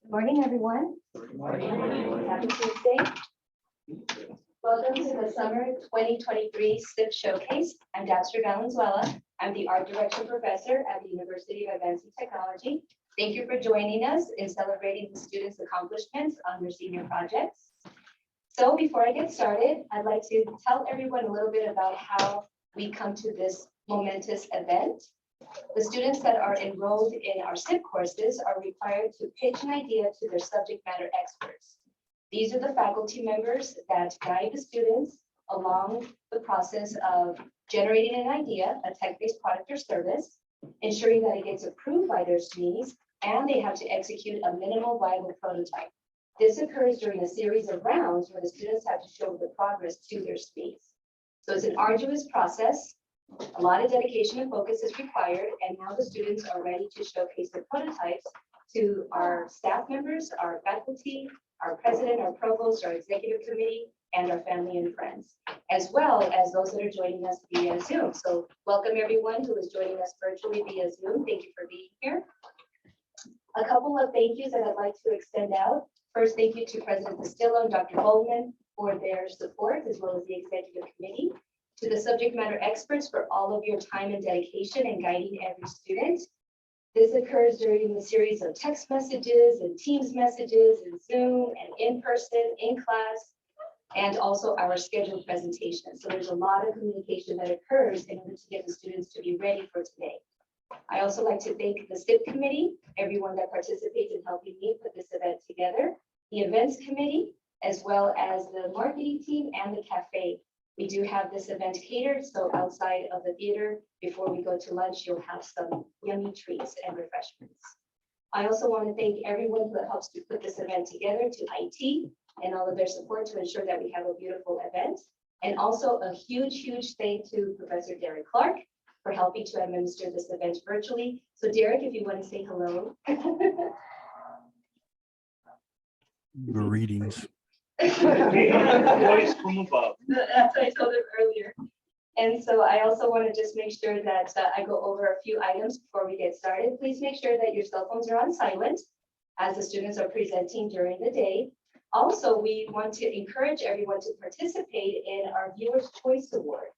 Good morning, everyone. Good morning. Happy Tuesday. Welcome to the Summer 2023 SIP Showcase. I'm Dabster Valenzuela. I'm the Art Direction Professor at the University of Advancing Technology. Thank you for joining us in celebrating the students' accomplishments on their senior projects. So before I get started, I'd like to tell everyone a little bit about how we come to this momentous event. The students that are enrolled in our SIP courses are required to pitch an idea to their subject matter experts. These are the faculty members that guide the students along the process of generating an idea, a tech-based product or service, ensuring that it gets approved by their SMEs, and they have to execute a minimal viable prototype. This occurs during a series of rounds where the students have to show the progress to their SMEs. So it's an arduous process. A lot of dedication and focus is required, and now the students are ready to showcase their prototypes to our staff members, our faculty, our president, our provost, our executive committee, and our family and friends, as well as those that are joining us via Zoom. So welcome everyone who is joining us virtually via Zoom. Thank you for being here. A couple of thank yous that I'd like to extend out. First, thank you to President Castillo and Dr. Bowman for their support, as well as the executive committee. To the subject matter experts for all of your time and dedication in guiding every student. This occurs during the series of text messages and Teams messages and Zoom and in person, in class, and also our scheduled presentations. So there's a lot of communication that occurs in order to get the students to be ready for today. I also like to thank the SIP committee, everyone that participates in helping me put this event together, the events committee, as well as the marketing team and the cafe. We do have this event catered, so outside of the theater, before we go to lunch, you'll have some yummy treats and refreshments. I also want to thank everyone who helps to put this event together, to IT and all of their support to ensure that we have a beautiful event. And also a huge thank to Professor Derek Clark for helping to administer this event virtually. So Derek, if you want to say hello. Greetings. Voice from above. That's what I told him earlier. And so I also want to just make sure that I go over a few items before we get started. Please make sure that your cell phones are on silent as the students are presenting during the day. Also, we want to encourage everyone to participate in our Viewer's Choice Award.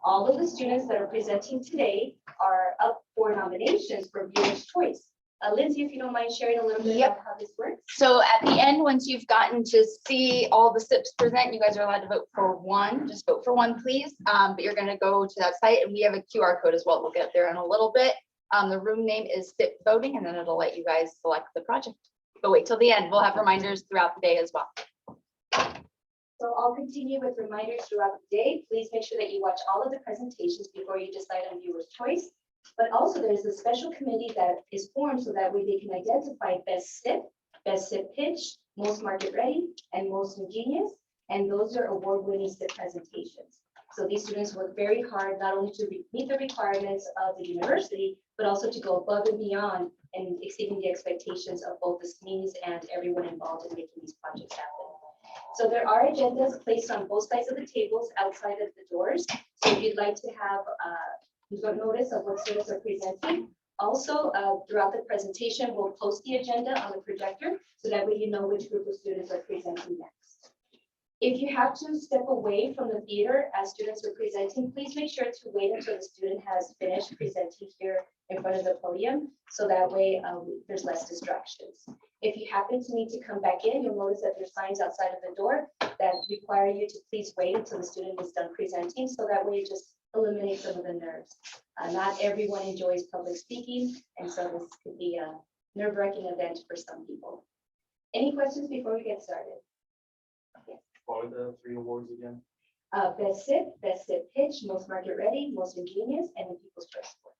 All of the students that are presenting today are up for nominations for Viewer's Choice. Lindsay, if you don't mind sharing a little bit about how this works. So at the end, once you've gotten to see all the SIPs present, you guys are allowed to vote for one. Just vote for one, please. But you're going to go to that site, and we have a QR code as well. We'll get there in a little bit. The room name is SIP voting, and then it'll let you guys select the project. But wait till the end. We'll have reminders throughout the day as well. So I'll continue with reminders throughout the day. Please make sure that you watch all of the presentations before you decide on Viewer's Choice. But also there's a special committee that is formed so that way they can identify best SIP pitch, most market ready, and most ingenious. And those are award-winning SIP presentations. So these students work very hard, not only to meet the requirements of the university, but also to go above and beyond and exceeding the expectations of both the SMEs and everyone involved in making these projects happen. So there are agendas placed on both sides of the tables outside of the doors. So if you'd like to have notice of what students are presenting. Also, throughout the presentation, we'll post the agenda on the projector so that way you know which group of students are presenting next. If you have to step away from the theater as students are presenting, please make sure to wait until the student has finished presenting here in front of the podium, so that way there's less distractions. If you happen to need to come back in, you'll notice that there's signs outside of the door that require you to please wait until the student is done presenting, so that way you just eliminate some of the nerves. Not everyone enjoys public speaking, and so this could be a nerve-wracking event for some people. Any questions before we get started? Yes. What are the 3 awards again? Best SIP pitch, most market ready, most ingenious, and the People's Choice Award.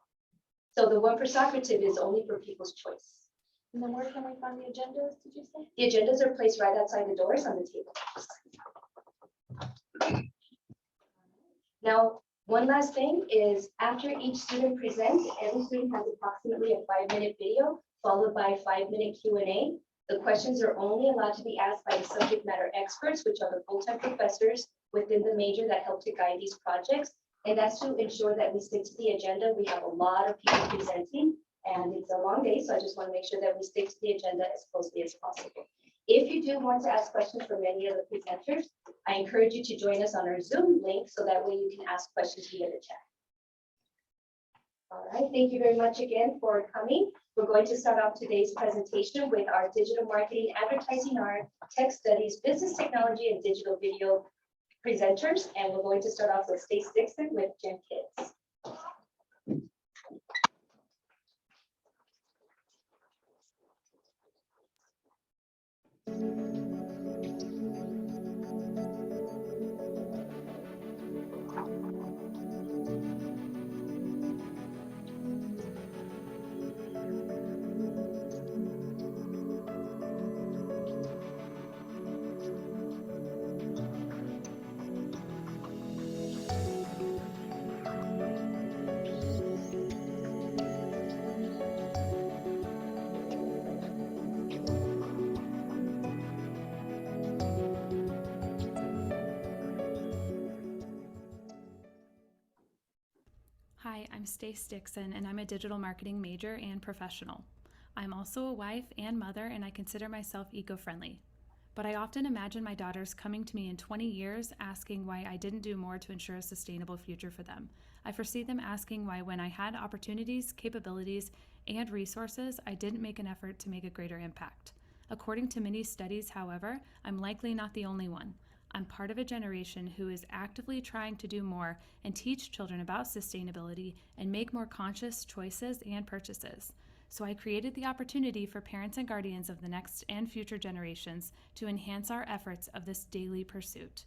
So the one for Socrative is only for People's Choice. And then where can we find the agendas, did you say? The agendas are placed right outside the doors on the table. Now, one last thing is after each student presents, every student has approximately a 5-minute video followed by a 5-minute Q&A. The questions are only allowed to be asked by the subject matter experts, which are the full-time professors within the major that help to guide these projects. And that's to ensure that we stick to the agenda. We have a lot of people presenting, And it's a long day, so I just want to make sure that we stick to the agenda as closely as possible. If you do want to ask questions from any of the presenters, I encourage you to join us on our Zoom link so that way you can ask questions via the chat. All right, thank you very much again for coming. We're going to start off today's presentation with our digital marketing, advertising art, tech studies, business technology, and digital video presenters. And we're going to start off with Stace Dixon with Gen Kids. Hi, I'm Stace Dixon, and I'm a digital marketing major and professional. I'm also a wife and mother, and I consider myself eco-friendly. But I often imagine my daughters coming to me in 20 years asking why I didn't do more to ensure a sustainable future for them. I foresee them asking why when I had opportunities, capabilities, and resources, I didn't make an effort to make a greater impact. According to many studies, however, I'm likely not the only one. I'm part of a generation who is actively trying to do more and teach children about sustainability and make more conscious choices and purchases. So I created the opportunity for parents and guardians of the next and future generations to enhance our efforts of this daily pursuit.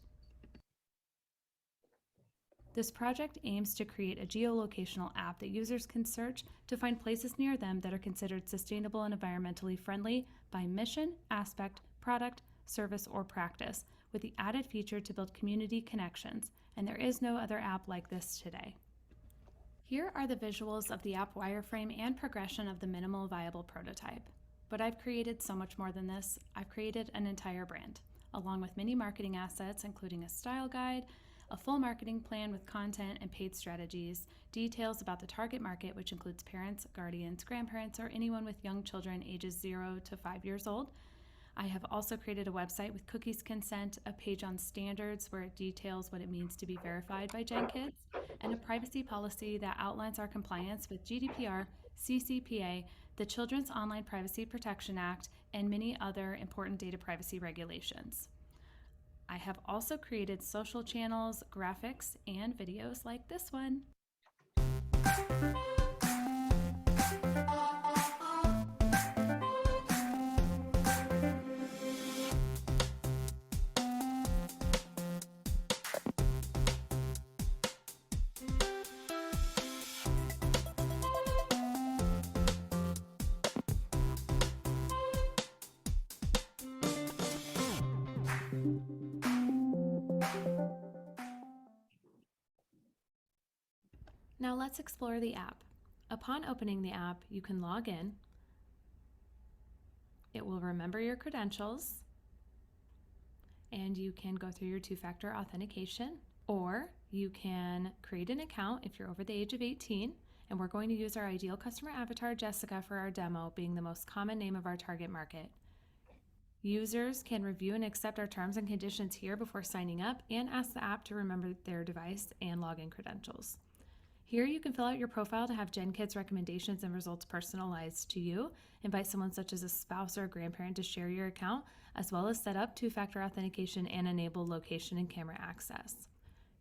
This project aims to create a geolocational app that users can search to find places near them that are considered sustainable and environmentally friendly by mission, aspect, product, service, or practice, with the added feature to build community connections, and there is no other app like this today. Here are the visuals of the app wireframe and progression of the minimal viable prototype. But I've created so much more than this. I've created an entire brand, along with many marketing assets, including a style guide, a full marketing plan with content and paid strategies, details about the target market, which includes parents, guardians, grandparents, or anyone with young children ages 0 to 5 years old. I have also created a website with cookies consent, a page on standards where it details what it means to be verified by Gen Kids, and a privacy policy that outlines our compliance with GDPR, CCPA, the Children's Online Privacy Protection Act, and many other important data privacy regulations. I have also created social channels, graphics, and videos like this one. Now let's explore the app. Upon opening the app, you can log in. It will remember your credentials, and you can go through your two-factor authentication, or you can create an account if you're over the age of 18, and we're going to use our ideal customer avatar, Jessica, for our demo, being the most common name of our target market. Users can review and accept our terms and conditions here before signing up and ask the app to remember their device and login credentials. Here you can fill out your profile to have Gen Kids recommendations and results personalized to you, invite someone such as a spouse or a grandparent to share your account, as well as set up two-factor authentication and enable location and camera access.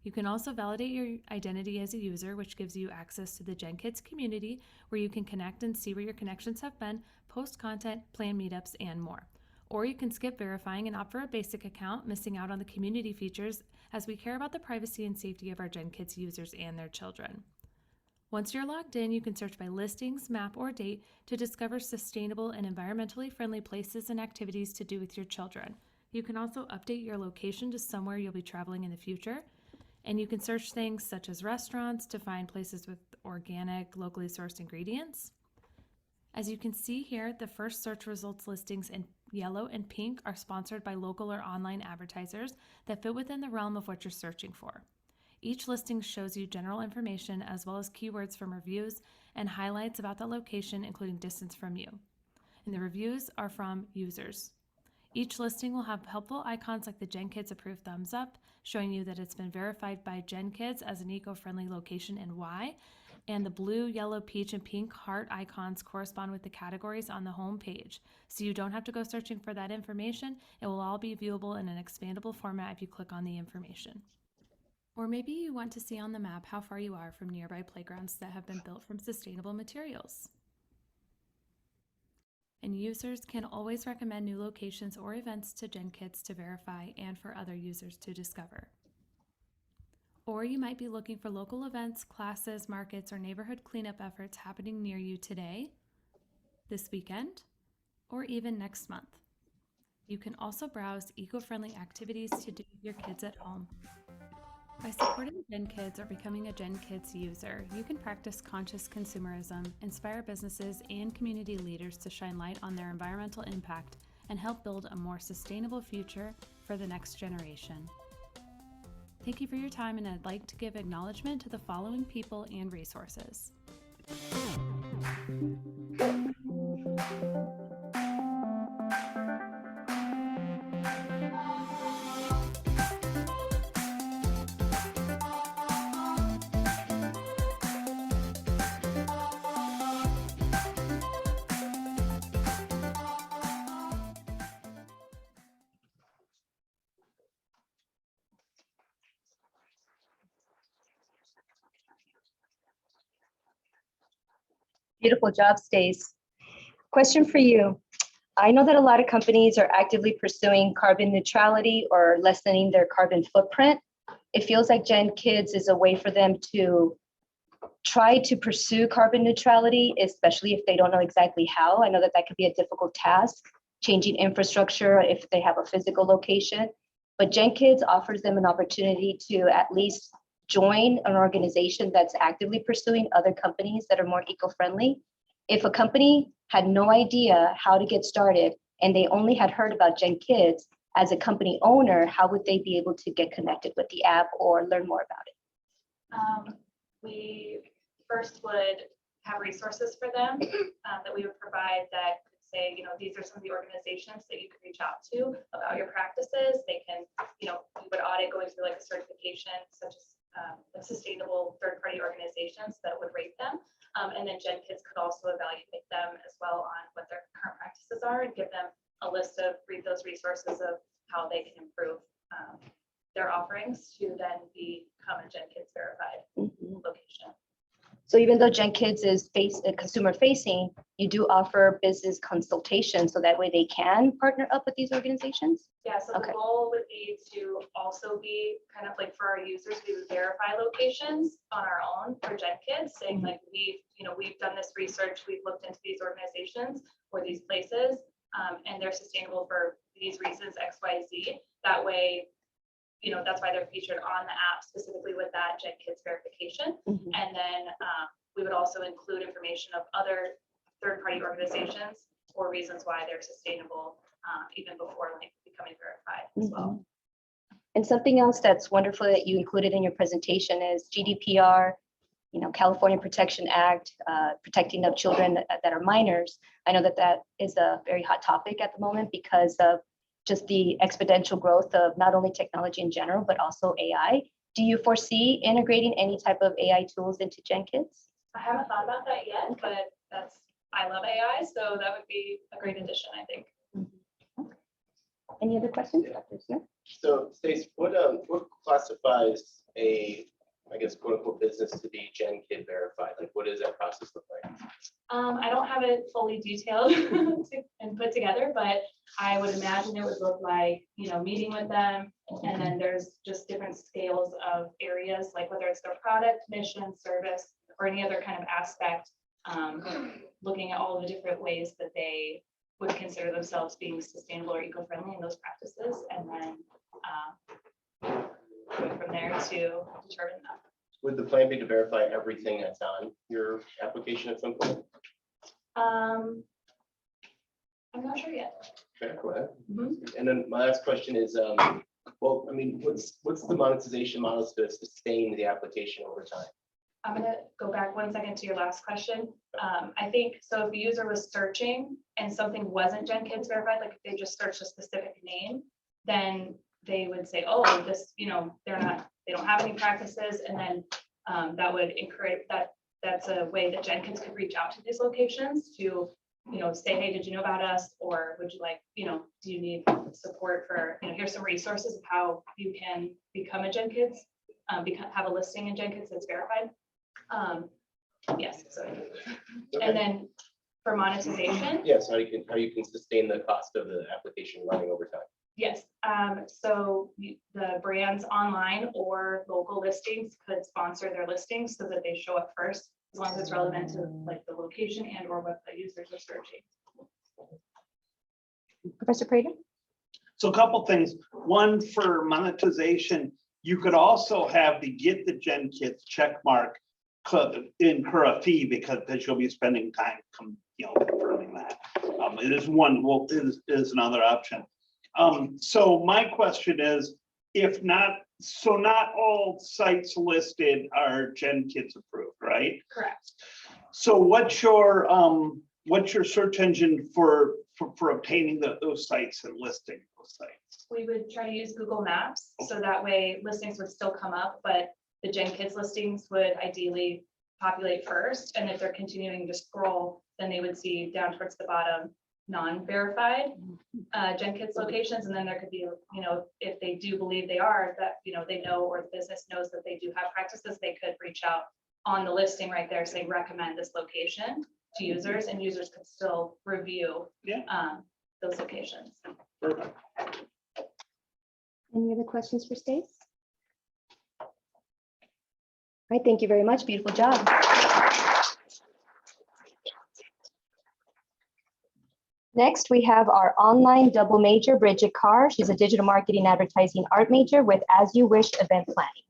You can also validate your identity as a user, which gives you access to the Gen Kids community, where you can connect and see where your connections have been, post content, plan meetups, and more. Or you can skip verifying and opt for a basic account, missing out on the community features, as we care about the privacy and safety of our Gen Kids users and their children. Once you're logged in, you can search by listings, map, or date to discover sustainable and environmentally friendly places and activities to do with your children. You can also update your location to somewhere you'll be traveling in the future. And you can search things such as restaurants to find places with organic, locally sourced ingredients. As you can see here, the first search results listings in yellow and pink are sponsored by local or online advertisers that fit within the realm of what you're searching for. Each listing shows you general information as well as keywords from reviews and highlights about the location, including distance from you. And the reviews are from users. Each listing will have helpful icons like the Gen Kids approved thumbs up, showing you that it's been verified by Gen Kids as an eco-friendly location and why. And the blue, yellow, peach, and pink heart icons correspond with the categories on the home page. So you don't have to go searching for that information. It will all be viewable in an expandable format if you click on the information. Or maybe you want to see on the map how far you are from nearby playgrounds that have been built from sustainable materials. And users can always recommend new locations or events to Gen Kids to verify and for other users to discover. Or you might be looking for local events, classes, markets, or neighborhood cleanup efforts happening near you today, this weekend, or even next month. You can also browse eco-friendly activities to do with your kids at home. By supporting Gen Kids or becoming a Gen Kids user, you can practice conscious consumerism, inspire businesses and community leaders to shine light on their environmental impact, and help build a more sustainable future for the next generation. Thank you for your time, and I'd like to give acknowledgement to the following people and resources. Beautiful job, Stace. Question for you. I know that a lot of companies are actively pursuing carbon neutrality or lessening their carbon footprint. It feels like Gen Kids is a way for them to try to pursue carbon neutrality, especially if they don't know exactly how. I know that that could be a difficult task, changing infrastructure if they have a physical location. But Gen Kids offers them an opportunity to at least join an organization that's actively pursuing other companies that are more eco-friendly. If a company had no idea how to get started and they only had heard about Gen Kids, as a company owner, how would they be able to get connected with the app or learn more about it? We first would have resources for them that we would provide that could say, these are some of the organizations that you could reach out to about your practices. They can, we would audit going through like a certification such as sustainable third-party organizations that would rate them. And then Gen Kids could also evaluate them as well on what their current practices are and give them a list of those resources of how they can improve their offerings to then become a Gen Kids verified location. So even though Gen Kids is consumer facing, you do offer business consultation so that way they can partner up with these organizations? Yeah, so the goal would be to also be kind of like for our users, we would verify locations on our own for Gen Kids, saying like we've done this research, we've looked into these organizations or these places, and they're sustainable for these reasons X, Y, Z. That way, that's why they're featured on the app specifically with that Gen Kids verification. And then we would also include information of other third-party organizations or reasons why they're sustainable even before like becoming verified as well. And something else that's wonderful that you included in your presentation is GDPR, California Protection Act, protecting of children that are minors. I know that that is a very hot topic at the moment because of just the exponential growth of not only technology in general, but also AI. Do you foresee integrating any type of AI tools into Gen Kids? I haven't thought about that yet, but I love AI, so that would be a great addition, I think. Any other questions, Dr. Smith? So, Stace, what classifies a, I guess, quote unquote, business to be Gen Kid verified? Like, what does that process look like? I don't have it fully detailed and put together, but I would imagine it would look like, meeting with them. And then there's just different scales of areas, like whether it's their product, mission, service, or any other kind of aspect, looking at all the different ways that they would consider themselves being sustainable or eco-friendly in those practices, and then going from there to determine that. Would the plan be to verify everything that's on your application at some point? I'm not sure yet. Okay, go ahead. And then my last question is, Well, I mean, what's the monetization models to sustain the application over time? I'm gonna go back 1 second to your last question. I think, so if a user was searching and something wasn't Gen Kids verified, like if they just searched a specific name, then they would say, oh, this, they don't have any practices, and then that would encourage, that's a way that Gen Kids could reach out to these locations to, say, hey, did you know about us? Or would you like, do you need support for, here's some resources of how you can become a Gen Kids, have a listing in Gen Kids that's verified. Yes, so, and then for monetization, Yes, how you can sustain the cost of the application running over time. yes. So the brands online or local listings could sponsor their listings so that they show up first, as long as it's relevant to like the location and or what the users are searching. Professor Prater? So a couple things. One, for monetization, you could also have the get the Gen Kids check mark incur a fee because you'll be spending time confirming that. It is one, well, it is another option. So my question is, if not, so not all sites listed are Gen Kids approved, right? Correct. So what's your search engine for obtaining those sites and listing those sites? We would try to use Google Maps, so that way listings would still come up, but the Gen Kids listings would ideally populate first. And if they're continuing to scroll, then they would see down towards the bottom, non-verified Gen Kids locations. And then there could be, if they do believe they are, that, they know, or the business knows that they do have practices, they could reach out on the listing right there, saying recommend this location to users, and users could still review those locations. Perfect. Any other questions for Stace? All right, thank you very much. Beautiful job. Next, we have our online double major, Bridget Carr. She's a digital marketing advertising art major with As You Wish event planning.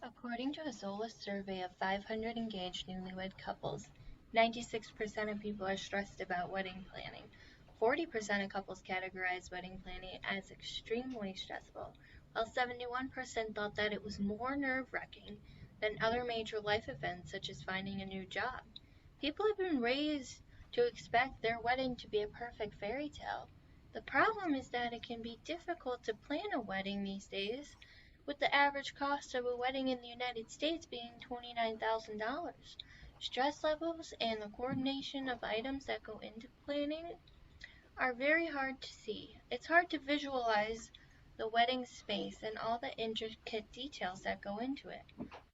According to a Zola survey of 500 engaged newlywed couples, 96% of people are stressed about wedding planning. 40% of couples categorize wedding planning as extremely stressful, while 71% thought that it was more nerve-wracking than other major life events such as finding a new job. People have been raised to expect their wedding to be a perfect fairy tale. The problem is that it can be difficult to plan a wedding these days, with the average cost of a wedding in the United States being $29,000. Stress levels and the coordination of items that go into planning are very hard to see. It's hard to visualize the wedding space and all the intricate details that go into it.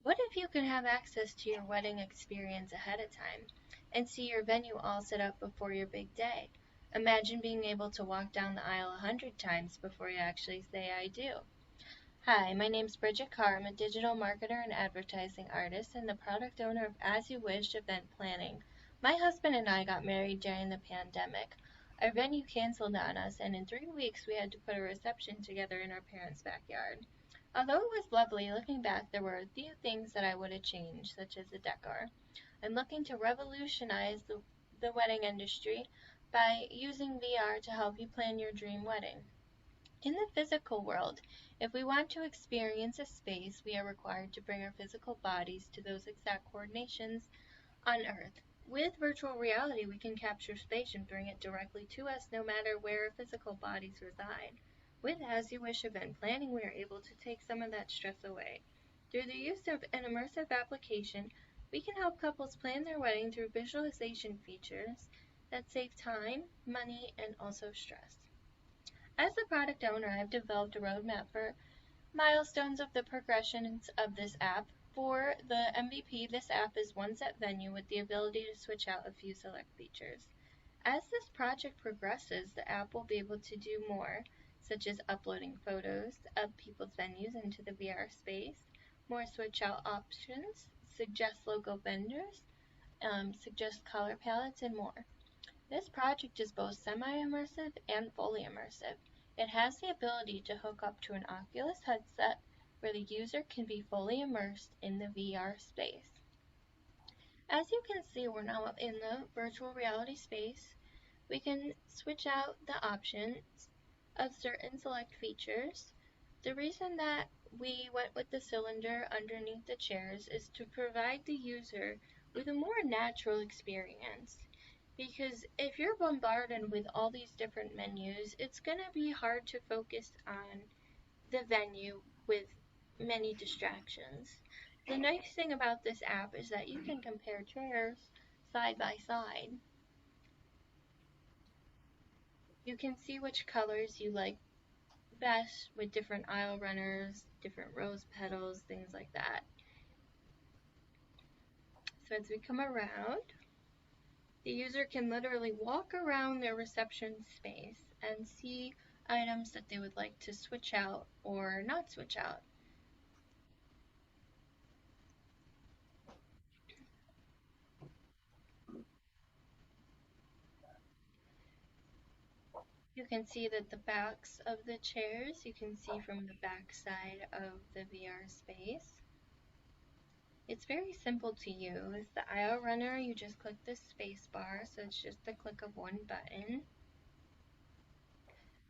What if you could have access to your wedding experience ahead of time and see your venue all set up before your big day? Imagine being able to walk down the aisle 100 times before you actually say I do. Hi, my name's Bridget Carr. I'm a digital marketer and advertising artist and the product owner of As You Wish event planning. My husband and I got married during the pandemic. Our venue canceled on us, and in 3 weeks we had to put a reception together in our parents' backyard. Although it was lovely, looking back there were a few things that I would have changed, such as the decor. I'm looking to revolutionize the wedding industry by using VR to help you plan your dream wedding. In the physical world, if we want to experience a space, we are required to bring our physical bodies to those exact coordinations on Earth. With virtual reality, we can capture space and bring it directly to us no matter where our physical bodies reside. With As You Wish event planning, we are able to take some of that stress away. Through the use of an immersive application, we can help couples plan their wedding through visualization features that save time, money, and also stress. As the product owner, I've developed a roadmap for milestones of the progressions of this app. For the MVP, this app is one set venue with the ability to switch out a few select features. As this project progresses, the app will be able to do more, such as uploading photos of people's venues into the VR space, more switch out options, suggest logo vendors, suggest color palettes, and more. This project is both semi-immersive and fully immersive. It has the ability to hook up to an Oculus headset where the user can be fully immersed in the VR space. As you can see, we're now in the virtual reality space. we can switch out the options of certain select features. The reason that we went with the cylinder underneath the chairs is to provide the user with a more natural experience. Because if you're bombarded with all these different menus, it's going to be hard to focus on the venue with many distractions. The nice thing about this app is that you can compare chairs side by side. You can see which colors you like best with different aisle runners, different rose petals, things like that. So as we come around, the user can literally walk around their reception space and see items that they would like to switch out or not switch out. You can see that the backs of the chairs, you can see from the back side of the VR space. It's very simple to use. The aisle runner, you just click the space bar, so it's just the click of one button.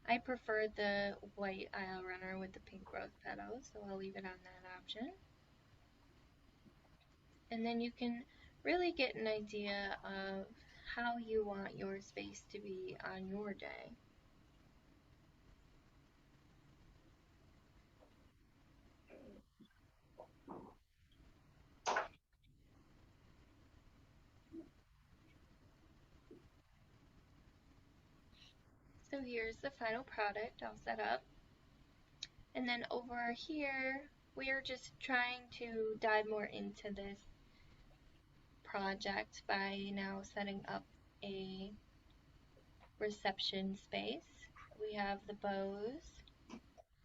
I prefer the white aisle runner with the pink rose petals, so I'll leave it on that option. And then you can really get an idea of how you want your space to be on your day. So here's the final product all set up. And then over here, we are just trying to dive more into this project by now setting up a reception space. We have the bows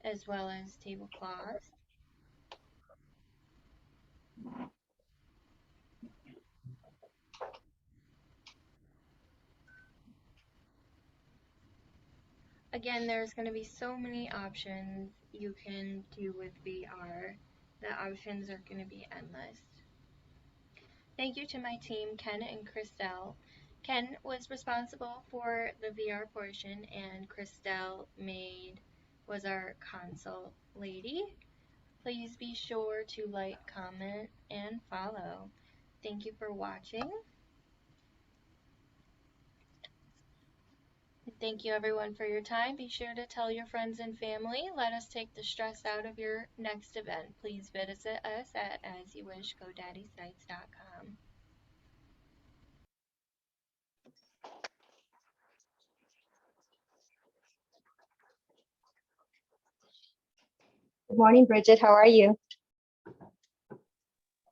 as well as tablecloths. Again, there's going to be so many options you can do with VR. The options are going to be endless. Thank you to my team, Ken and Christelle. Ken was responsible for the VR portion, and Christelle was our console lady. Please be sure to like, comment, and follow. Thank you for watching. Thank you everyone for your time. Be sure to tell your friends and family. Let us take the stress out of your next event. Please visit us at asyouwishgodaddysnights.com. Good morning, Bridget. How are you?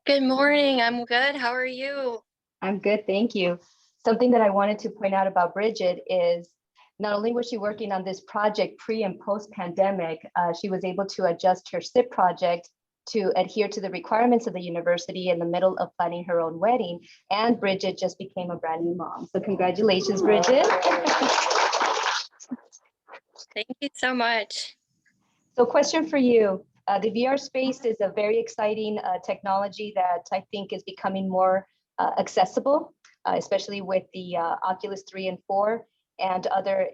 Good morning. I'm good. How are you? I'm good, thank you. Something that I wanted to point out about Bridget is not only was she working on this project pre and post pandemic, she was able to adjust her SIP project to adhere to the requirements of the university in the middle of planning her own wedding. And Bridget just became a brand new mom. So congratulations, Bridget. Thank you so much. So question for you. The VR space is a very exciting technology that I think is becoming more accessible, especially with the Oculus 3 and 4 and other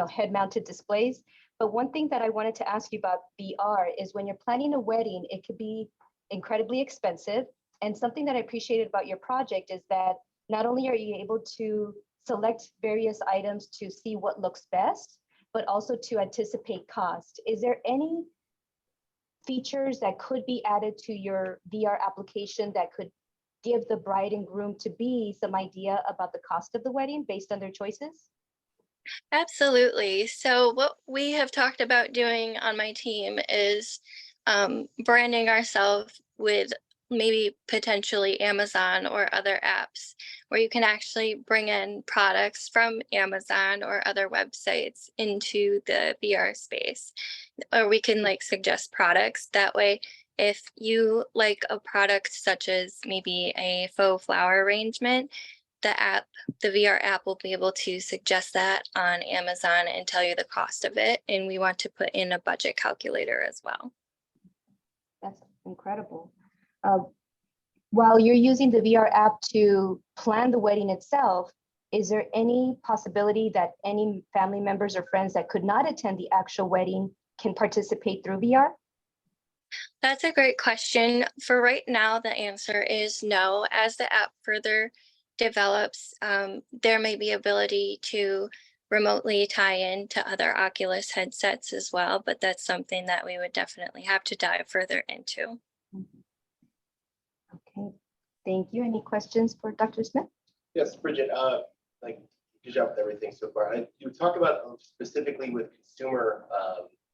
head-mounted displays. But one thing that I wanted to ask you about VR is when you're planning a wedding, it could be incredibly expensive. And something that I appreciated about your project is that not only are you able to select various items to see what looks best, but also to anticipate cost. Is there any features that could be added to your VR application that could give the bride and groom to be some idea about the cost of the wedding based on their choices? Absolutely. So what we have talked about doing on my team is branding ourselves with maybe potentially Amazon or other apps where you can actually bring in products from Amazon or other websites into the VR space. Or we can suggest products. That way, if you like a product such as maybe a faux flower arrangement, the VR app will be able to suggest that on Amazon and tell you the cost of it. And we want to put in a budget calculator as well. That's incredible. While you're using the VR app to plan the wedding itself, is there any possibility that any family members or friends that could not attend the actual wedding can participate through VR? That's a great question. For right now, the answer is no. As the app further develops, there may be ability to remotely tie in to other Oculus headsets as well, but that's something that we would definitely have to dive further into. Okay, thank you. Any questions for Dr. Smith? Yes, Bridget, like, good job with everything so far. You talk about specifically with consumer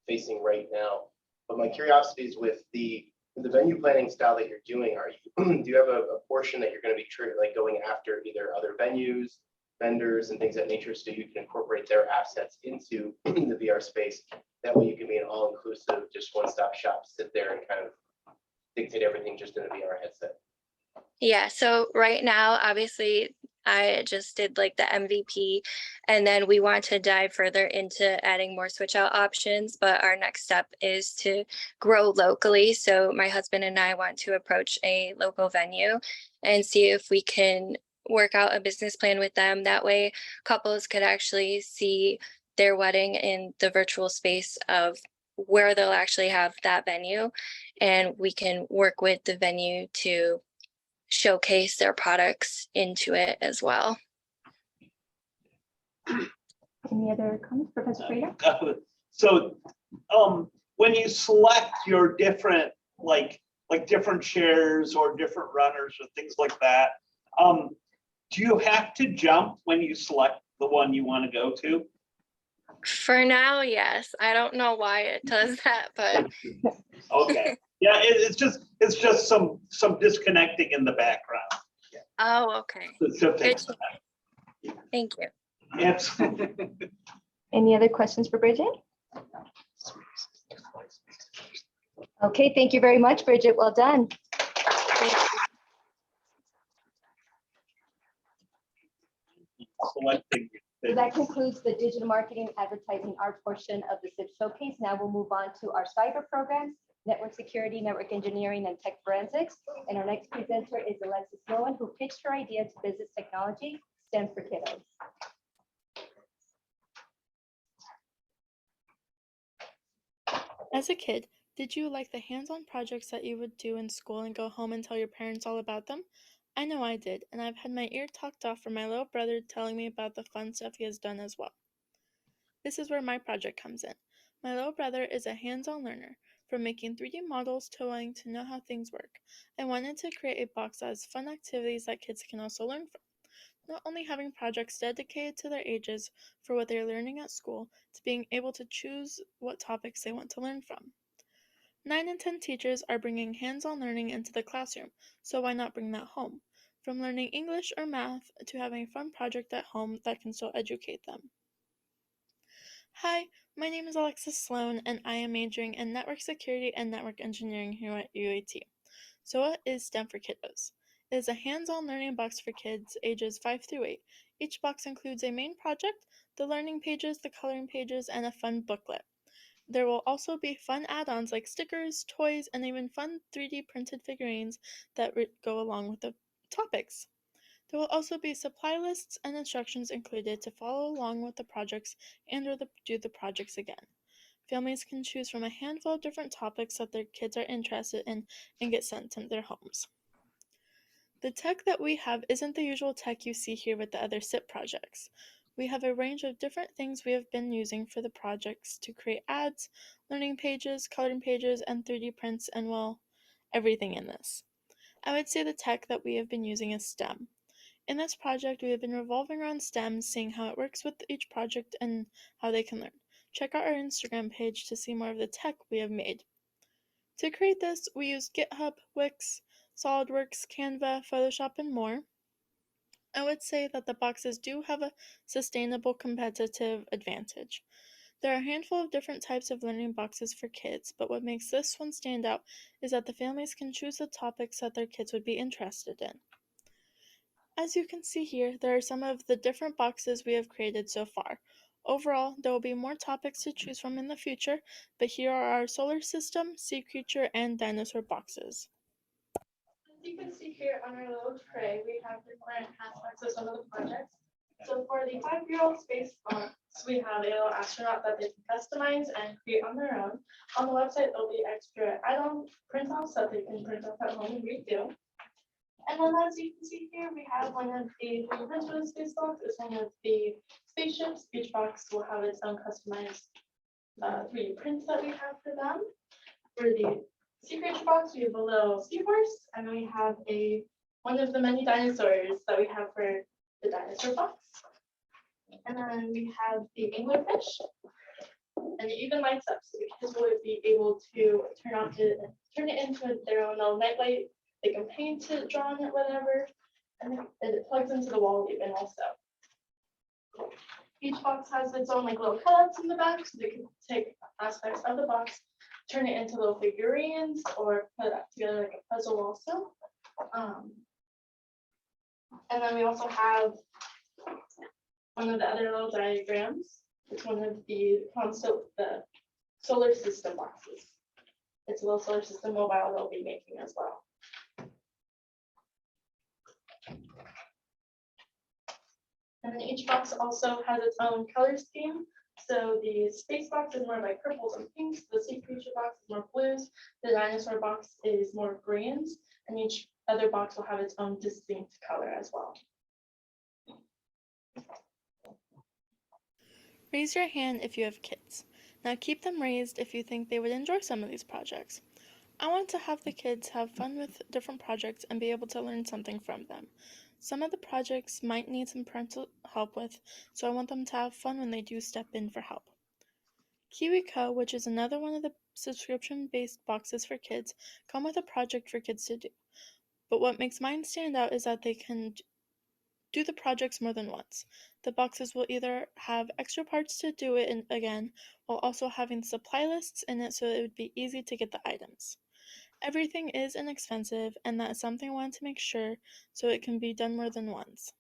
facing right now, but my curiosity is with the venue planning style that you're doing, do you have a portion that you're going to be like going after either other venues, vendors and things of that nature, so you can incorporate their assets into the VR space? That way you can be an all-inclusive, just one-stop shop, sit there and kind of dictate everything just in a VR headset. Yeah, so right now, obviously, I just did like the MVP, and then we want to dive further into adding more switch out options. But our next step is to grow locally. So my husband and I want to approach a local venue and see if we can work out a business plan with them. That way, couples could actually see their wedding in the virtual space of where they'll actually have that venue, and we can work with the venue to showcase their products into it as well. Any other comments, Professor Freire? So, when you select your different, like different chairs or different runners or things like that, do you have to jump when you select the one you want to go to? For now, yes. I don't know why it does that, but Okay. Yeah, it's just some disconnecting in the background. oh, okay. To fix that. Thank you. Absolutely. Any other questions for Bridget? Okay, thank you very much, Bridget. Well done. Thank you. Selecting. So that concludes the digital marketing advertising art portion of the SIP showcase. Now we'll move on to our cyber programs, network security, network engineering, and tech forensics. And our next presenter is Alexis Lowen, who pitched her idea to business technology, STEM for Kiddos. As a kid, did you like the hands-on projects that you would do in school and go home and tell your parents all about them? I know I did, and I've had my ear talked off from my little brother telling me about the fun stuff he has done as well. This is where my project comes in. My little brother is a hands-on learner, from making 3D models to wanting to know how things work. I wanted to create a box that has fun activities that kids can also learn from. Not only having projects dedicated to their ages for what they are learning at school, to being able to choose what topics they want to learn from. 9 in 10 teachers are bringing hands-on learning into the classroom, so why not bring that home? From learning English or math to having a fun project at home that can still educate them. Hi, my name is Alexis Sloan, and I am majoring in network security and network engineering here at UAT. So what is STEM for Kiddos? It is a hands-on learning box for kids ages 5 through 8. Each box includes a main project, the learning pages, the coloring pages, and a fun booklet. There will also be fun add-ons like stickers, toys, and even fun 3D printed figurines that go along with the topics. There will also be supply lists and instructions included to follow along with the projects and or do the projects again. Families can choose from a handful of different topics that their kids are interested in and get sent to their homes. The tech that we have isn't the usual tech you see here with the other SIP projects. We have a range of different things we have been using for the projects to create ads, learning pages, coloring pages, and 3D prints, and well, everything in this. I would say the tech that we have been using is STEM. In this project, we have been revolving around STEM, seeing how it works with each project and how they can learn. Check out our Instagram page to see more of the tech we have made. To create this, we used GitHub, Wix, SolidWorks, Canva, Photoshop, and more. I would say that the boxes do have a sustainable competitive advantage. There are a handful of different types of learning boxes for kids, but what makes this one stand out is that the families can choose the topics that their kids would be interested in. As you can see here, there are some of the different boxes we have created so far. Overall, there will be more topics to choose from in the future, but here are our solar system, sea creature, and dinosaur boxes. As you can see here on our little tray, we have different aspects of some of the projects. So for the 5-year-old space box, we have a little astronaut that they can customize and create on their own. On the website, there'll be extra add-on printouts that they can print off at home and redo. And then as you can see here, we have one of the prints for the space box. It's one of the spaceships. Each box will have its own customized 3D prints that we have for them. For the secret box, we have a little seahorse, and then we have one of the many dinosaurs that we have for the dinosaur box. And then we have the anglerfish, and it even lights up, so the kids will be able to turn it into their own little nightlight. They can paint it, draw on it, whatever, and it plugs into the wall even also. Each box has its own like little cutouts in the back, so they can take aspects of the box, turn it into little figurines, or put it together like a puzzle also. And then we also have one of the other little diagrams. It's one of the solar system boxes. It's a little solar system mobile they'll be making as well. And then each box also has its own color scheme. So the space box is more like purples and pinks. The sea creature box is more blues. The dinosaur box is more greens. And each other box will have its own distinct color as well. Raise your hand if you have kids. Now keep them raised if you think they would enjoy some of these projects. I want to have the kids have fun with different projects and be able to learn something from them. Some of the projects might need some parental help with, so I want them to have fun when they do step in for help. KiwiCo, which is another one of the subscription-based boxes for kids, come with a project for kids to do. But what makes mine stand out is that they can do the projects more than once. The boxes will either have extra parts to do it again, while also having supply lists in it so it would be easy to get the items. Everything is inexpensive, and that is something I wanted to make sure so it can be done more than once.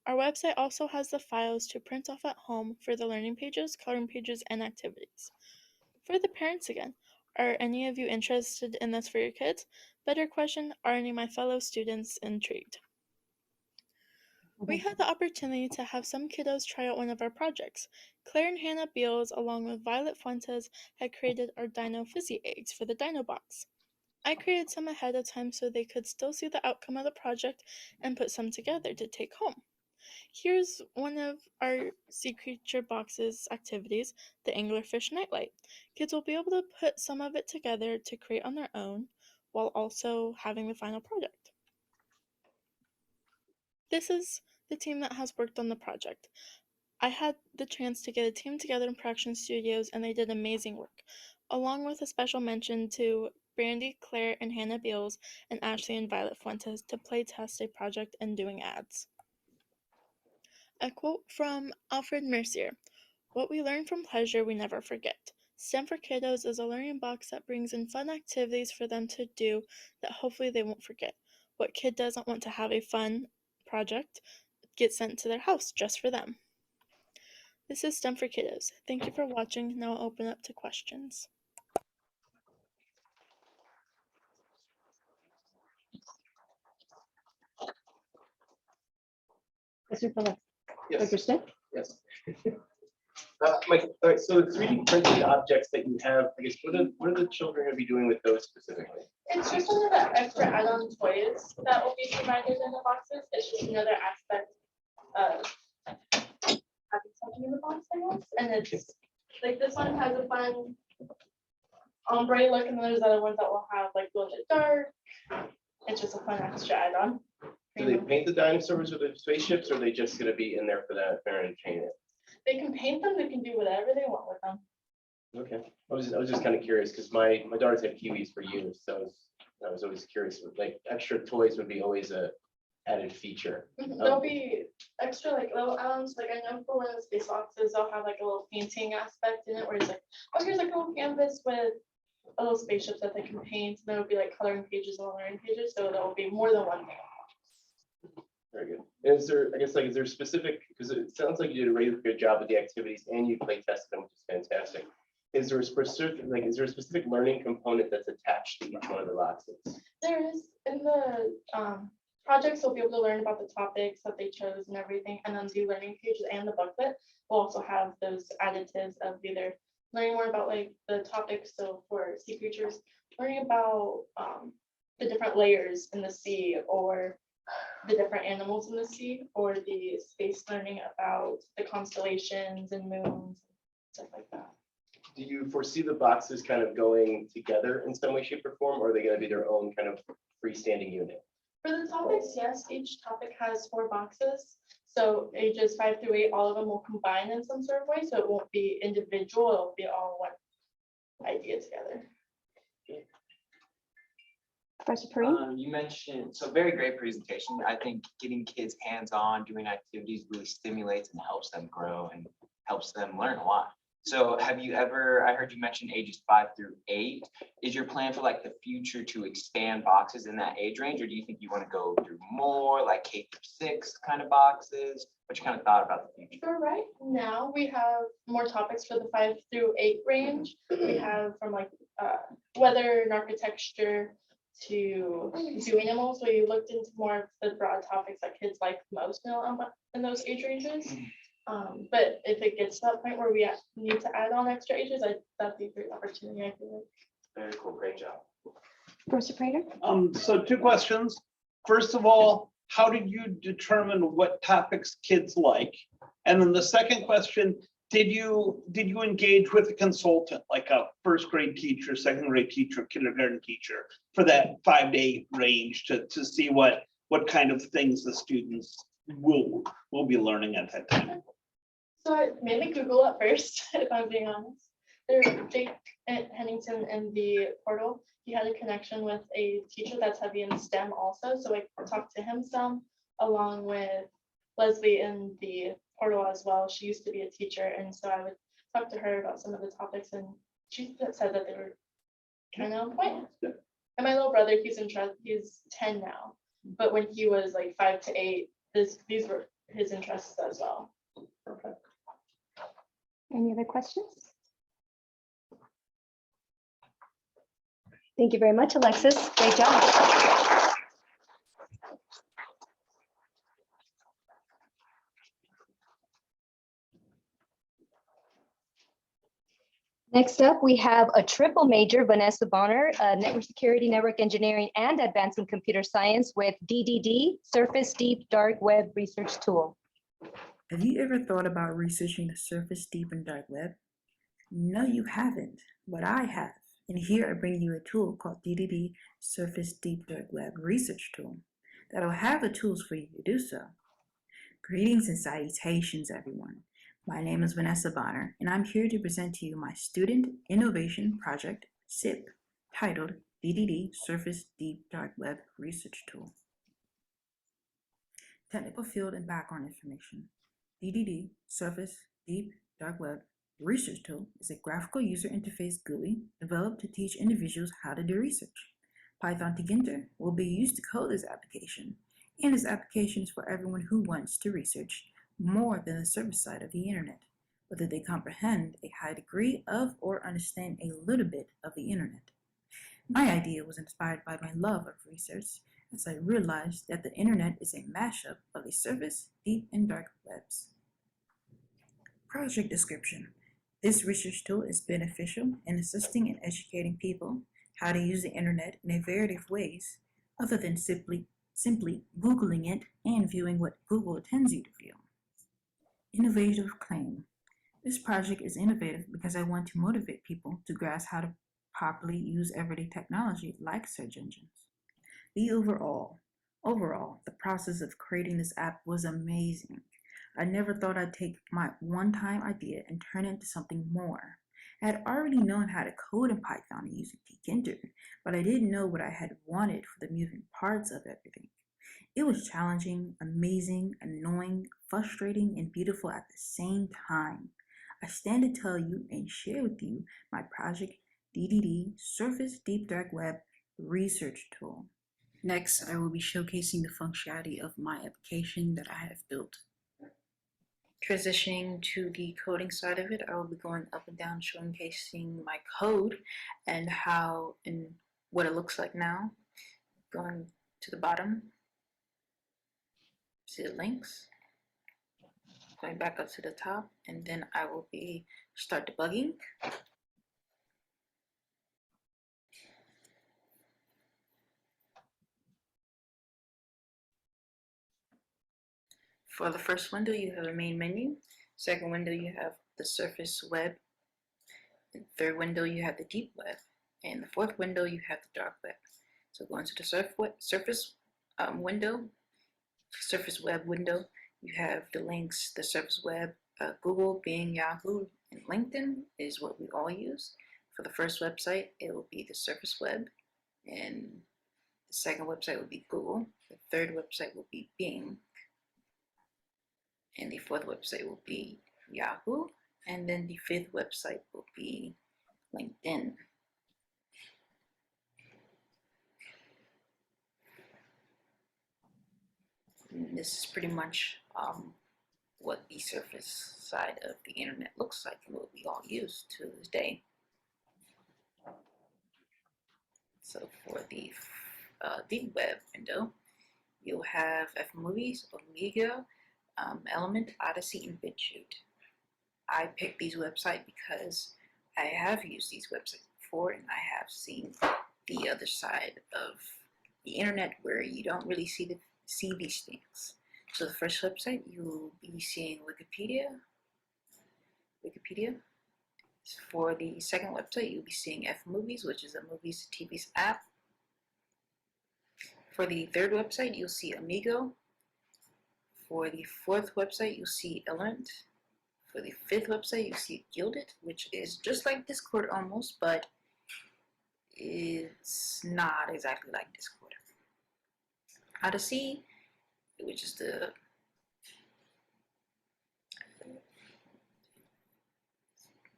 Our website also has the files to print off at home for the learning pages, coloring pages, and activities. For the parents again, are any of you interested in this for your kids? Better question, are any of my fellow students intrigued? We had the opportunity to have some kiddos try out one of our projects. Claire and Hannah Beals, along with Violet Fuentes, had created our Dino Fizzy eggs for the Dino box. I created some ahead of time so they could still see the outcome of the project and put some together to take home. Here's one of our sea creature boxes activities, the anglerfish nightlight. Kids will be able to put some of it together to create on their own while also having the final project. This is the team that has worked on the project. I had the chance to get a team together in production studios and they did amazing work, along with a special mention to Brandy, Claire, and Hannah Beals, and Ashley and Violet Fuentes to play test a project and doing ads. A quote from Alfred Mercier: "What we learn from pleasure we never forget. STEM for Kiddos is a learning box that brings in fun activities for them to do that hopefully they won't forget. What kid doesn't want to have a fun project get sent to their house just for them?" This is STEM for Kiddos. Thank you for watching. Now I'll open up to questions. Mr. Phillips, Yes. Dr. Smith? Yes. All right, so the 3D printed objects that you have, I guess, what are the children going to be doing with those specifically? It's just one of the extra add-on toys that will be provided in the boxes. It's just another aspect of having something in the box, I guess. And it's like this one has a fun ombre look, and then there's other ones that will have like glow in the dark. It's just a fun extra add-on. Do they paint the dinosaurs or the spaceships, or are they just going to be in there for that and paint it? They can paint them. They can do whatever they want with them. Okay, I was just kind of curious because my daughter's had kiwis for years, so I was always curious. Like extra toys would be always a added feature. There'll be extra like little add-ons. Like I know for one of the space boxes, they'll have like a little painting aspect in it where it's like, oh, here's like a little canvas with a little spaceship that they can paint. And there will be like coloring pages and learning pages, so there will be more than one thing. Very good. And is there, I guess, like, is there specific, because it sounds like you did a really good job with the activities and you play tested them, which is fantastic. Is there a specific learning component that's attached to each one of the boxes? There is in the projects, they'll be able to learn about the topics that they chose and everything. And then the learning pages and the booklet will also have those additives of either learning more about like the topics. So for sea creatures, learning about the different layers in the sea, or the different animals in the sea, or the space learning about the constellations and moons, stuff like that. Do you foresee the boxes kind of going together in some way, shape, or form, or are they going to be their own kind of freestanding unit? For the topics, yes, each topic has 4 boxes. So ages 5 through 8, all of them will combine in some sort of way. So it won't be individual, it'll be all one idea together. Professor Perrine? You mentioned, so very great presentation. I think getting kids hands-on, doing activities really stimulates and helps them grow and helps them learn a lot. So have you ever, I heard you mention ages 5 through 8. Is your plan for like the future to expand boxes in that age range? Or do you think you want to go through more like K through 6 kind of boxes? What you kind of thought about the future? For right now, we have more topics for the 5 through 8 range. We have from like weather and architecture to zoo animals, where you looked into more of the broad topics that kids like most in those age ranges. But if it gets to that point where we need to add on extra ages, that'd be a great opportunity, I feel like. Very cool, great job. Professor Prater? So 2 questions. First of all, how did you determine what topics kids like? And then the second question, did you engage with a consultant, like a 1st grade teacher, 2nd grade teacher, kindergarten teacher, for that 5 to 8 range to see what kind of things the students will be learning at that time? So I mainly Google at first, if I'm being honest. Jake Hennington in the portal, he had a connection with a teacher that's heavy in STEM also. So I talked to him some, along with Leslie in the portal as well. She used to be a teacher, and so I would talk to her about some of the topics, and she said that they were kind of on point. And my little brother, he's 10 now, but when he was like 5 to 8, these were his interests as well. Perfect. Any other questions? Thank you very much, Alexis. Great job. Next up, we have a triple major, Vanessa Bonner, Network Security, Network Engineering, and Advancing Computer Science with DDD, Surface Deep Dark Web Research Tool. Have you ever thought about researching the surface, deep, and dark web? No, you haven't, but I have. And here I bring you a tool called DDD Surface Deep Dark Web Research Tool that'll have the tools for you to do so. Greetings and salutations, everyone. My name is Vanessa Bonner, and I'm here to present to you my Student Innovation Project, SIP, titled DDD Surface Deep Dark Web Research Tool. Technical field and background information. DDD Surface Deep Dark Web Research Tool is a graphical user interface GUI developed to teach individuals how to do research. Python Tkinter will be used to code this application, and this application is for everyone who wants to research more than the surface side of the internet, whether they comprehend a high degree of or understand a little bit of the internet. My idea was inspired by my love of research, as I realized that the internet is a mashup of the surface, deep, and dark webs. Project description. This research tool is beneficial in assisting and educating people how to use the internet in a variety of ways, other than simply Googling it and viewing what Google intends you to view. Innovative claim. This project is innovative because I want to motivate people to grasp how to properly use everyday technology like search engines. The overall, the process of creating this app was amazing. I never thought I'd take my one-time idea and turn it into something more. I had already known how to code in Python using Tkinter, but I didn't know what I had wanted for the moving parts of everything. It was challenging, amazing, annoying, frustrating, and beautiful at the same time. I stand to tell you and share with you my project DDD Surface Deep Dark Web Research Tool. Next, I will be showcasing the functionality of my application that I have built. Transitioning to the coding side of it, I will be going up and down showcasing my code and how and what it looks like now. Going to the bottom. See the links? Going back up to the top, and then I will start debugging. For the first window, you have a main menu. Second window, you have the surface web. In the third window, you have the deep web. And the fourth window, you have the dark web. So go into the surface web window. You have the links, the surface web, Google, Bing, Yahoo, and LinkedIn is what we all use. For the first website, it will be the surface web, and the second website will be Google. The third website will be Bing, and the fourth website will be Yahoo, and then the fifth website will be LinkedIn. And this is pretty much what the surface side of the internet looks like and what we all use to this day. So for the deep web window, you'll have Fmovies, Omega, Element, Odyssey, and BitChute. I picked these websites because I have used these websites before, and I have seen the other side of the internet where you don't really see these things. So the first website, you'll be seeing Wikipedia. For the second website, you'll be seeing Fmovies, which is a movies TVs app. For the third website, you'll see Amigo. For the fourth website, you'll see Element. For the fifth website, you see Gilded, which is just like Discord almost, but it's not exactly like Discord. Odyssey, which is the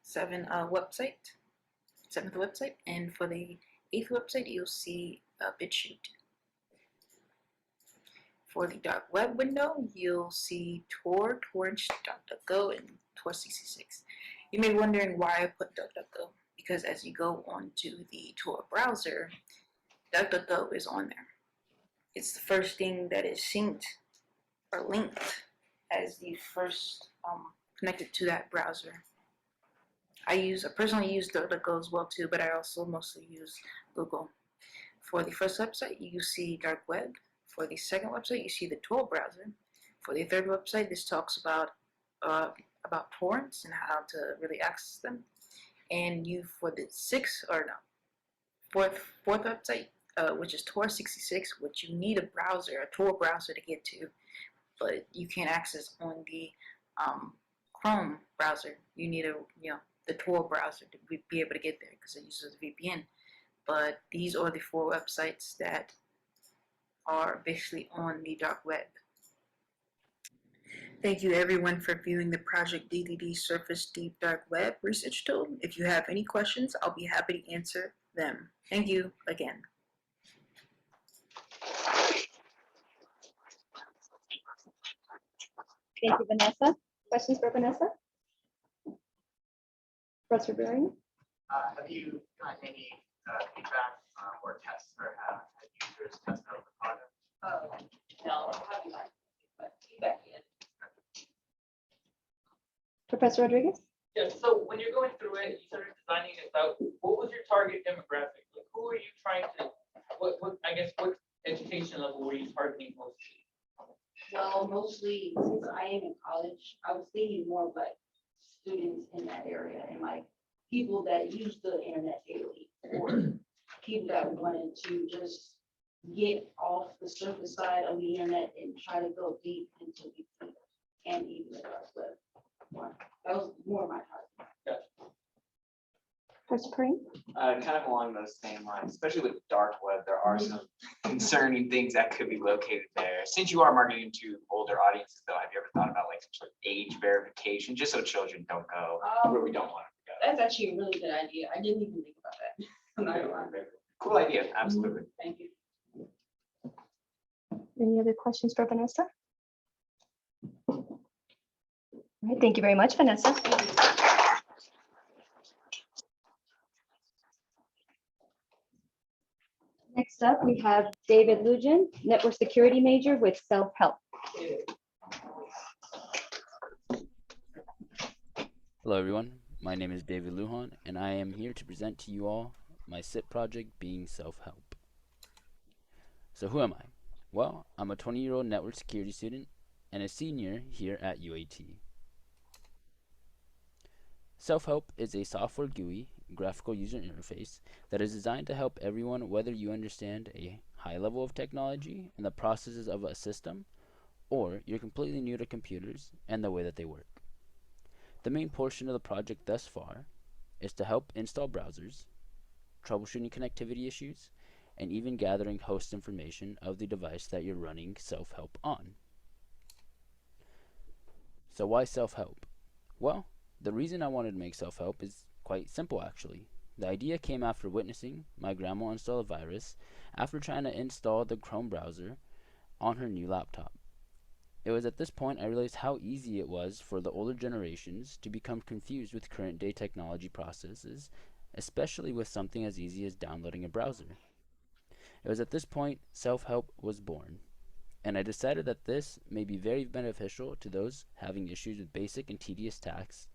seventh website, and for the eighth website, you'll see BitChute. For the dark web window, you'll see Tor, Torrent, DuckDuckGo, and Tor66. You may be wondering why I put DuckDuckGo, because as you go onto the Tor browser, DuckDuckGo is on there. It's the first thing that is synced or linked as the first connected to that browser. I personally use DuckDuckGo as well too, but I also mostly use Google. For the first website, you see dark web. For the second website, you see the Tor browser. For the third website, this talks about torrents and how to really access them. And for the fourth website, which is Tor66, which you need a Tor browser to get to, but you can't access on the Chrome browser. You need the Tor browser to be able to get there because it uses a VPN. But these are the 4 websites that are basically on the dark web. Thank you everyone for viewing the Project DDD Surface Deep Dark Web research tool. If you have any questions, I'll be happy to answer them. Thank you again. Thank you, Vanessa. Questions for Vanessa? Professor Brilliant? Have you gotten any feedback or tests, or have users test out the product? No, I haven't gotten but feedback yet. Professor Rodriguez? Yeah, so when you're going through it, you started designing it out, what was your target demographic? Like, who are you trying to, what education level were you targeting mostly? Well, mostly since I am in college, I was thinking more of like students in that area and like people that use the internet daily, or people that wanted to just get off the surface side of the internet and try to go deep into the and even the dark web. That was more my target. Professor Perrine? Kind of along those same lines, especially with dark web, there are some concerning things that could be located there. Since you are marketing to older audiences though, have you ever thought about like some sort of age verification, just so children don't go where we don't want them to go? That's actually a really good idea. I didn't even think about that. I'm not gonna lie. Cool idea, absolutely. Thank you. Any other questions for Vanessa? All right, thank you very much, Vanessa. Next up, we have David Lujan, network security major with self-help. Hello everyone, my name is David Lujan and I am here to present to you all my SIP project being self-help. So who am I? Well, I'm a 20-year-old network security student and a senior here at UAT. Self-help is a software GUI, graphical user interface, that is designed to help everyone whether you understand a high level of technology and the processes of a system, or you're completely new to computers and the way that they work. The main portion of the project thus far is to help install browsers, troubleshooting connectivity issues, and even gathering host information of the device that you're running self-help on. So why self-help? Well, the reason I wanted to make self-help is quite simple actually. The idea came after witnessing my grandma install a virus after trying to install the Chrome browser on her new laptop. It was at this point I realized how easy it was for the older generations to become confused with current day technology processes, especially with something as easy as downloading a browser. It was at this point self-help was born, and I decided that this may be very beneficial to those having issues with basic and tedious tasks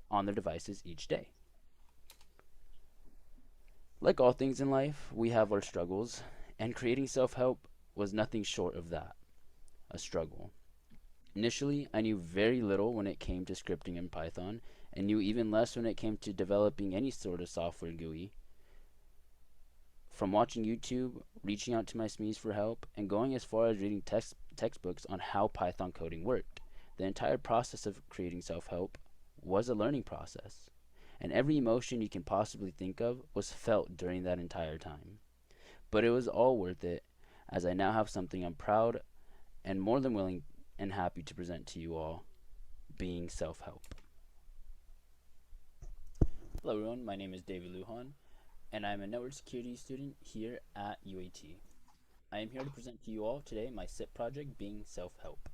on their devices each day. Like all things in life, we have our struggles, and creating self-help was nothing short of that, a struggle. Initially, I knew very little when it came to scripting in Python, and knew even less when it came to developing any sort of software GUI. From watching YouTube, reaching out to my SMEs for help, and going as far as reading textbooks on how Python coding worked, the entire process of creating self-help was a learning process, and every emotion you can possibly think of was felt during that entire time. But it was all worth it, as I now have something I'm proud and more than willing and happy to present to you all, being self-help. Hello everyone, my name is David Lujan, and I'm a network security student here at UAT. I am here to present to you all today my SIP project being self-help.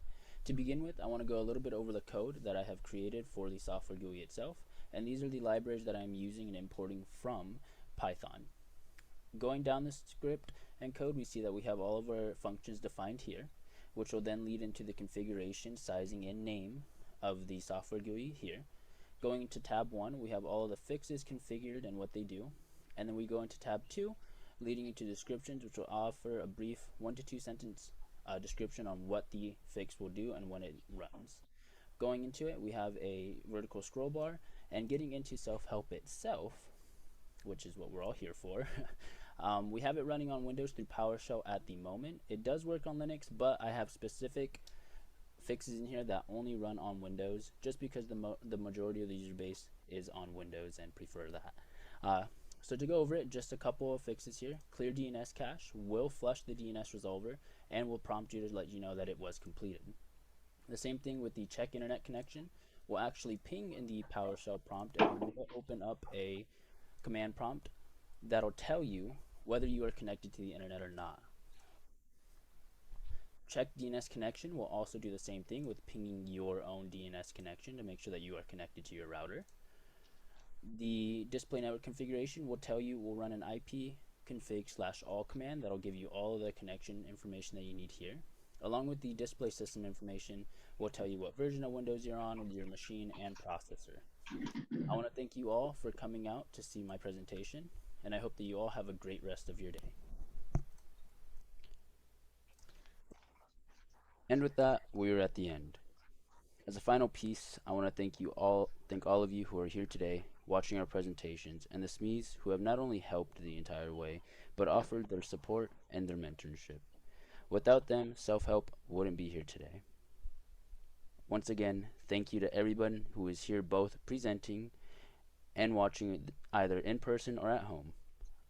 To begin with, I want to go a little bit over the code that I have created for the software GUI itself, and these are the libraries that I'm using and importing from Python. Going down this script and code, we see that we have all of our functions defined here, which will then lead into the configuration, sizing, and name of the software GUI here. Going into tab 1, we have all of the fixes configured and what they do. And then we go into tab 2, leading into descriptions, which will offer a brief 1 to 2 sentence description on what the fix will do and when it runs. Going into it, we have a vertical scroll bar, and getting into self-help itself, which is what we're all here for, we have it running on Windows through PowerShell at the moment. It does work on Linux, but I have specific fixes in here that only run on Windows, just because the majority of the user base is on Windows and prefer that. So to go over it, just a couple of fixes here. Clear DNS cache will flush the DNS resolver and will prompt you to let you know that it was completed. The same thing with the check internet connection. Will actually ping in the PowerShell prompt and will open up a command prompt that'll tell you whether you are connected to the internet or not. Check DNS connection will also do the same thing with pinging your own DNS connection to make sure that you are connected to your router. The display network configuration will tell you, will run an IP config/all command that'll give you all of the connection information that you need here. Along with the display system information, will tell you what version of Windows you're on with your machine and processor. I want to thank you all for coming out to see my presentation, and I hope that you all have a great rest of your day. And with that, we are at the end. As a final piece, I want to thank all of you who are here today watching our presentations, and the SMEs who have not only helped the entire way, but offered their support and their mentorship. Without them, self-help wouldn't be here today. Once again, thank you to everyone who is here both presenting and watching either in person or at home.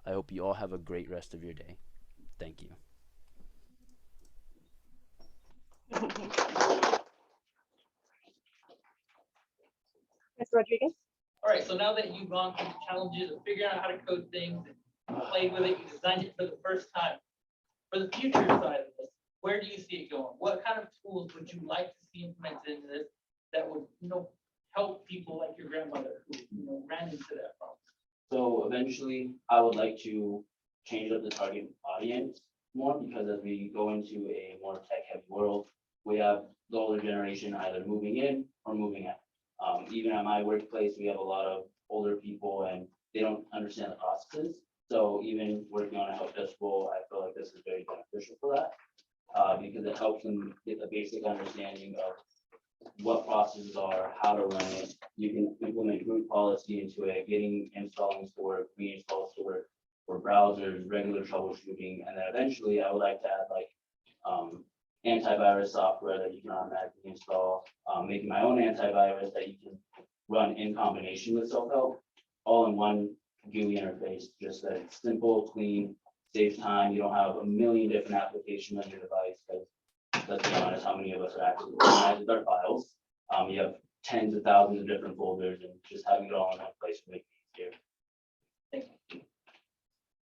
I hope you all have a great rest of your day. Thank you. Ms. Rodriguez? All right, so now that you've gone through the challenges of figuring out how to code things and played with it, you designed it for the first time. For the future side of this, where do you see it going? What kind of tools would you like to see implemented into this that would, help people like your grandmother who, ran into that problem? So eventually, I would like to change up the target audience more, because as we go into a more tech-heavy world, we have the older generation either moving in or moving out. Even at my workplace, we have a lot of older people and they don't understand the processes. So even working on a help desk role, I feel like this is very beneficial for that. Because it helps them get the basic understanding of what processes are, how to run it. You can implement group policy into it, getting installing to work, reinstalls to work for browsers, regular troubleshooting, and then eventually I would like to add like antivirus software that you can automatically install, making my own antivirus that you can run in combination with self-help, all in one GUI interface, just that it's simple, clean, saves time. You don't have a million different applications on your device because let's be honest, how many of us are actually organized with our files? You have tens of thousands of different folders and just having it all in one place will make it easier.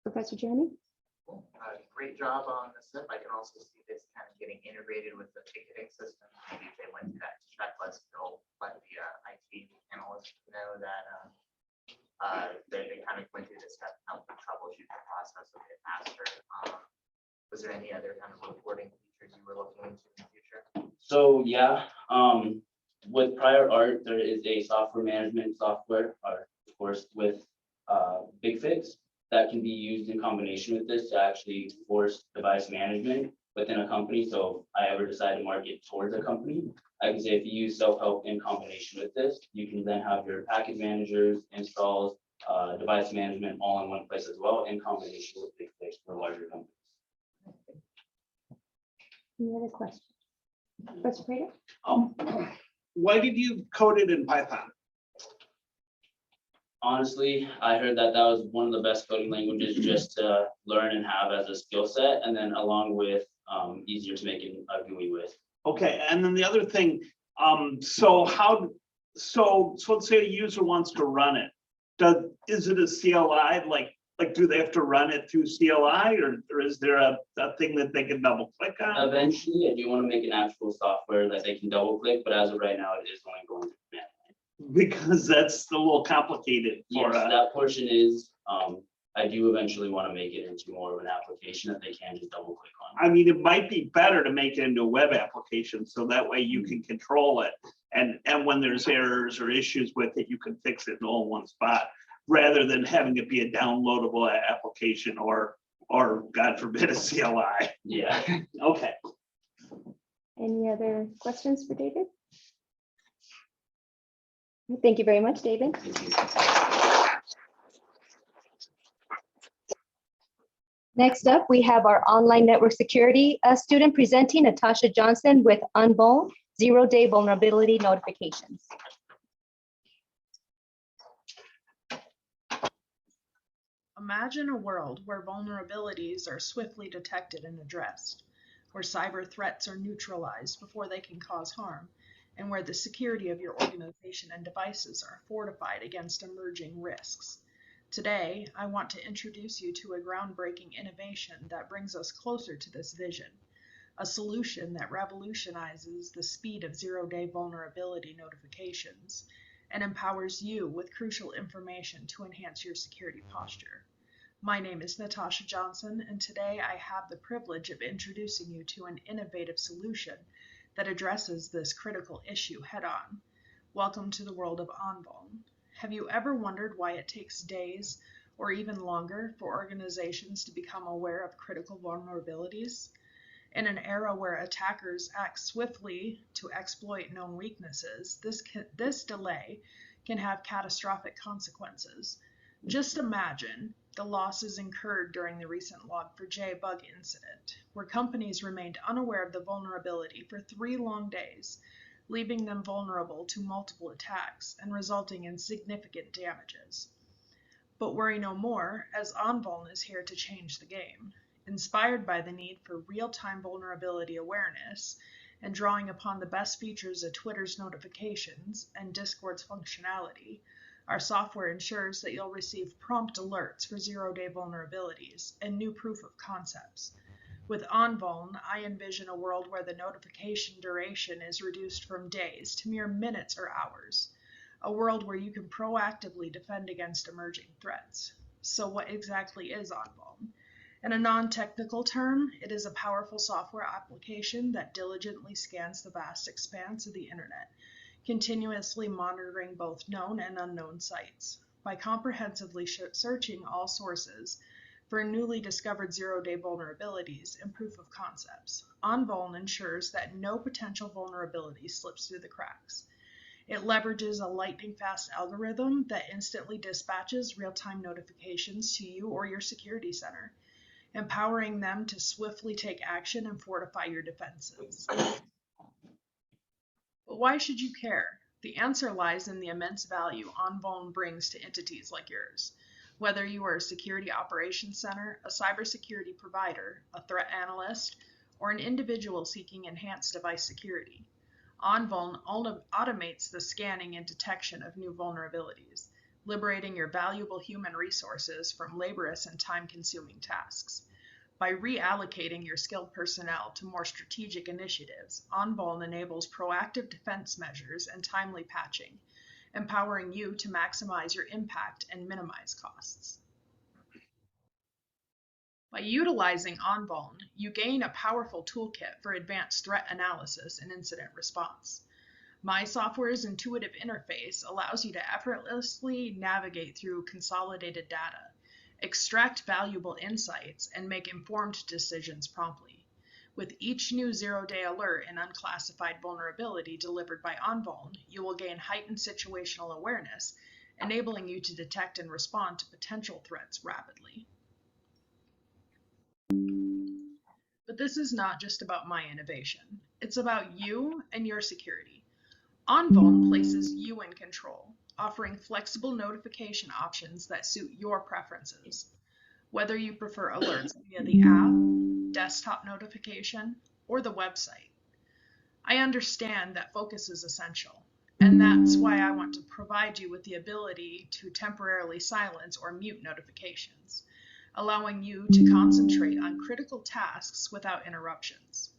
Professor Jeremy? Great job on the SIP. I can also see this kind of getting integrated with the ticketing system. Maybe if they went to that checklist, they'll let the IT analysts know that they kind of went through this step and help them troubleshoot the process a bit faster. Was there any other kind of reporting features you were looking into in the future? So yeah, with prior art, there is a software management software, or of course with BigFix, that can be used in combination with this to actually force device management within a company. So if I ever decide to market towards a company, I can say if you use self-help in combination with this, you can then have your package managers, installs, device management all in one place as well in combination with BigFix for larger companies. Any other questions? Professor Prater? Why did you code it in Python? Honestly, I heard that that was one of the best coding languages just to learn and have as a skill set, and then along with easier to make a GUI with. Okay, and then the other thing, so let's say a user wants to run it. Is it a CLI? Like do they have to run it through CLI or is there a thing that they can double click on? Eventually, I do want to make an actual software that they can double click, but as of right now, it is only going through command line. Because that's a little complicated for Yes, that portion is, I do eventually want to make it into more of an application that they can just double click on. I mean, it might be better to make it into a web application, so that way you can control it. And when there's errors or issues with it, you can fix it in all one spot, rather than having it be a downloadable application or God forbid, a CLI. Yeah. Okay. Any other questions for David? Thank you very much, David. Next up, we have our online network security student presenting, Natasha Johnson with Unvul, zero-day vulnerability notifications. Imagine a world where vulnerabilities are swiftly detected and addressed, where cyber threats are neutralized before they can cause harm, and where the security of your organization and devices are fortified against emerging risks. Today, I want to introduce you to a groundbreaking innovation that brings us closer to this vision, a solution that revolutionizes the speed of zero-day vulnerability notifications and empowers you with crucial information to enhance your security posture. My name is Natasha Johnson, and today I have the privilege of introducing you to an innovative solution that addresses this critical issue head-on. Welcome to the world of Unvul. Have you ever wondered why it takes days or even longer for organizations to become aware of critical vulnerabilities? In an era where attackers act swiftly to exploit known weaknesses, this delay can have catastrophic consequences. Just imagine the losses incurred during the recent Log4j bug incident, where companies remained unaware of the vulnerability for 3 long days, leaving them vulnerable to multiple attacks and resulting in significant damages. But worry no more, as Unvul is here to change the game. Inspired by the need for real-time vulnerability awareness and drawing upon the best features of Twitter's notifications and Discord's functionality, our software ensures that you'll receive prompt alerts for zero-day vulnerabilities and new proof of concepts. With Unvul, I envision a world where the notification duration is reduced from days to mere minutes or hours, a world where you can proactively defend against emerging threats. So what exactly is Unvul? In a non-technical term, it is a powerful software application that diligently scans the vast expanse of the internet, continuously monitoring both known and unknown sites. By comprehensively searching all sources for newly discovered zero-day vulnerabilities and proof of concepts, OnVuln ensures that no potential vulnerability slips through the cracks. It leverages a lightning-fast algorithm that instantly dispatches real-time notifications to you or your security center, empowering them to swiftly take action and fortify your defenses. But why should you care? The answer lies in the immense value OnVuln brings to entities like yours. Whether you are a security operations center, a cybersecurity provider, a threat analyst, or an individual seeking enhanced device security, OnVuln automates the scanning and detection of new vulnerabilities, liberating your valuable human resources from laborious and time-consuming tasks. By reallocating your skilled personnel to more strategic initiatives, OnVuln enables proactive defense measures and timely patching, empowering you to maximize your impact and minimize costs. By utilizing OnVuln, you gain a powerful toolkit for advanced threat analysis and incident response. My software's intuitive interface allows you to effortlessly navigate through consolidated data, extract valuable insights, and make informed decisions promptly. With each new zero-day alert and unclassified vulnerability delivered by OnVuln, you will gain heightened situational awareness, enabling you to detect and respond to potential threats rapidly. But this is not just about my innovation. It's about you and your security. OnVuln places you in control, offering flexible notification options that suit your preferences. Whether you prefer alerts via the app, desktop notification, or the website. I understand that focus is essential, and that's why I want to provide you with the ability to temporarily silence or mute notifications, allowing you to concentrate on critical tasks without interruptions.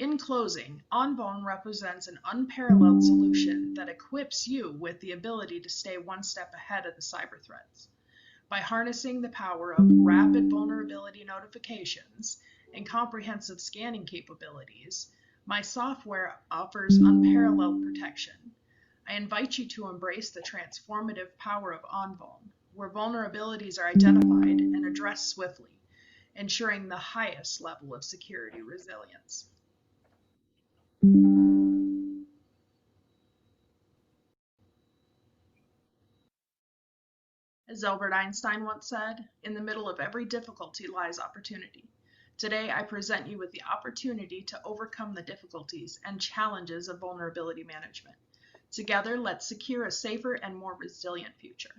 In closing, OnVuln represents an unparalleled solution that equips you with the ability to stay one step ahead of the cyber threats. By harnessing the power of rapid vulnerability notifications and comprehensive scanning capabilities, my software offers unparalleled protection. I invite you to embrace the transformative power of OnVuln, where vulnerabilities are identified and addressed swiftly, ensuring the highest level of security resilience. As Albert Einstein once said, in the middle of every difficulty lies opportunity. Today, I present you with the opportunity to overcome the difficulties and challenges of vulnerability management. Together, let's secure a safer and more resilient future.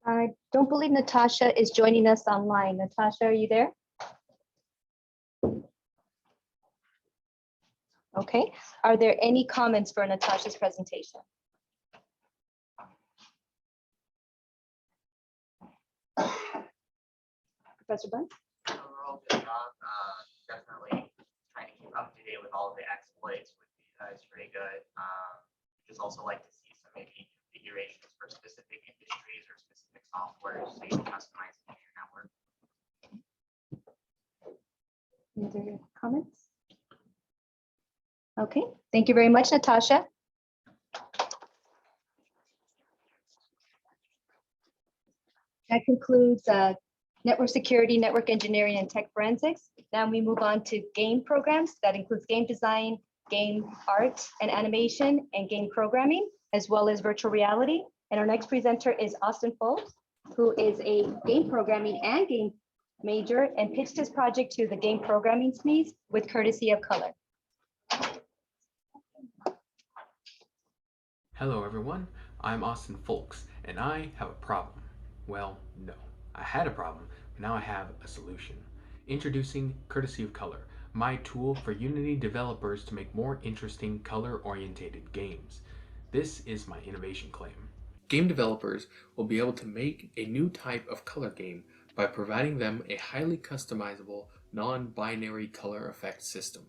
I don't believe Natasha is joining us online. Natasha, are you there? Okay. Are there any comments for Natasha's presentation? Professor Bunn? Overall, good job. Definitely trying to keep up to date with all of the exploits with you guys. Pretty good. Just also like to see some maybe configurations for specific industries or specific software so you can customize it in your network. Any other comments? Okay, thank you very much, Natasha. That concludes network security, network engineering, and tech forensics. Now we move on to game programs. That includes game design, game art and animation, and game programming, as well as virtual reality. And our next presenter is Austin Folks, who is a game programming and game major and pitched his project to the game programming SMEs with courtesy of Color. Hello everyone, I'm Austin Folks, and I have a problem. Well, no, I had a problem, but now I have a solution. Introducing Courtesy of Color, my tool for Unity developers to make more interesting color-oriented games. This is my innovation claim. Game developers will be able to make a new type of color game by providing them a highly customizable, non-binary color effect system.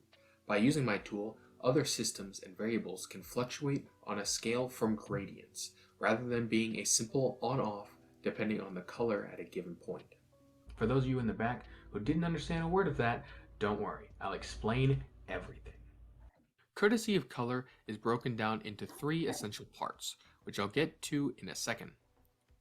By using my tool, Other systems and variables can fluctuate on a scale from gradients, rather than being a simple on-off depending on the color at a given point. For those of you in the back who didn't understand a word of that, don't worry, I'll explain everything. Courtesy of color is broken down into 3 essential parts, which I'll get to in a second.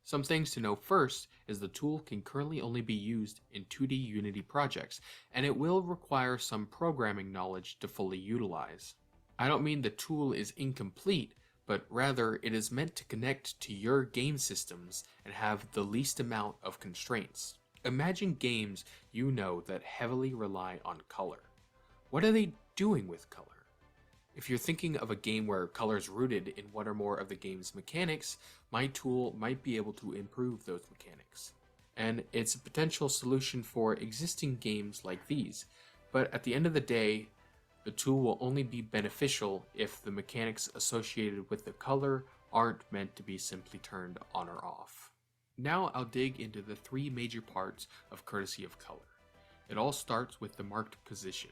Some things to know first is the tool can currently only be used in 2D Unity projects, and it will require some programming knowledge to fully utilize. I don't mean the tool is incomplete, but rather it is meant to connect to your game systems and have the least amount of constraints. Imagine games you know that heavily rely on color. What are they doing with color? If you're thinking of a game where color is rooted in one or more of the game's mechanics, my tool might be able to improve those mechanics. And it's a potential solution for existing games like these, but at the end of the day, the tool will only be beneficial if the mechanics associated with the color aren't meant to be simply turned on or off. Now I'll dig into the 3 major parts of courtesy of color. It all starts with the marked position.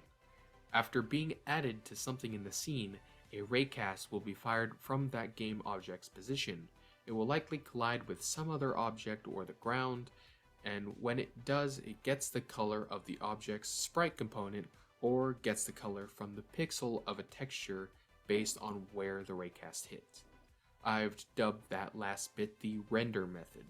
After being added to something in the scene, a raycast will be fired from that game object's position. It will likely collide with some other object or the ground, and when it does, it gets the color of the object's sprite component or gets the color from the pixel of a texture based on where the raycast hits. I've dubbed that last bit the render method.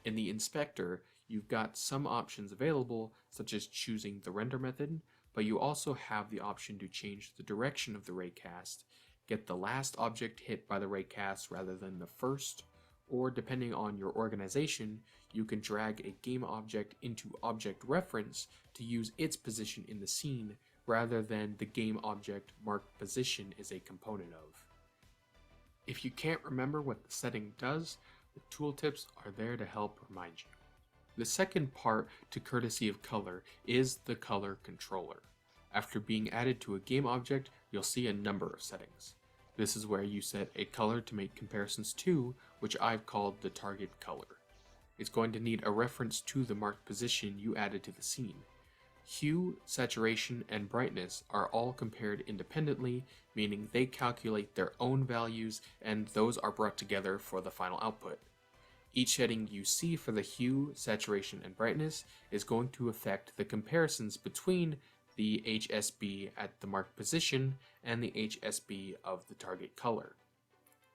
In the inspector, you've got some options available, such as choosing the render method, but you also have the option to change the direction of the raycast, get the last object hit by the raycast rather than the first, or depending on your organization, you can drag a game object into object reference to use its position in the scene rather than the game object marked position is a component of. If you can't remember what the setting does, the tooltips are there to help remind you. The second part to courtesy of color is the color controller. After being added to a game object, you'll see a number of settings. This is where you set a color to make comparisons to, which I've called the target color. It's going to need a reference to the marked position you added to the scene. Hue, saturation, and brightness are all compared independently, meaning they calculate their own values and those are brought together for the final output. Each setting you see for the hue, saturation, and brightness is going to affect the comparisons between the HSB at the marked position and the HSB of the target color.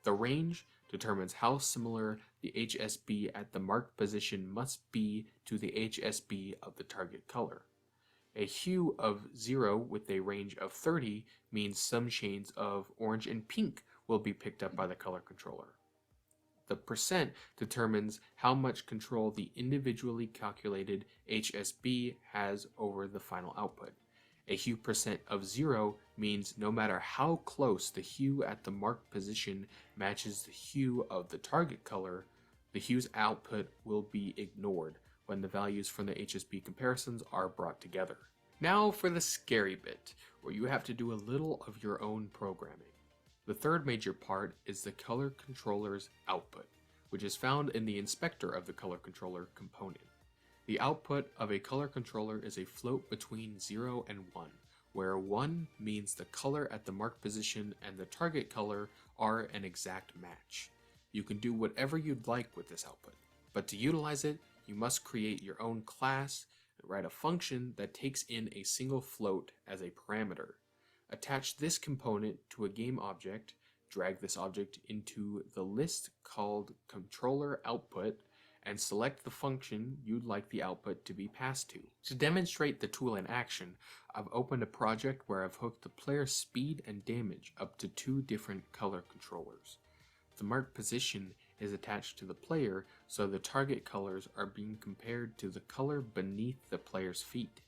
The range determines how similar the HSB at the marked position must be to the HSB of the target color. A hue of 0 with a range of 30 means some shades of orange and pink will be picked up by the color controller. The percent determines how much control the individually calculated HSB has over the final output. A hue percent of 0 means no matter how close the hue at the marked position matches the hue of the target color, the hue's output will be ignored when the values from the HSB comparisons are brought together. Now for the scary bit, where you have to do a little of your own programming. The third major part is the color controller's output, which is found in the inspector of the color controller component. The output of a color controller is a float between 0 and 1, where 1 means the color at the marked position and the target color are an exact match. You can do whatever you'd like with this output, but to utilize it, you must create your own class and write a function that takes in a single float as a parameter. Attach this component to a game object, drag this object into the list called controller output, and select the function you'd like the output to be passed to. To demonstrate the tool in action, I've opened a project where I've hooked the player's speed and damage up to 2 different color controllers. The marked position is attached to the player, so the target colors are being compared to the color beneath the player's feet.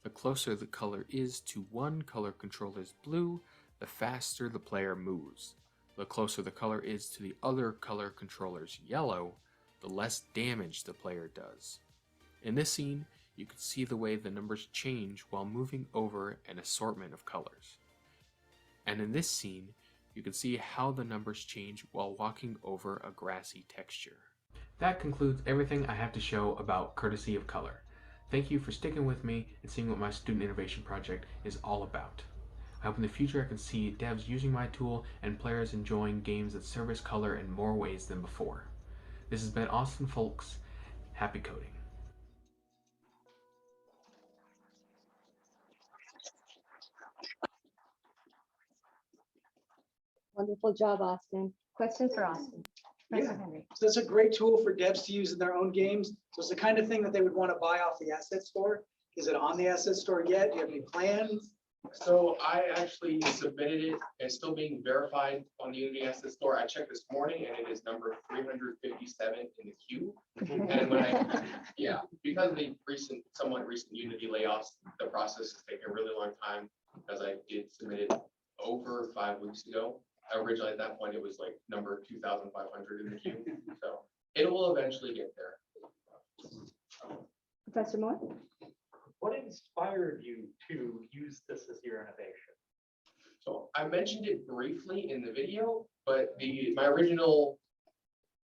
The closer the color is to one color controller's blue, the faster the player moves. The closer the color is to the other color controller's yellow, the less damage the player does. In this scene, you can see the way the numbers change while moving over an assortment of colors. And in this scene, you can see how the numbers change while walking over a grassy texture. That concludes everything I have to show about courtesy of color. Thank you for sticking with me and seeing what my student innovation project is all about. I hope in the future I can see devs using my tool and players enjoying games that service color in more ways than before. This has been Austin Folks. Happy coding. Wonderful job, Austin. Questions for Austin? Professor Yeah. Henry. So it's a great tool for devs to use in their own games. So it's the kind of thing that they would want to buy off the asset store. Is it on the asset store yet? Do you have any plans? So I actually submitted it. It's still being verified on the Unity Asset Store. I checked this morning and it is number 357 in the queue. And when yeah, because of the somewhat recent Unity layoffs, the process is taking a really long time because I did submit it over 5 weeks ago. Originally at that point, it was like number 2,500 in the queue. So it will eventually get there. Professor Moore? What inspired you to use this as your innovation? So I mentioned it briefly in the video, but my original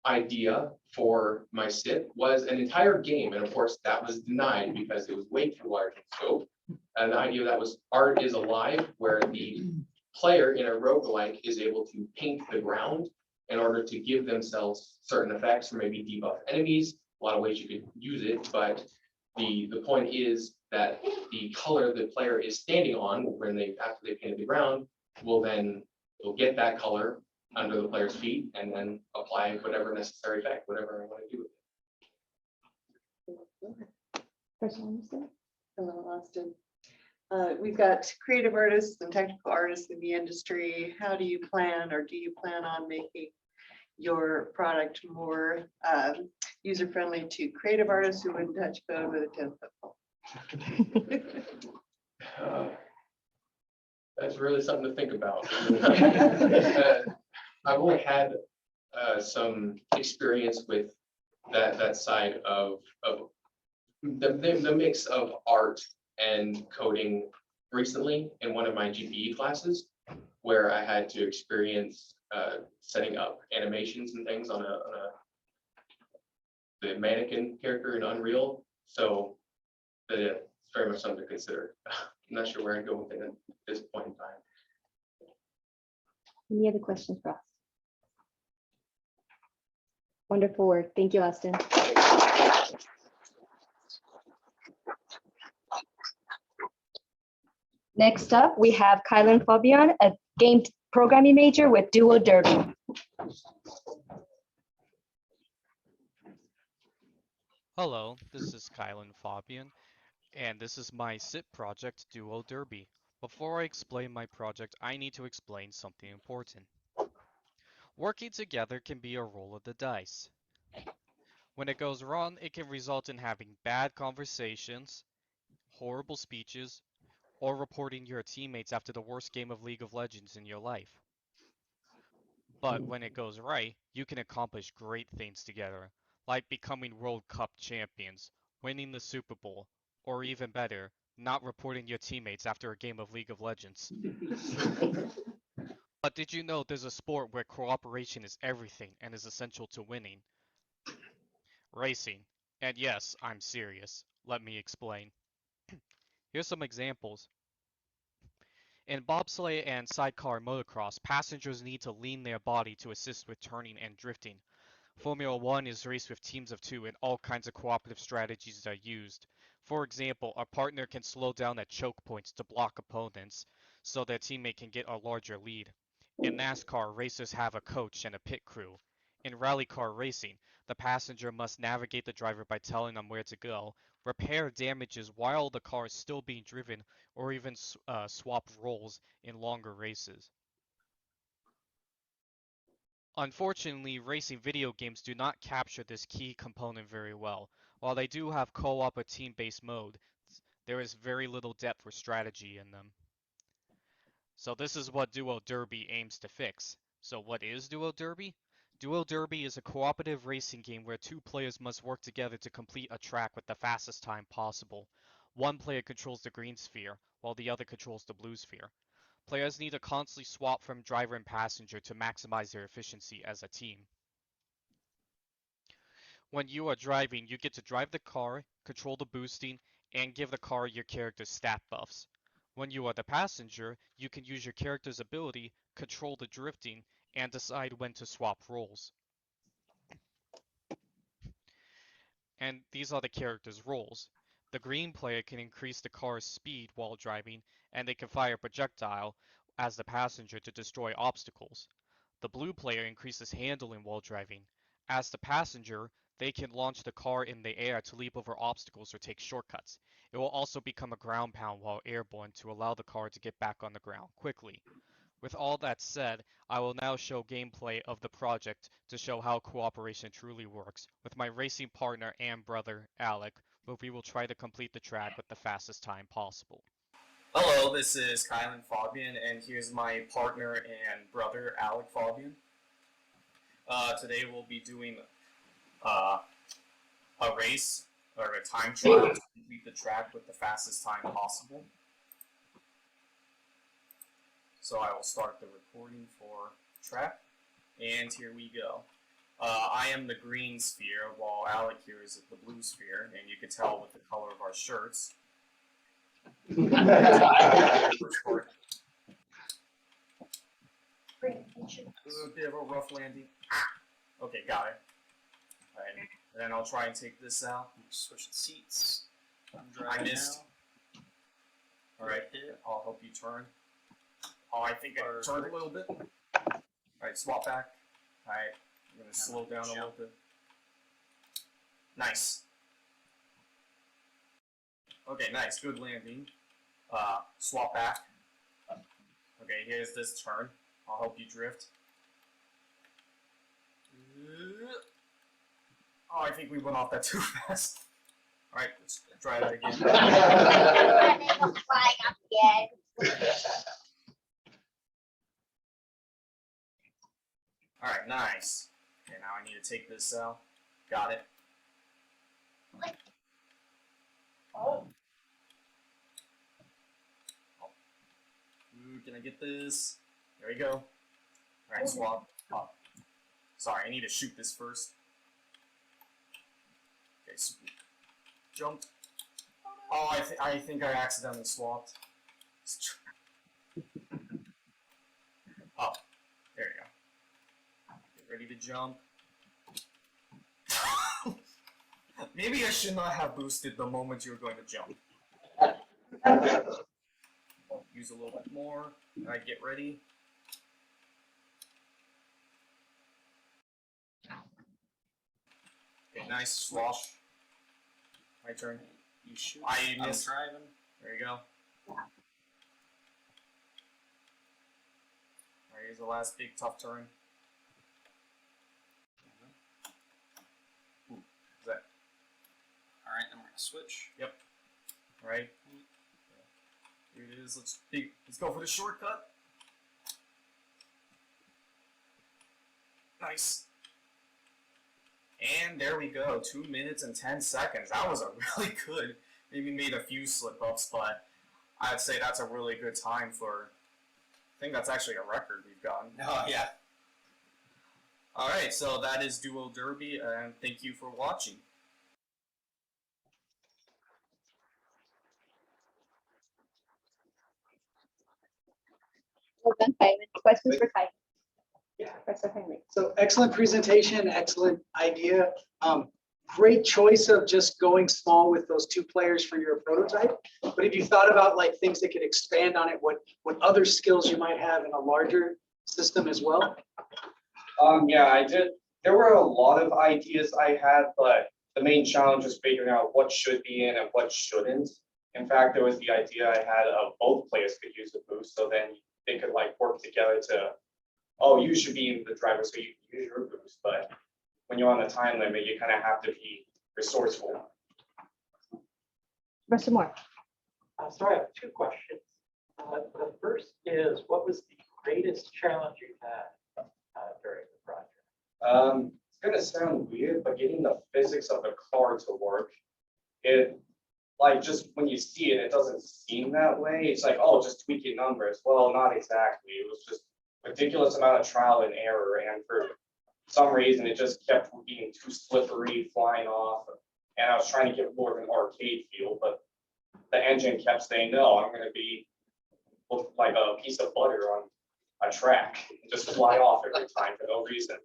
idea for my SIP was an entire game. And of course that was denied because it was way too large in scope. And the idea of that was art is alive, where the player in a roguelike is able to paint the ground in order to give themselves certain effects or maybe debuff enemies. A lot of ways you could use it, but the point is that the color the player is standing on when after they painted the ground will get that color under the player's feet and then apply whatever necessary effect, whatever I want to do with it. Professor Anderson? Hello, Austin. We've got creative artists and technical artists in the industry. How do you plan, or do you plan on making your product more user-friendly to creative artists who wouldn't touch code with a 10-foot pole? That's really something to think about. I've only had some experience with that side of the mix of art and coding recently in one of my GPE classes, where I had to experience setting up animations and things on the mannequin character in Unreal. So it's very much something to consider. I'm not sure where I'd go with it at this point in time. Any other questions for us? Wonderful work. Thank you, Austin. Next up, we have Kylan Fabian, a game programming major with Duo Derby. Hello, this is Kylan Fabian, and this is my SIP project, Duo Derby. Before I explain my project, I need to explain something important. Working together can be a roll of the dice. When it goes wrong, it can result in having bad conversations, horrible speeches, or reporting your teammates after the worst game of League of Legends in your life. But when it goes right, you can accomplish great things together, like becoming World Cup champions, winning the Super Bowl, or even better, not reporting your teammates after a game of League of Legends. But did you know there's a sport where cooperation is everything and is essential to winning? Racing. And yes, I'm serious. Let me explain. Here's some examples. In bobsleigh and sidecar motocross, passengers need to lean their body to assist with turning and drifting. Formula One is raced with teams of two and all kinds of cooperative strategies are used. For example, a partner can slow down at choke points to block opponents, so their teammate can get a larger lead. In NASCAR, racers have a coach and a pit crew. In rally car racing, the passenger must navigate the driver by telling them where to go, repair damages while the car is still being driven, or even swap roles in longer races. Unfortunately, racing video games do not capture this key component very well. While they do have co-op or team-based mode, there is very little depth or strategy in them. So this is what Duo Derby aims to fix. So what is Duo Derby? Duo Derby is a cooperative racing game where two players must work together to complete a track with the fastest time possible. One player controls the green sphere, while the other controls the blue sphere. Players need to constantly swap from driver and passenger to maximize their efficiency as a team. When you are driving, you get to drive the car, control the boosting, and give the car your character's stat buffs. When you are the passenger, you can use your character's ability, control the drifting, and decide when to swap roles. And these are the character's roles. The green player can increase the car's speed while driving, and they can fire a projectile as the passenger to destroy obstacles. The blue player increases handling while driving. As the passenger, they can launch the car in the air to leap over obstacles or take shortcuts. It will also become a ground pound while airborne to allow the car to get back on the ground quickly. With all that said, I will now show gameplay of the project to show how cooperation truly works with my racing partner and brother, Alec, where we will try to complete the track with the fastest time possible. Hello, this is Kylan Fabian, and here's my partner and brother, Alec Fabian. Today we'll be doing a race, or a time trial to complete the track with the fastest time possible. So I will start the recording for track, and here we go. I am the green sphere, while Alec here is the blue sphere, and you can tell with the color of our shirts. A bit of a rough landing. Okay, got it. Alright, and then I'll try and take this out. Switch the seats. I missed. Alright, I'll help you turn. Oh, I think I turned a little bit. Alright, swap back. Alright, I'm gonna slow down a little bit. Nice. Okay, nice, good landing. Swap back. Okay, here's this turn. I'll help you drift. Oh, I think we went off that too fast. Alright, let's try that again. Alright, nice. Okay, now I need to take this out. Got it. Oh. Ooh, can I get this? There we go. Alright, swap. Oh. Sorry, I need to shoot this first. Okay, so jumped. Oh, I think I accidentally swapped. Oh, there you go. Get ready to jump. Maybe I should not have boosted the moment you were going to jump. Use a little bit more. Alright, get ready. Okay, nice swap. My turn. You shoot. I missed. Driving. There you go. Alright, here's the last big tough turn. Ooh, is that? Alright, then we're gonna switch. Yep. Alright. Here it is. Let's go for the shortcut. Nice. And there we go. 2 minutes and 10 seconds. That was a really good. Maybe made a few slip ups, but I'd say that's a really good time for. I think that's actually a record we've gotten. Oh yeah. All right, so that is Duo Derby, and thank you for watching. Well done, Kylan. Questions for Kylan? Yeah. Professor Henry. So excellent presentation, excellent idea. Great choice of just going small with those 2 players for your prototype. But have you thought about like things that could expand on it? What other skills you might have in a larger system as well? Yeah, I did. There were a lot of ideas I had, but the main challenge was figuring out what should be in and what shouldn't. In fact, there was the idea I had of both players could use a boost, so then they could like work together to, oh, you should be in the driver, so you can use your boost. But when you're on the time limit, you kind of have to be resourceful. Professor Moore. Sorry, I have 2 questions. The first is, what was the greatest challenge you had during the project? It's gonna sound weird, but getting the physics of the car to work, it like just when you see it, it doesn't seem that way. It's like, oh, just tweaking numbers. Well, not exactly. It was just ridiculous amount of trial and error, and for some reason, it just kept being too slippery, flying off. And I was trying to get more of an arcade feel, but the engine kept saying, no, I'm going to be look like a piece of butter on a track and just fly off every time for no reason.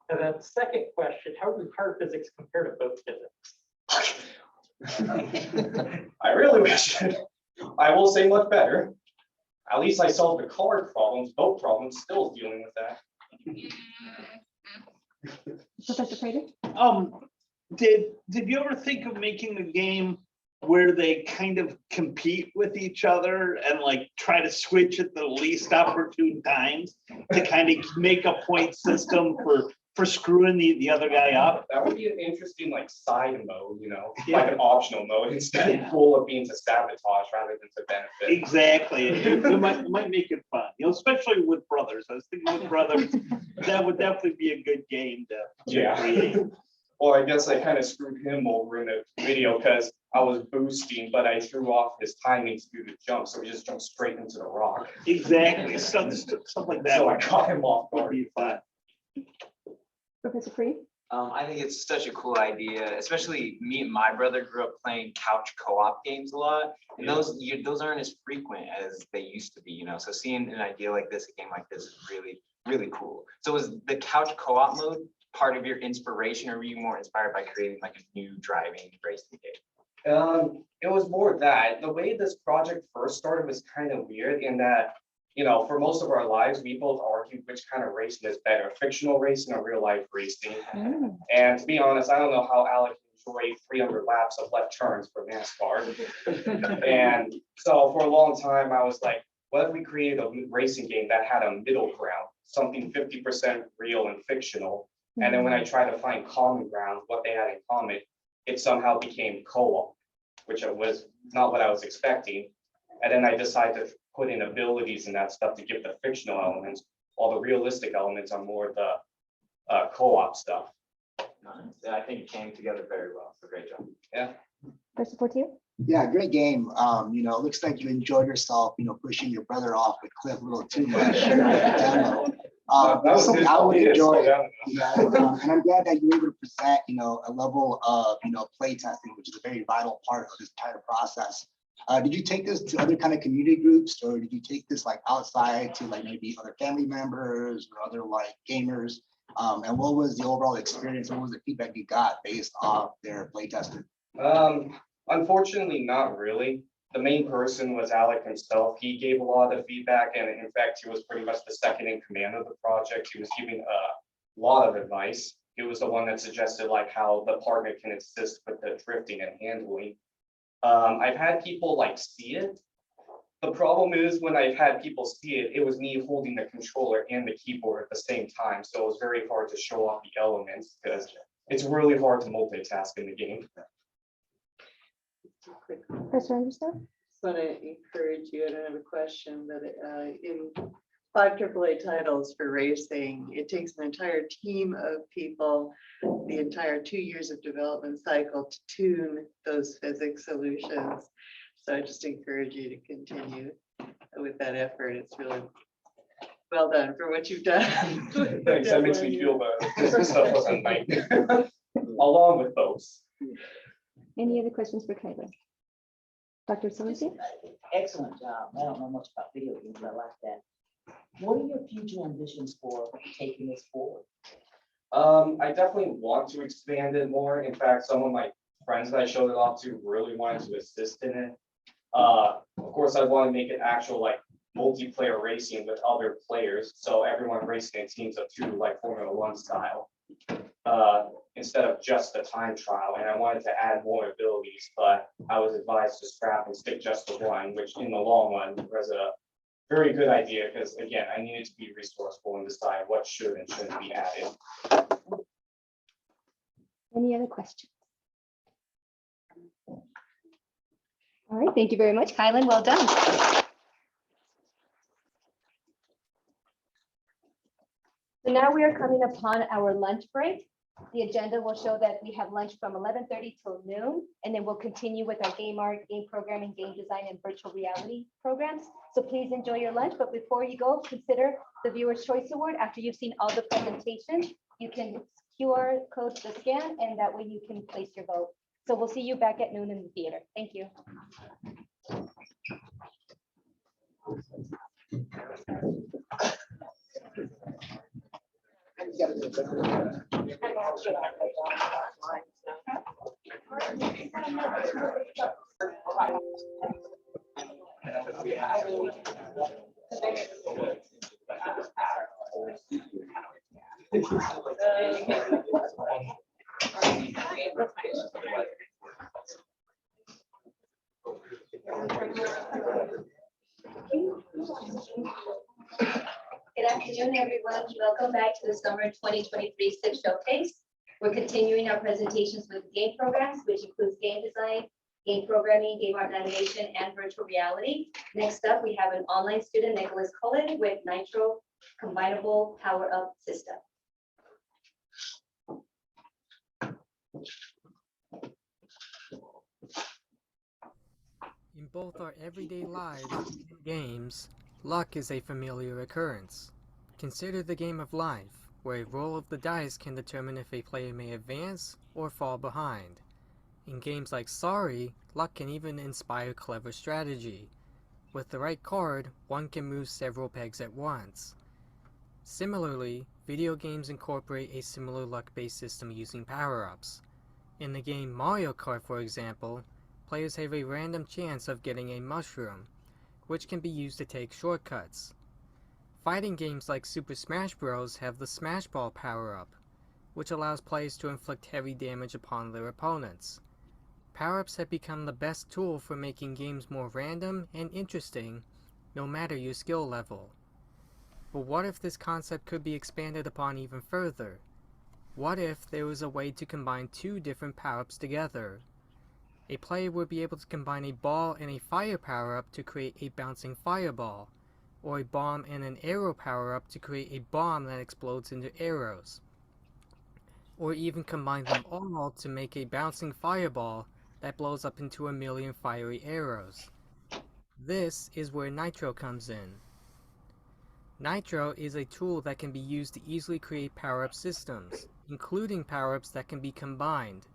And then second question, how do hard physics compare to boat physics? I really wish. I will say much better. At least I solved the car problems, boat problems, still dealing with that. Professor Prater? Did you ever think of making a game where they kind of compete with each other and like try to switch at the least opportune times to kind of make a point system for screwing the other guy up? That would be an interesting like side mode, you know, like an optional mode instead of cool of being to sabotage rather than to benefit. Exactly. It might make it fun, you know, especially with brothers. I was thinking with brothers, that would definitely be a good game to create. Well, I guess I kind of screwed him over in the video because I was boosting, but I threw off his timing to do the jump, so he just jumped straight into the rock. Exactly, stuff like that. So I caught him off guard. Would be fun. Professor Freed? I think it's such a cool idea, especially me and my brother grew up playing couch co-op games a lot. And those aren't as frequent as they used to be, you know, so seeing an idea like this, a game like this is really, really cool. So was the couch co-op mode part of your inspiration, or were you more inspired by creating like a new driving racing game? It was more that the way this project first started was kind of weird in that, you know, for most of our lives, we both argued which kind of racing is better, fictional racing or real life racing. And to be honest, I don't know how Alec enjoyed 300 laps of left turns for NASCAR. And so for a long time, I was like, what if we created a racing game that had a middle ground, something 50% real and fictional? And then when I tried to find common ground, what they had in common, it somehow became co-op, which was not what I was expecting. And then I decided to put in abilities and that stuff to give the fictional elements, while the realistic elements are more the co-op stuff. I think it came together very well. So great job. Yeah. Professor Fortier? Yeah, great game. You know, it looks like you enjoyed yourself, you know, pushing your brother off with Cliff a little too much. Something I would enjoy. Yeah, and I'm glad that you were able to present, you know, a level of, you know, play testing, which is a very vital part of this entire process. Did you take this to other kind of community groups, or did you take this like outside to like maybe other family members or other like gamers? And what was the overall experience? What was the feedback you got based off their play testing? Unfortunately, not really. The main person was Alec himself. He gave a lot of feedback, and in fact, he was pretty much the second in command of the project. He was giving a lot of advice. He was the one that suggested like how the partner can assist with the drifting and handling. I've had people like see it. The problem is when I've had people see it, it was me holding the controller and the keyboard at the same time. So it was very hard to show off the elements because it's really hard to multitask in the game. Professor Anderson? Just want to encourage you, I don't have a question, but in 5 AAA titles for racing, it takes an entire team of people, the entire 2 years of development cycle to tune those physics solutions. So I just encourage you to continue with that effort. It's really well done for what you've done. Thanks, that makes me feel better. This stuff was a nightmare, along with those. Any other questions for Kyler? Dr. Salici? Excellent job. I don't know much about video games, but I like that. What are your future ambitions for taking this forward? I definitely want to expand it more. In fact, some of my friends that I showed it off to really wanted to assist in it. Of course, I want to make it actual like multiplayer racing with other players, so everyone racing in teams of 2, like Formula 1 style, instead of just the time trial. And I wanted to add more abilities, but I was advised to scrap and stick just to 1, which in the long run was a very good idea because again, I needed to be resourceful and decide what should and shouldn't be added. Any other questions? All right, thank you very much, Kylan. Well done. So now we are coming upon our lunch break. The agenda will show that we have lunch from 11:30 till noon, and then we'll continue with our game art, game programming, game design, and virtual reality programs. So please enjoy your lunch, but before you go, consider the Viewer's Choice Award. After you've seen all the presentations, you can QR code the scan, and that way you can place your vote. So we'll see you back at noon in the theater. Thank you. Good afternoon, everyone. Welcome back to the summer 2023 SIP Showcase. We're continuing our presentations with game programs, which includes game design, game programming, game art and animation, and virtual reality. Next up, we have an online student, Nicholas Cullen, with Nitro Combinable Power Up System. In both our everyday lives and games, luck is a familiar occurrence. Consider the game of life, where a roll of the dice can determine if a player may advance or fall behind. In games like Sorry, luck can even inspire clever strategy. With the right card, one can move several pegs at once. Similarly, video games incorporate a similar luck-based system using power-ups. In the game Mario Kart, for example, players have a random chance of getting a mushroom, which can be used to take shortcuts. Fighting games like Super Smash Bros. Have the Smash Ball power-up, which allows players to inflict heavy damage upon their opponents. Power-ups have become the best tool for making games more random and interesting, no matter your skill level. But what if this concept could be expanded upon even further? What if there was a way to combine two different power-ups together? A player would be able to combine a ball and a fire power-up to create a bouncing fireball, or a bomb and an arrow power-up to create a bomb that explodes into arrows. Or even combine them all to make a bouncing fireball that blows up into a million fiery arrows. This is where Nitro comes in. Nitro is a tool that can be used to easily create power-up systems, including power-ups that can be combined.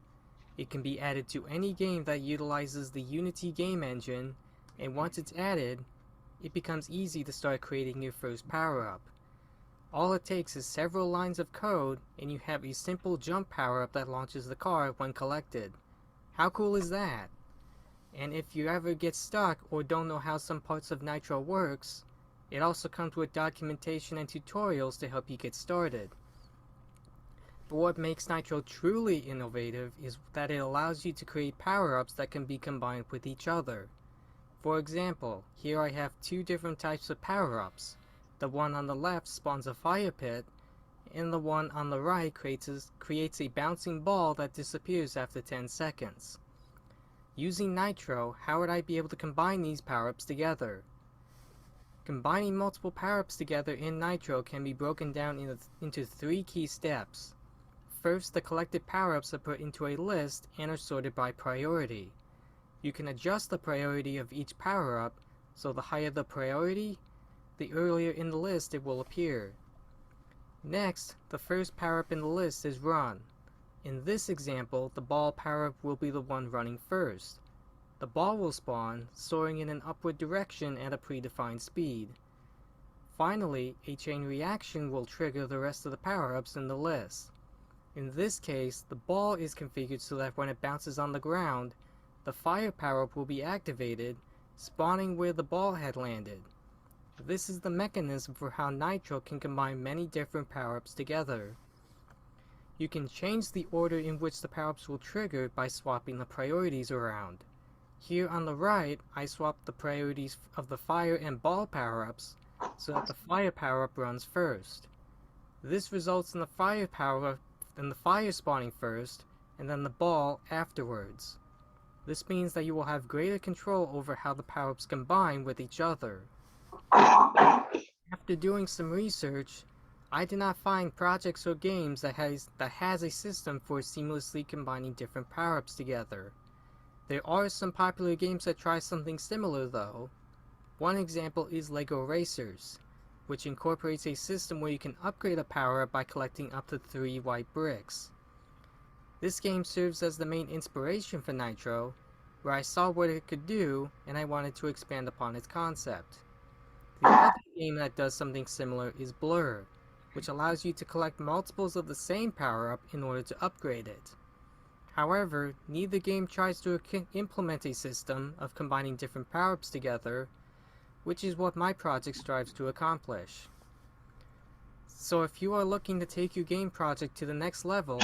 It can be added to any game that utilizes the Unity game engine, and once it's added, it becomes easy to start creating your first power-up. All it takes is several lines of code, and you have a simple jump power-up that launches the car when collected. How cool is that? And if you ever get stuck or don't know how some parts of Nitro works, it also comes with documentation and tutorials to help you get started. But what makes Nitro truly innovative is that it allows you to create power-ups that can be combined with each other. For example, here I have two different types of power-ups. The one on the left spawns a fire pit, and the one on the right creates a bouncing ball that disappears after 10 seconds. Using Nitro, how would I be able to combine these power-ups together? Combining multiple power-ups together in Nitro can be broken down into three key steps. First, the collected power-ups are put into a list and are sorted by priority. You can adjust the priority of each power-up, so the higher the priority, the earlier in the list it will appear. Next, the first power-up in the list is run. In this example, the ball power-up will be the one running first. The ball will spawn, soaring in an upward direction at a predefined speed. Finally, a chain reaction will trigger the rest of the power-ups in the list. In this case, the ball is configured so that when it bounces on the ground, the fire power-up will be activated, spawning where the ball had landed. This is the mechanism for how Nitro can combine many different power-ups together. You can change the order in which the power-ups will trigger by swapping the priorities around. Here on the right, I swapped the priorities of the fire and ball power-ups so that the fire power-up runs first. This results in the fire power-up and the fire spawning first, and then the ball afterwards. This means that you will have greater control over how the power-ups combine with each other. After doing some research, I did not find projects or games that has a system for seamlessly combining different power-ups together. There are some popular games that try something similar though. One example is LEGO Racers, which incorporates a system where you can upgrade a power-up by collecting up to 3 white bricks. This game serves as the main inspiration for Nitro, where I saw what it could do and I wanted to expand upon its concept. The other game that does something similar is Blur, which allows you to collect multiples of the same power-up in order to upgrade it. However, neither game tries to implement a system of combining different power-ups together, which is what my project strives to accomplish. So if you are looking to take your game project to the next level,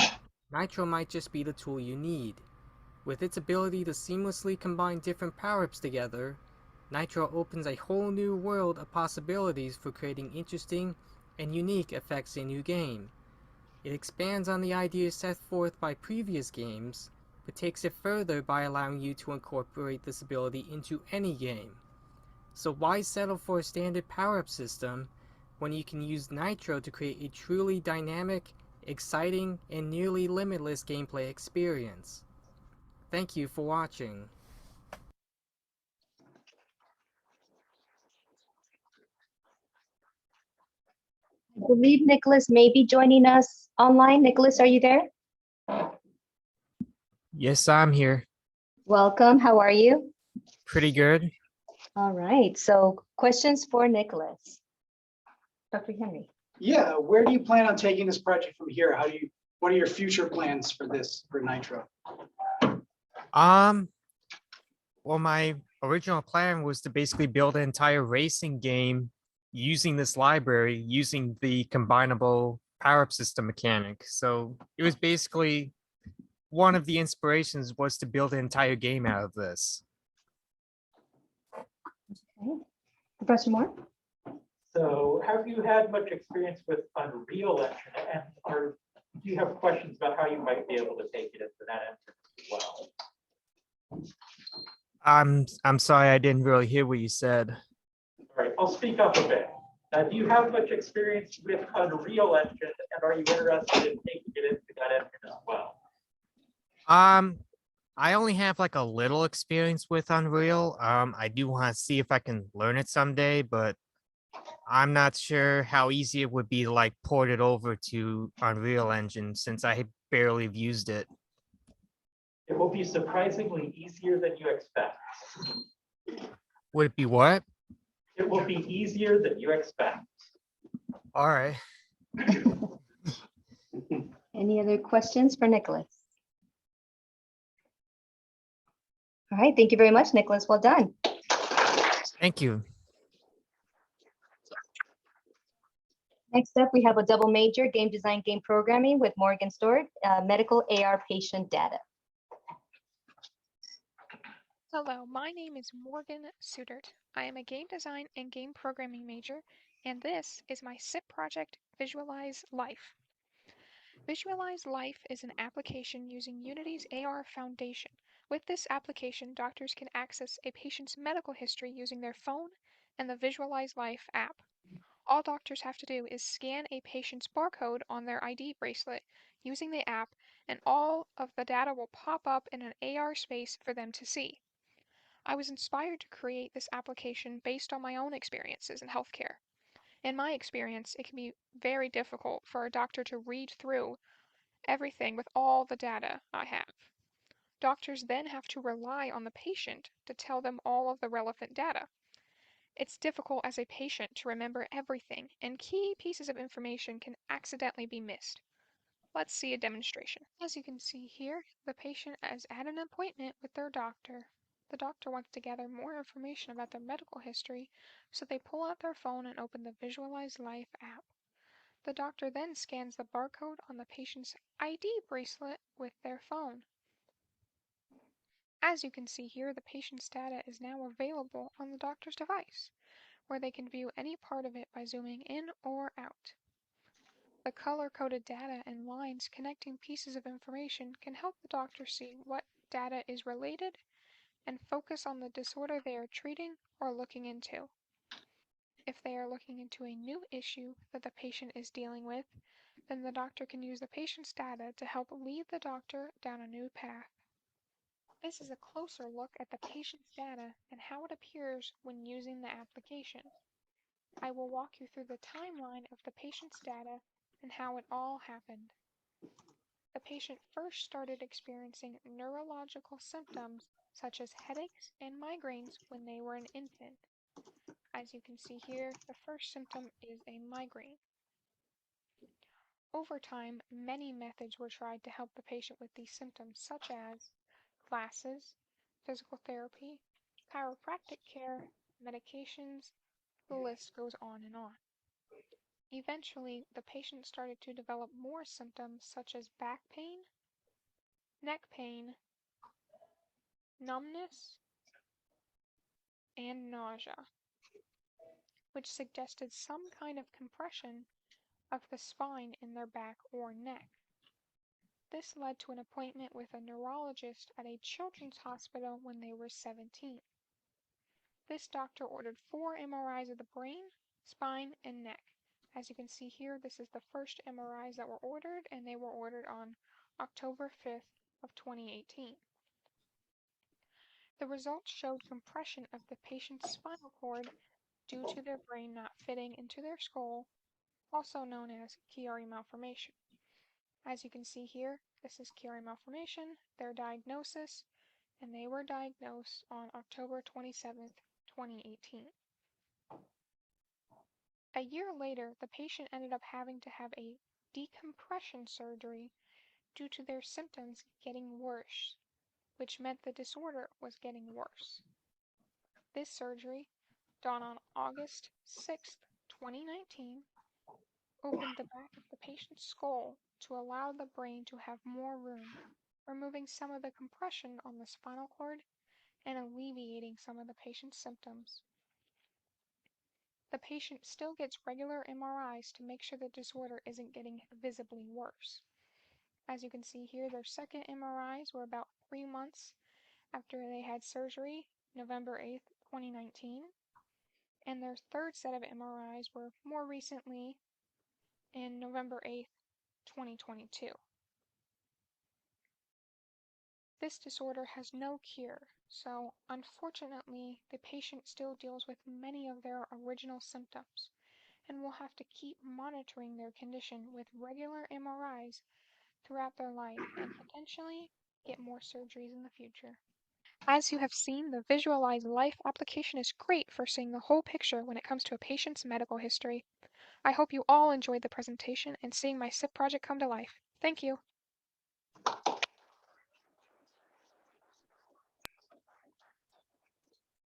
Nitro might just be the tool you need. With its ability to seamlessly combine different power-ups together, Nitro opens a whole new world of possibilities for creating interesting and unique effects in your game. It expands on the ideas set forth by previous games, but takes it further by allowing you to incorporate this ability into any game. So why settle for a standard power-up system when you can use Nitro to create a truly dynamic, exciting, and nearly limitless gameplay experience? Thank you for watching. I believe Nicholas may be joining us online. Nicholas, are you there? Yes, I'm here. Welcome. How are you? Pretty good. All right. So questions for Nicholas. Dr. Henry. Yeah, where do you plan on taking this project from here? What are your future plans for Nitro? Well, my original plan was to basically build an entire racing game using this library, using the combinable power-up system mechanic. So it was basically one of the inspirations was to build an entire game out of this. Okay. Professor Moore? So have you had much experience with Unreal Engine, and do you have questions about how you might be able to take it into that engine as well? I'm sorry, I didn't really hear what you said. All right, I'll speak up a bit. Do you have much experience with Unreal Engine, and are you interested in taking it into that engine as well? I only have like a little experience with Unreal. I do want to see if I can learn it someday, but I'm not sure how easy it would be to like port it over to Unreal Engine since I barely have used it. It will be surprisingly easier than you expect. Would it be what? It will be easier than you expect. All right. Any other questions for Nicholas? All right. Thank you very much, Nicholas. Well done. Thank you. Next up, we have a double major, game design, game programming with Morgan Stewart, medical AR patient data. Hello, my name is Morgan Sudert. I am a game design and game programming major, and this is my SIP project, Visualize Life. Visualize Life is an application using Unity's AR Foundation. With this application, doctors can access a patient's medical history using their phone and the Visualize Life app. All doctors have to do is scan a patient's barcode on their ID bracelet using the app, and all of the data will pop up in an AR space for them to see. I was inspired to create this application based on my own experiences in healthcare. In my experience, it can be very difficult for a doctor to read through everything with all the data I have. Doctors then have to rely on the patient to tell them all of the relevant data. It's difficult as a patient to remember everything, and key pieces of information can accidentally be missed. Let's see a demonstration. As you can see here, the patient is at an appointment with their doctor. The doctor wants to gather more information about their medical history, so they pull out their phone and open the Visualize Life app. The doctor then scans the barcode on the patient's ID bracelet with their phone. As you can see here, the patient's data is now available on the doctor's device, where they can view any part of it by zooming in or out. The color-coded data and lines connecting pieces of information can help the doctor see what data is related and focus on the disorder they are treating or looking into. If they are looking into a new issue that the patient is dealing with, then the doctor can use the patient's data to help lead the doctor down a new path. This is a closer look at the patient's data and how it appears when using the application. I will walk you through the timeline of the patient's data and how it all happened. The patient first started experiencing neurological symptoms such as headaches and migraines when they were an infant. As you can see here, the first symptom is a migraine. Over time, many methods were tried to help the patient with these symptoms, such as glasses, physical therapy, chiropractic care, medications, the list goes on and on. Eventually, the patient started to develop more symptoms such as back pain, neck pain, numbness, and nausea, which suggested some kind of compression of the spine in their back or neck. This led to an appointment with a neurologist at a children's hospital when they were 17. This doctor ordered 4 MRIs of the brain, spine, and neck. As you can see here, this is the first MRIs that were ordered, and they were ordered on October 5th of 2018. The results showed compression of the patient's spinal cord due to their brain not fitting into their skull, also known as Chiari malformation. As you can see here, this is Chiari malformation, their diagnosis, and they were diagnosed on October 27th, 2018. A year later, the patient ended up having to have a decompression surgery due to their symptoms getting worse, which meant the disorder was getting worse. This surgery, done on August 6th, 2019, opened the back of the patient's skull to allow the brain to have more room, removing some of the compression on the spinal cord and alleviating some of the patient's symptoms. The patient still gets regular MRIs to make sure the disorder isn't getting visibly worse. As you can see here, their second MRIs were about 3 months after they had surgery, November 8th, 2019, and their third set of MRIs were more recently in November 8th, 2022. This disorder has no cure, so unfortunately, the patient still deals with many of their original symptoms and will have to keep monitoring their condition with regular MRIs throughout their life and potentially get more surgeries in the future. As you have seen, the Visualize Life application is great for seeing the whole picture when it comes to a patient's medical history. I hope you all enjoyed the presentation and seeing my SIP project come to life. Thank you.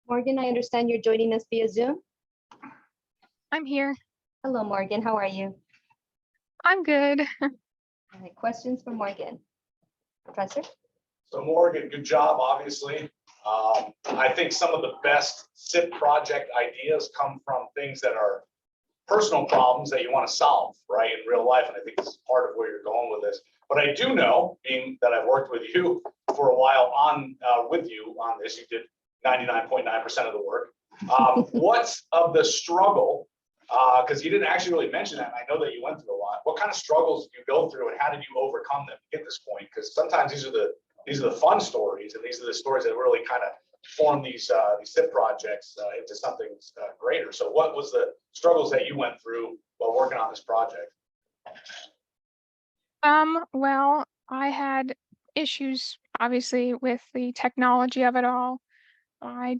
Morgan, I understand you're joining us via Zoom. I'm here. Hello, Morgan. How are you? I'm good. All right, questions for Morgan? Professor? So Morgan, good job, obviously. I think some of the best SIP project ideas come from things that are personal problems that you want to solve, right, in real life. And I think this is part of where you're going with this. But I do know, being that I've worked with you for a while with you on this, you did 99.9% of the work. What's of the struggle? Because you didn't actually really mention that, and I know that you went through a lot. What kind of struggles did you go through, and how did you overcome them to get this point? Because sometimes these are the fun stories, and these are the stories that really kind of form these SIP projects into something greater. So what was the struggles that you went through while working on this project? Well, I had issues obviously with the technology of it all. I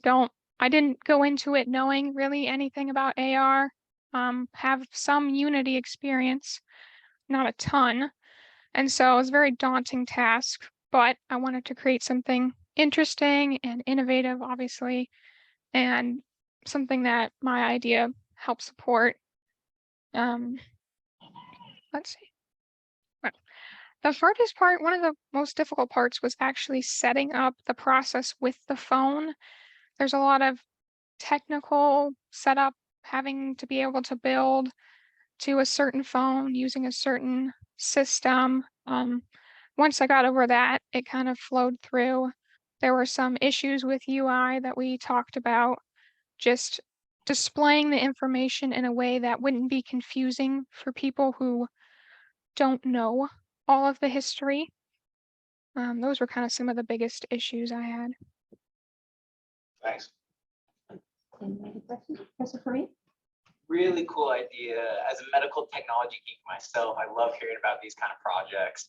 didn't go into it knowing really anything about AR. Have some Unity experience, not a ton. And so it was a very daunting task, but I wanted to create something interesting and innovative, obviously, and something that my idea helped support. Let's see. Well, the hardest part, one of the most difficult parts was actually setting up the process with the phone. There's a lot of technical setup, having to be able to build to a certain phone using a certain system. Once I got over that, it kind of flowed through. There were some issues with UI that we talked about, just displaying the information in a way that wouldn't be confusing for people who don't know all of the history. Those were kind of some of the biggest issues I had. Thanks. Any other questions? Professor Kareem? Really cool idea. As a medical technology geek myself, I love hearing about these kind of projects,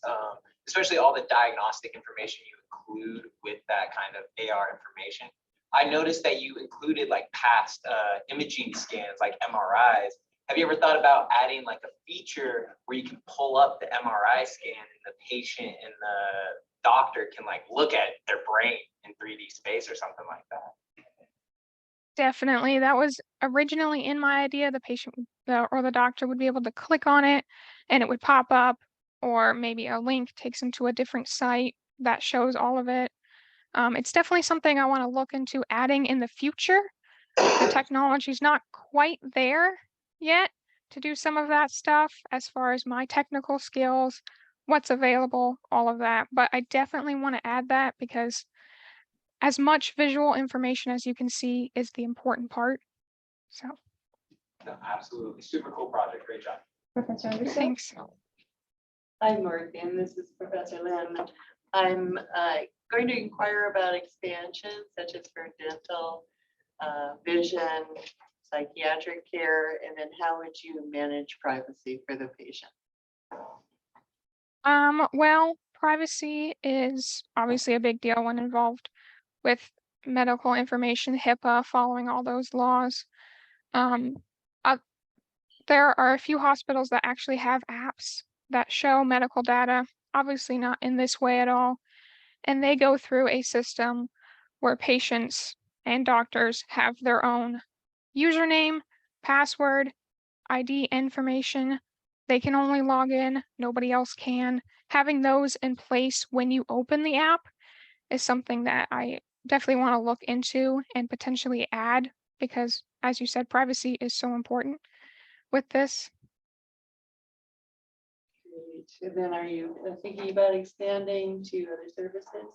especially all the diagnostic information you include with that kind of AR information. I noticed that you included like past imaging scans, like MRIs. Have you ever thought about adding like a feature where you can pull up the MRI scan and the patient and the doctor can like look at their brain in 3D space or something like that? Definitely. That was originally in my idea. The patient or the doctor would be able to click on it and it would pop up, or maybe a link takes them to a different site that shows all of it. It's definitely something I want to look into adding in the future. The technology's not quite there yet to do some of that stuff as far as my technical skills, what's available, all of that. But I definitely want to add that because as much visual information as you can see is the important part. So, No, absolutely. Super cool project. Great job. Professor Anderson? thanks. Hi, Morgan. This is Professor Lim. I'm going to inquire about expansion such as for dental, vision, psychiatric care, and then how would you manage privacy for the patient? Well, privacy is obviously a big deal when involved with medical information, HIPAA, following all those laws. Um, uh, there are a few hospitals that actually have apps that show medical data, obviously not in this way at all. And they go through a system where patients and doctors have their own username, password, ID information. They can only log in, nobody else can. Having those in place when you open the app is something that I definitely want to look into and potentially add because, as you said, privacy is so important with this. Great. And then are you thinking about expanding to other services?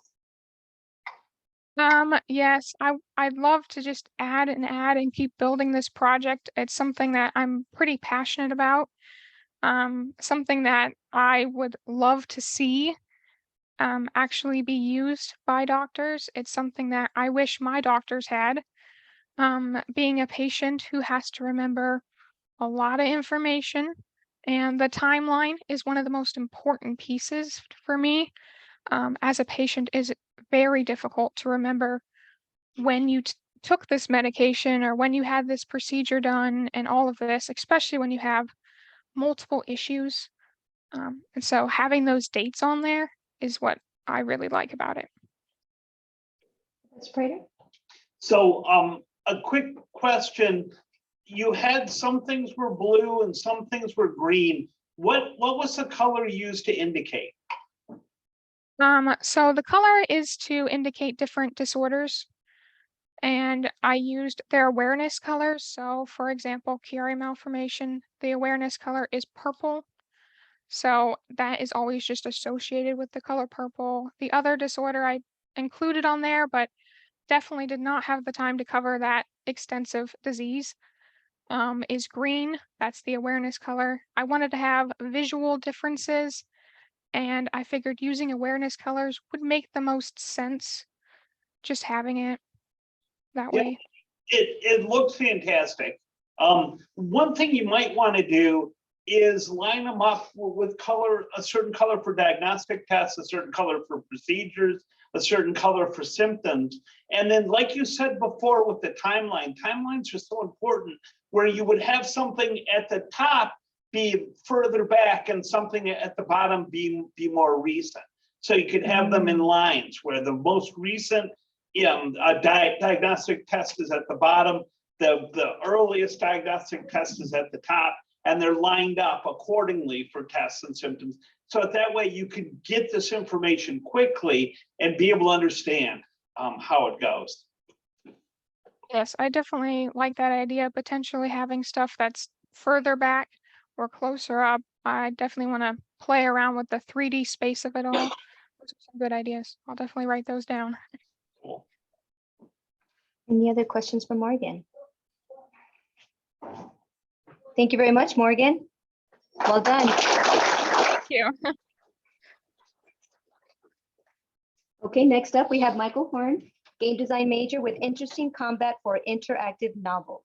Yes, I'd love to just add and keep building this project. It's something that I'm pretty passionate about. Something that I would love to see actually be used by doctors. It's something that I wish my doctors had. Being a patient who has to remember a lot of information, and the timeline is one of the most important pieces for me. As a patient, is very difficult to remember when you took this medication or when you had this procedure done and all of this, especially when you have multiple issues. And so having those dates on there is what I really like about it. That's Prater? So, a quick question. You had some things were blue and some things were green. What was the color used to indicate? So the color is to indicate different disorders, and I used their awareness colors. So for example, Chiari malformation, the awareness color is purple. So that is always just associated with the color purple. The other disorder I included on there, but definitely did not have the time to cover that extensive disease, is green. That's the awareness color. I wanted to have visual differences, and I figured using awareness colors would make the most sense, just having it that Yeah, way. it looks fantastic. One thing you might want to do is line them up with color, a certain color for diagnostic tests, a certain color for procedures, a certain color for symptoms. And then, like you said before with the timelines are so important, where you would have something at the top be further back and something at the bottom be more recent. So you could have them in lines where the most recent diagnostic test is at the bottom, the earliest diagnostic test is at the top, and they're lined up accordingly for tests and symptoms. So that way you can get this information quickly and be able to understand how it goes. Yes, I definitely like that idea, potentially having stuff that's further back or closer up. I definitely want to play around with the 3D space of it all. Those are some good ideas. I'll definitely write those down. Cool. Any other questions for Morgan? Thank you very much, Morgan. Well done. Thank you. Okay, next up we have Michael Horn, game design major with interesting combat for interactive novels.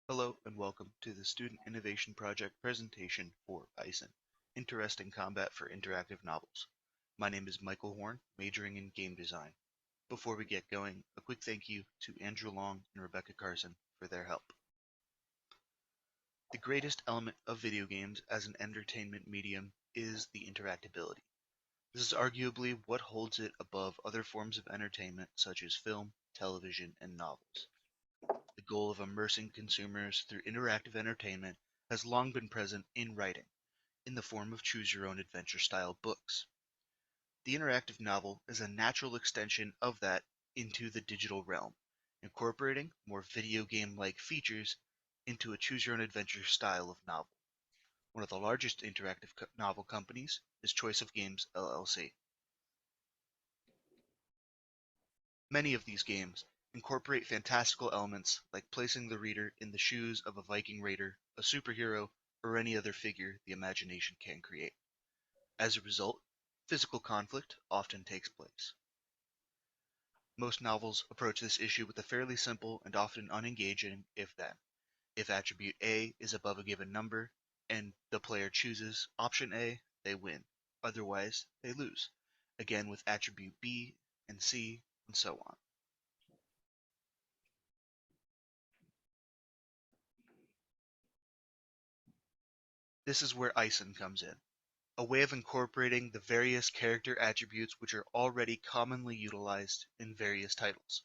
Hello and welcome to the Student Innovation Project presentation for Bison, Interesting Combat for Interactive Novels. My name is Michael Horn, majoring in game design. Before we get going, a quick thank you to Andrew Long and Rebecca Carson for their help. The greatest element of video games as an entertainment medium is the interactability. This is arguably what holds it above other forms of entertainment such as film, television, and novels. The goal of immersing consumers through interactive entertainment has long been present in writing, in the form of choose-your-own-adventure style books. The interactive novel is a natural extension of that into the digital realm, incorporating more video game-like features into a choose-your-own-adventure style of novel. One of the largest interactive novel companies is Choice of Games LLC. Many of these games incorporate fantastical elements like placing the reader in the shoes of a Viking raider, a superhero, or any other figure the imagination can create. As a result, physical conflict often takes place. Most novels approach this issue with a fairly simple and often unengaging if-then. If attribute A is above a given number, and the player chooses option A, they win. Otherwise, they lose. Again with attribute B and C, and so on. This is where ISIN comes in, a way of incorporating the various character attributes which are already commonly utilized in various titles.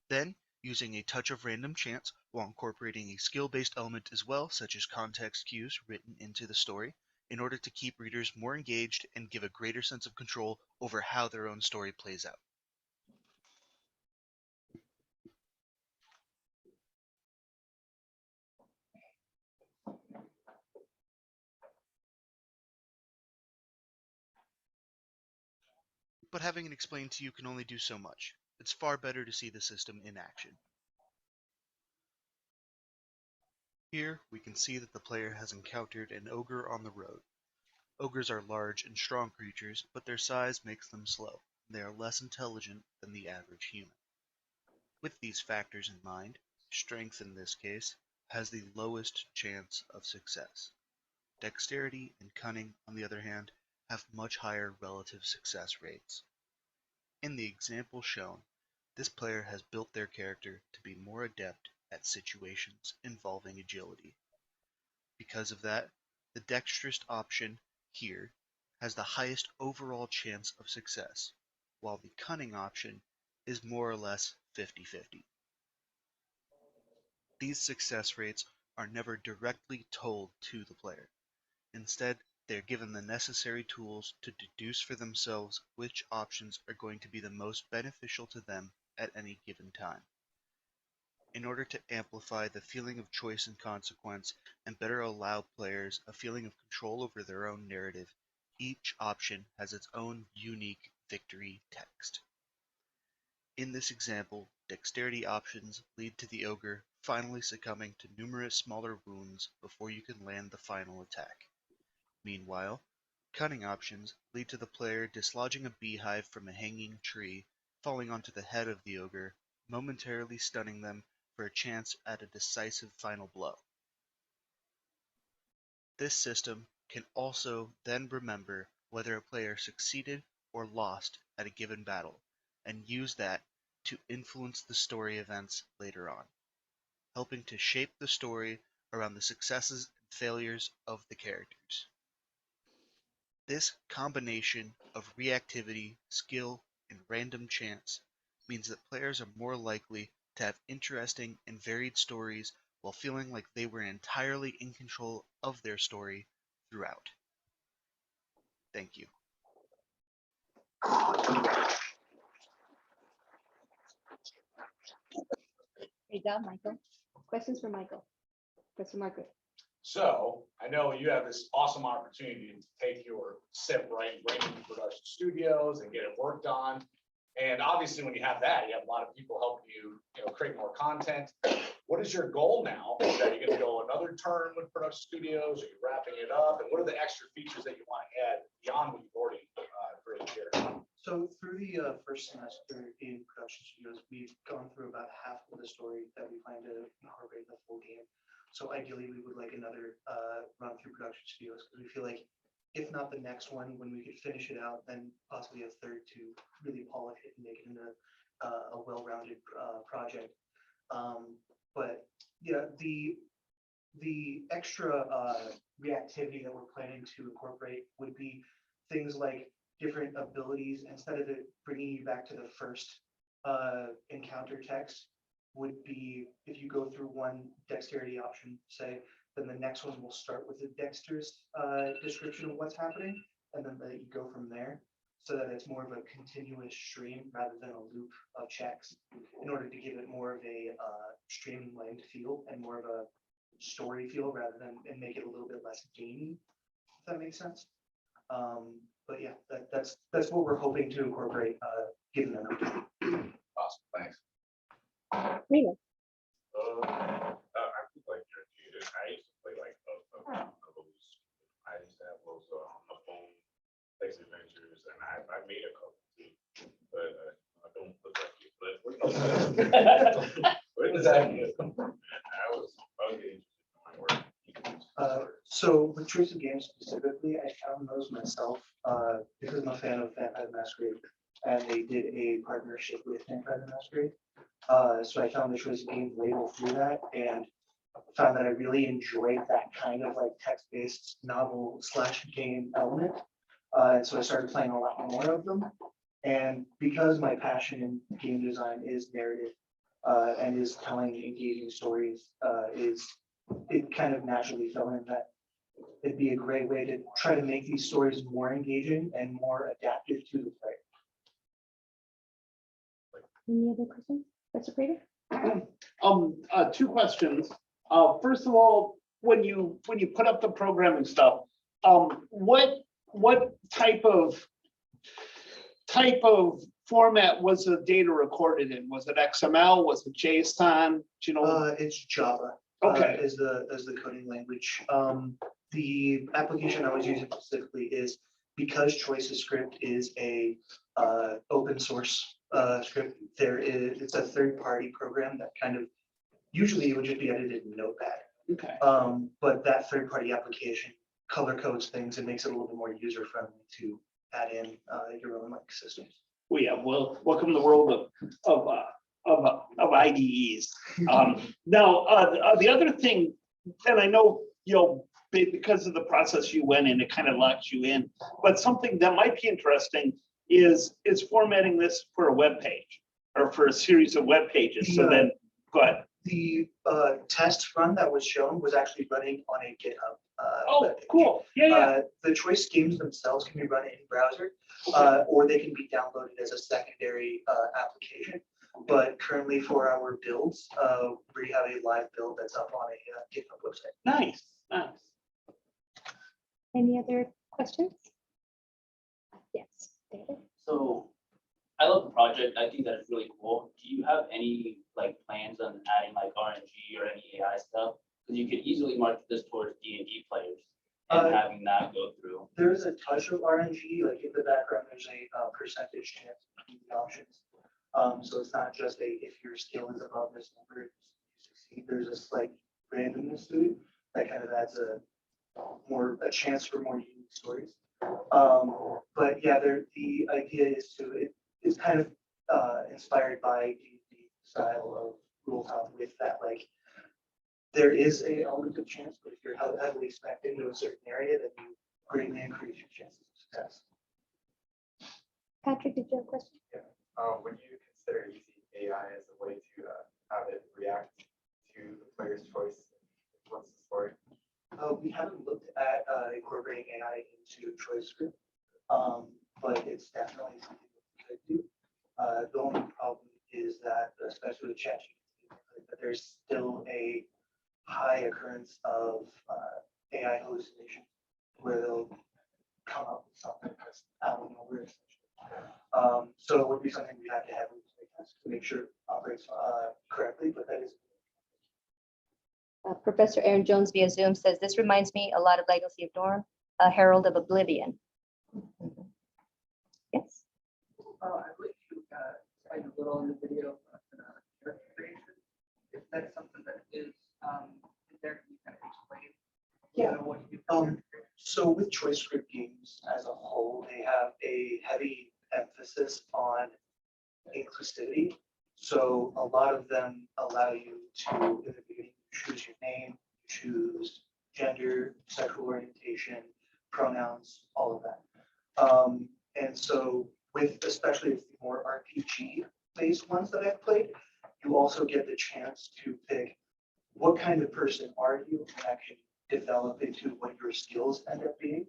Then, using a touch of random chance while incorporating a skill-based element as well, such as context cues written into the story, in order to keep readers more engaged and give a greater sense of control over how their own story plays out. But having it explained to you can only do so much. It's far better to see the system in action. Here, we can see that the player has encountered an ogre on the road. Ogres are large and strong creatures, but their size makes them slow. They are less intelligent than the average human. With these factors in mind, strength in this case has the lowest chance of success. Dexterity and cunning, on the other hand, have much higher relative success rates. In the example shown, this player has built their character to be more adept at situations involving agility. Because of that, the dexterous option here has the highest overall chance of success, while the cunning option is more or less 50-50. These success rates are never directly told to the player. Instead, they are given the necessary tools to deduce for themselves which options are going to be the most beneficial to them at any given time. In order to amplify the feeling of choice and consequence and better allow players a feeling of control over their own narrative, each option has its own unique victory text. In this example, dexterity options lead to the ogre finally succumbing to numerous smaller wounds before you can land the final attack. Meanwhile, cunning options lead to the player dislodging a beehive from a hanging tree, falling onto the head of the ogre, momentarily stunning them for a chance at a decisive final blow. This system can also then remember whether a player succeeded or lost at a given battle, and use that to influence the story events later on, helping to shape the story around the successes and failures of the characters. This combination of reactivity, skill, and random chance means that players are more likely to have interesting and varied stories while feeling like they were entirely in control of their story throughout. Thank you. Great job, Michael. Questions for Michael? Professor Margaret. So I know you have this awesome opportunity to take your SIP right into production studios and get it worked on. And obviously, when you have that, you have a lot of people helping you, create more content. What is your goal now? Are you going to go another term with production studios? Are you wrapping it up? And what are the extra features that you want to add beyond what you've already created here? So through the first semester in production studios, we've gone through about half of the story that we plan to incorporate in the full game. So ideally, we would like another run through production studios because we feel like if not the next one, when we could finish it out, then possibly a third to really polish it and make it into a well-rounded project. But yeah, the extra reactivity that we're planning to incorporate would be things like different abilities. Instead of it bringing you back to the first encounter text, would be if you go through one dexterity option, say, then the next one will start with a dexterous description of what's happening, and then you go from there, so that it's more of a continuous stream rather than a loop of checks, in order to give it more of a streamlined feel and more of a story feel rather than, and make it a little bit less gamey, if that makes sense. But yeah, that's what we're hoping to incorporate, given the number. Awesome, thanks. Rita. I think like I used to play like those. I used to have those on the phone text adventures, and I made a couple too, but I don't look like you. But what is that? I was okay. So with Choice of Games specifically, I found those myself because I'm a fan of Vampire the Masquerade, and they did a partnership with Vampire the Masquerade. So I found the Choice of Games label through that and found that I really enjoyed that kind of like text-based novel / game element. And so I started playing a lot more of them. And because my passion in game design is narrative and is telling engaging stories, it kind of naturally fell in that it'd be a great way to try to make these stories more engaging and more adaptive to the player. Any other questions? Mr. Prater? Two questions. First of all, when you put up the program and stuff, what type of format was the data recorded in? Was it XML? Was it JSON? Do you know? It's Java. Okay. Is the coding language. The application I was using specifically is because Choice's script is a open source script. It's a third-party program that kind of usually it would just be edited in Notepad. Okay. But that third-party application color codes things and makes it a little bit more user-friendly to add in your own like systems. Well, yeah. Well, welcome to the world of IDEs. Now, the other thing, and I know because of the process you went in, it kind of locks you in. But something that might be interesting is formatting this for a web page or for a series of web pages. So then, go ahead. The test run that was shown was actually running on a GitHub. Oh, cool. Yeah. The choice games themselves can be run in browser, or they can be downloaded as a secondary application. But currently for our builds, we have a live build that's up on a GitHub website. Nice. Any other questions? Yes, David. So I love the project. I think that is really cool. Do you have any like plans on adding like RNG or any AI stuff? Because you could easily market this towards D&D players and having that go through. There's a touch of RNG, like in the background, there's a percentage chance of keeping options. So it's not just if your skill is above this number, you succeed. There's a slight randomness to it that kind of adds a chance for more unique stories. But yeah, the idea is it's kind of inspired by the style of rule top with that, like there is a element of chance, but if you're heavily spec'd into a certain area, then you greatly increase your chances of success. Patrick, did you have a question? Yeah. Would you consider using AI as a way to have it react to the player's choice? What's the story? We haven't looked at incorporating AI into choice script, but it's definitely something that we could do. The only problem is that, especially with ChatGPT, that there's still a high occurrence of AI hallucination, where they'll come up with something that's out of nowhere. So it would be something we have to heavily test to make sure it operates correctly, but that is. Professor Aaron Jones via Zoom says, this reminds me a lot of Legacy of Dorm, a Herald of Oblivion. Yes. I believe you explained a little in the video character creation. If that's something that is in there, can you kind of explain? Yeah. What you do? So with choice script games as a whole, they have a heavy emphasis on inclusivity. So a lot of them allow you to, in the beginning, choose your name, choose gender, sexual orientation, pronouns, all of that. And so with, especially with the more RPG based ones that I've played, you also get the chance to pick what kind of person are you, and that can develop into what your skills end up being.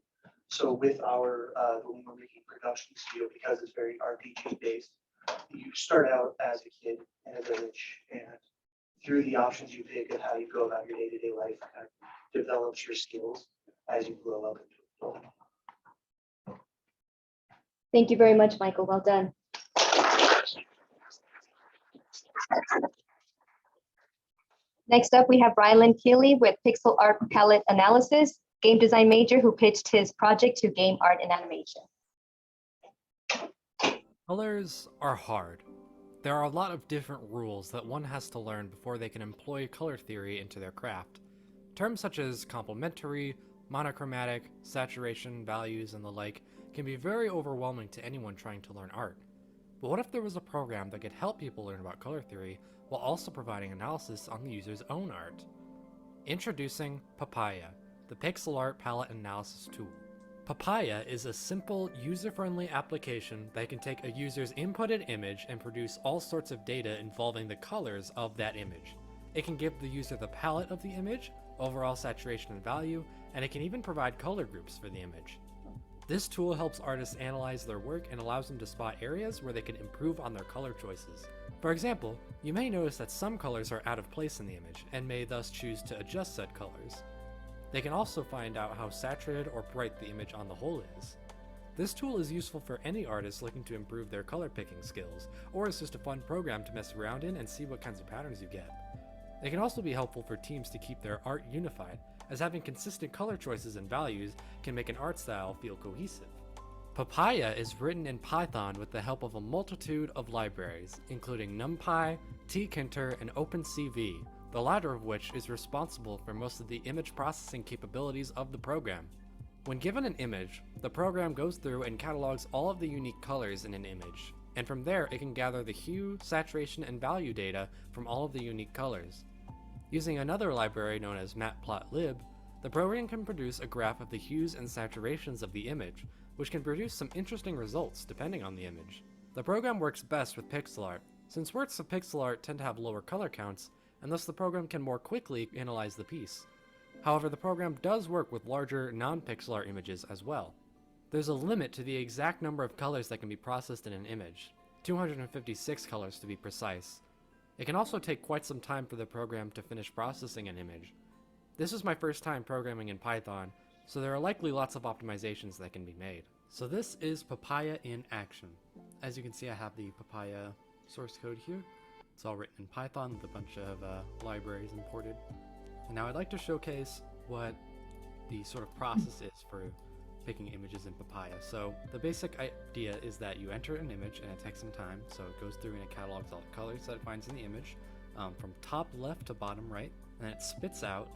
So with our, when we're making production studio, because it's very RPG based, you start out as a kid in a village, and through the options you pick of how you go about your day-to-day life, kind of develops your skills as you grow up into adult. Thank you very much, Michael. Well done. Next up, we have Rylan Keeley with Pixel Art Palette Analysis, game design major who pitched his project to Game Art and Animation. Colors are hard. There are a lot of different rules that one has to learn before they can employ color theory into their craft. Terms such as complementary, monochromatic, saturation, values, and the like can be very overwhelming to anyone trying to learn art. But what if there was a program that could help people learn about color theory while also providing analysis on the user's own art? Introducing Papaya, the pixel art palette analysis tool. Papaya is a simple, user-friendly application that can take a user's inputted image and produce all sorts of data involving the colors of that image. It can give the user the palette of the image, overall saturation and value, and it can even provide color groups for the image. This tool helps artists analyze their work and allows them to spot areas where they can improve on their color choices. For example, you may notice that some colors are out of place in the image, and may thus choose to adjust said colors. They can also find out how saturated or bright the image on the whole is. This tool is useful for any artist looking to improve their color picking skills, or it's just a fun program to mess around in and see what kinds of patterns you get. It can also be helpful for teams to keep their art unified, as having consistent color choices and values can make an art style feel cohesive. Papaya is written in Python with the help of a multitude of libraries, including NumPy, tkinter, and OpenCV, the latter of which is responsible for most of the image processing capabilities of the program. When given an image, the program goes through and catalogs all of the unique colors in an image, and from there it can gather the hue, saturation, and value data from all of the unique colors. Using another library known as matplotlib, the program can produce a graph of the hues and saturations of the image, which can produce some interesting results depending on the image. The program works best with pixel art, since works of pixel art tend to have lower color counts, and thus the program can more quickly analyze the piece. However, the program does work with larger non-pixel art images as well. There's a limit to the exact number of colors that can be processed in an image, 256 colors to be precise. It can also take quite some time for the program to finish processing an image. This is my first time programming in Python, so there are likely lots of optimizations that can be made. So this is Papaya in action. As you can see, I have the Papaya source code here. It's all written in Python with a bunch of libraries imported. And now I'd like to showcase what the sort of process is for picking images in Papaya. So the basic idea is that you enter an image and it takes some time. So it goes through and it catalogs all the colors that it finds in the image from top left to bottom right, and then it spits out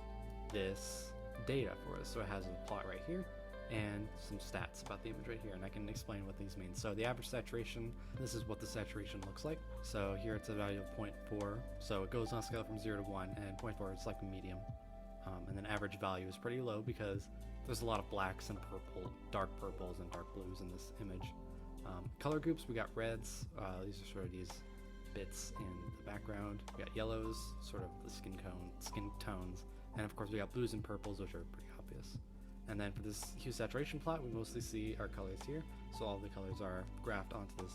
this data for us. So it has a plot right here and some stats about the image right here, and I can explain what these mean. So the average saturation, this is what the saturation looks like. So here it's a value of 0.4, so it goes on a scale from 0 to 1, and 0.4 is like a medium. And then average value is pretty low because there's a lot of blacks and dark purples and dark blues in this image. Color groups, we got reds, these are sort of these bits in the background. We got yellows, sort of the skin tones, and of course we got blues and purples, which are pretty obvious. And then for this hue saturation plot, we mostly see our colors here. So all the colors are graphed onto this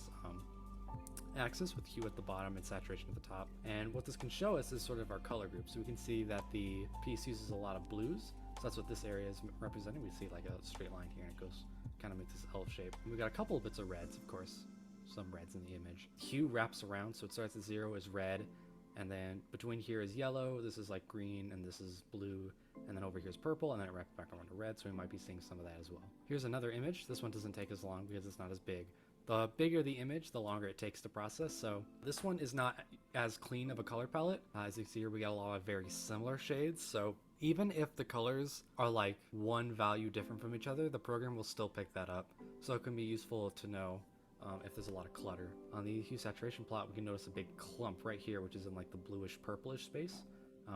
axis with hue at the bottom and saturation at the top. And what this can show us is sort of our color group. So we can see that the piece uses a lot of blues. So that's what this area is representing. We see like a straight line here, and it goes kind of makes this L shape. And we got a couple of bits of reds, of course, some reds in the image. Hue wraps around, so it starts at 0 is red, and then between here is yellow, this is like green, and this is blue, and then over here is purple, and then it wraps back around to red, so we might be seeing some of that as well. Here's another image. This one doesn't take as long because it's not as big. The bigger the image, the longer it takes to process, so this one is not as clean of a color palette. As you can see here, we got a lot of very similar shades, so even if the colors are like one value different from each other, the program will still pick that up. So it can be useful to know if there's a lot of clutter. On the hue saturation plot, we can notice a big clump right here, which is in like the bluish purplish space,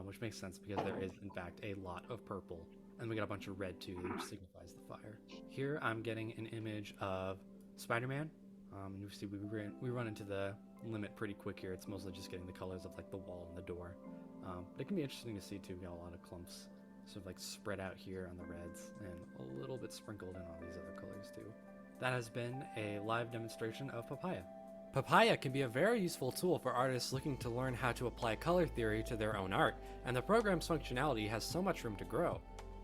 which makes sense because there is in fact a lot of purple. And we got a bunch of red too, which signifies the fire. Here I'm getting an image of Spider-Man. You see we run into the limit pretty quick here. It's mostly just getting the colors of like the wall and the door. But it can be interesting to see too. We got a lot of clumps sort of like spread out here on the reds and a little bit sprinkled in on these other colors too. That has been a live demonstration of Papaya. Papaya can be a very useful tool for artists looking to learn how to apply color theory to their own art, and the program's functionality has so much room to grow.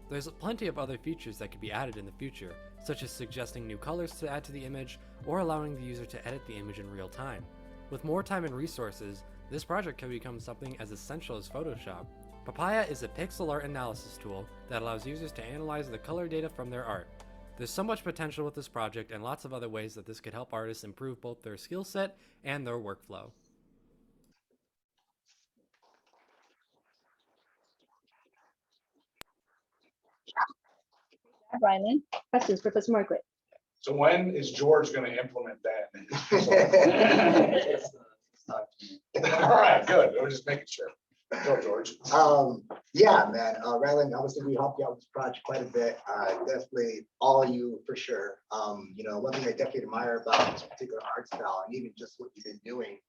There's plenty of other features that could be added in the future, such as suggesting new colors to add to the image, or allowing the user to edit the image in real time. With more time and resources, this project can become something as essential as Photoshop. Papaya is a pixel art analysis tool that allows users to analyze the color data from their art. There's so much potential with this project and lots of other ways that this could help artists improve both their skill set and their workflow. Rylan. Questions, Professor Margaret? So when is George going to implement that? All right, good. We're just making sure. Go, George. Yeah, man. Rylan, obviously we helped you out with this project quite a bit. Definitely all of you for sure. One thing I definitely admire about this particular art style and even just what you've been doing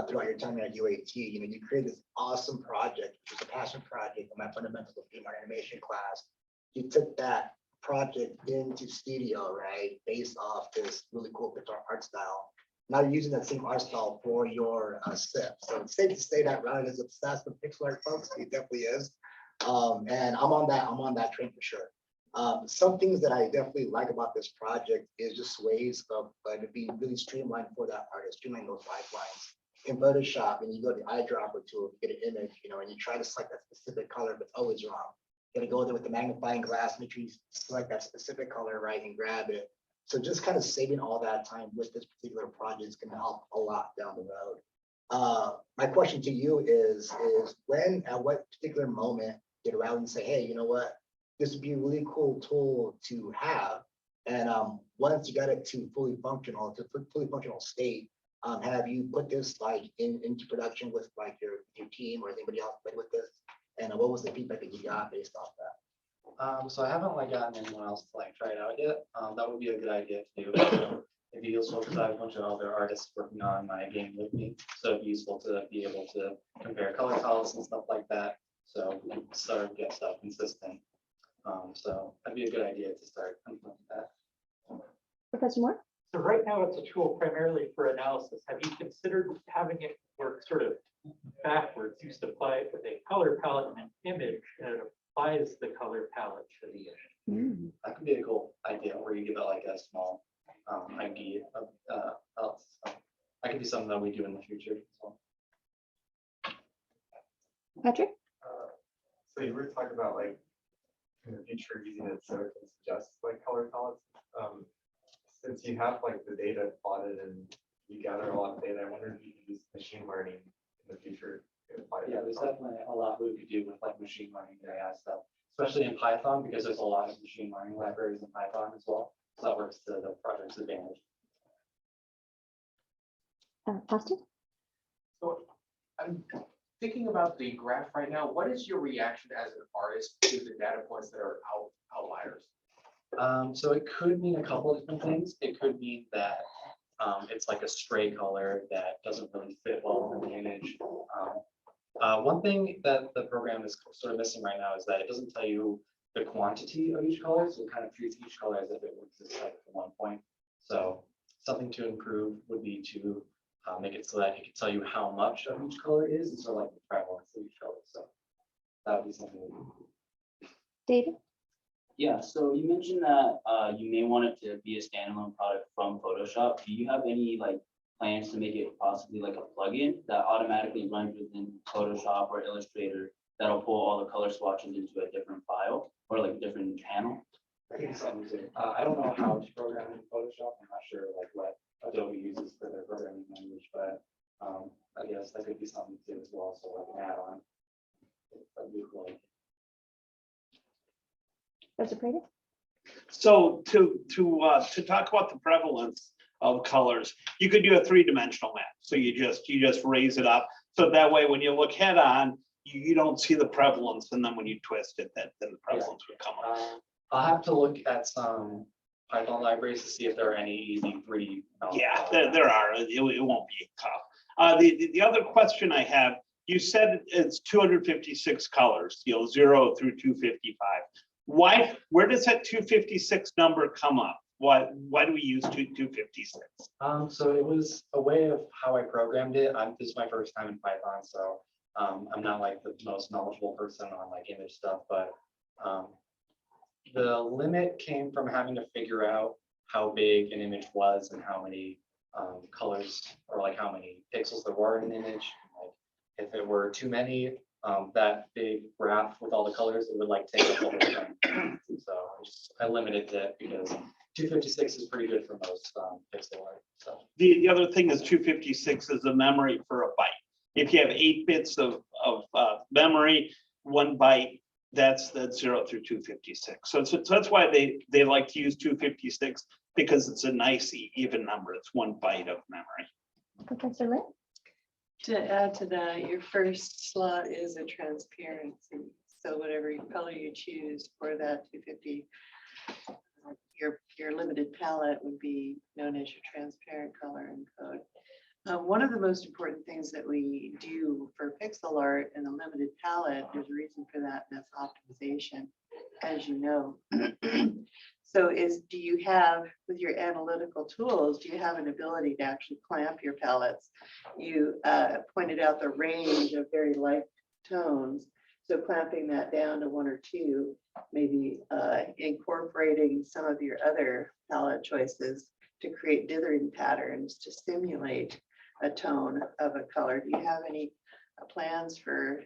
throughout your time at UAT, you created this awesome project, which was a passion project in my fundamentals of game art animation class. You took that project into studio, right, based off this really cool pixel art style. Now you're using that same art style for your SIP. So it's safe to say that Ryan is obsessed with pixel art, folks. He definitely is. And I'm on that train for sure. Some things that I definitely like about this project is just ways of being really streamlined for that artist, streamline those pipelines. In Photoshop, and you go to the eyedropper tool, you get an image, and you try to select that specific color, but it's always wrong. You gotta go there with the magnifying glass, make sure you select that specific color, right, and grab it. So just kind of saving all that time with this particular project is gonna help a lot down the road. My question to you is at what particular moment did Rowland say, hey, you know what, this would be a really cool tool to have. And once you got it to fully functional state, have you put this into production with your team or anybody else played with this? And what was the feedback that you got based off that? So I haven't gotten anyone else to try it out yet. That would be a good idea to do. It'd be useful because I have a bunch of other artists working on my game with me. So it'd be useful to be able to compare color palettes and stuff like that. So we can start to get stuff consistent. So that'd be a good idea to start implementing that. Professor Moore? So right now it's a tool primarily for analysis. Have you considered having it work sort of backwards? You used to apply it with a color palette and an image, and it applies the color palette to the image. That could be a cool idea where you give it a small idea of that could be something that we do in the future as well. Patrick? So you were talking about in the future using it so it can suggest color palettes. Since you have the data plotted and you gather a lot of data, I wonder if you could use machine learning in the future. Yeah, there's definitely a lot we could do with machine learning AI stuff, especially in Python, because there's a lot of machine learning libraries in Python as well. So that works to the project's advantage. Austin? So I'm thinking about the graph right now. What is your reaction as an artist to the data points that are outliers? So it could mean a couple of different things. It could mean that it's a stray color that doesn't really fit well in the image. One thing that the program is sort of missing right now is that it doesn't tell you the quantity of each color, so it kind of treats each color as if it was at one point. So something to improve would be to make it so that it can tell you how much of each color is, and sort of the prevalence of each color. So that would be something. David? Yeah, so you mentioned that you may want it to be a standalone product from Photoshop. Do you have any plans to make it possibly a plugin that automatically runs within Photoshop or Illustrator that'll pull all the color swatches into a different file or a different channel? I don't know how to program in Photoshop. I'm not sure what Adobe uses for their programming language, but I guess that could be something to do as well. So an add-on. Professor Prater? So to talk about the prevalence, of colors. You could do a three-dimensional map. So you just raise it up. So that way, when you look head on, you don't see the prevalence. And then when you twist it, then the prevalence would come up. I'll have to look at some Python libraries to see if there are any easy free. Yeah, there are. It won't be tough. The other question I have, you said it's 256 colors, 0 through 255. Where does that 256 number come up? Why do we use 256? So it was a way of how I programmed it. This is my first time in Python, so I'm not like the most knowledgeable person on like image stuff, but the limit came from having to figure out how big an image was and how many colors or like how many pixels there were in an image. Like if it were too many, that big graph with all the colors, it would like take up the whole thing. So I limited it because 256 is pretty good for most pixel art. So The other thing is 256 is the memory for a byte. If you have 8 bits of memory, 1 byte, that's 0 through 256. So that's why they like to use 256, because it's a nice even number. It's 1 byte of memory. Professor Lynn? To add to that, your first slot is a transparency. So whatever color you choose for that 250, your limited palette would be known as your transparent color encode. One of the most important things that we do for pixel art in a limited palette, there's a reason for that, and that's optimization, as you know. So do you have, with your analytical tools, do you have an ability to actually clamp your palettes? You pointed out the range of very light tones. So clamping that down to 1 or 2, maybe incorporating some of your other palette choices to create dithering patterns to simulate a tone of a color. Do you have any plans for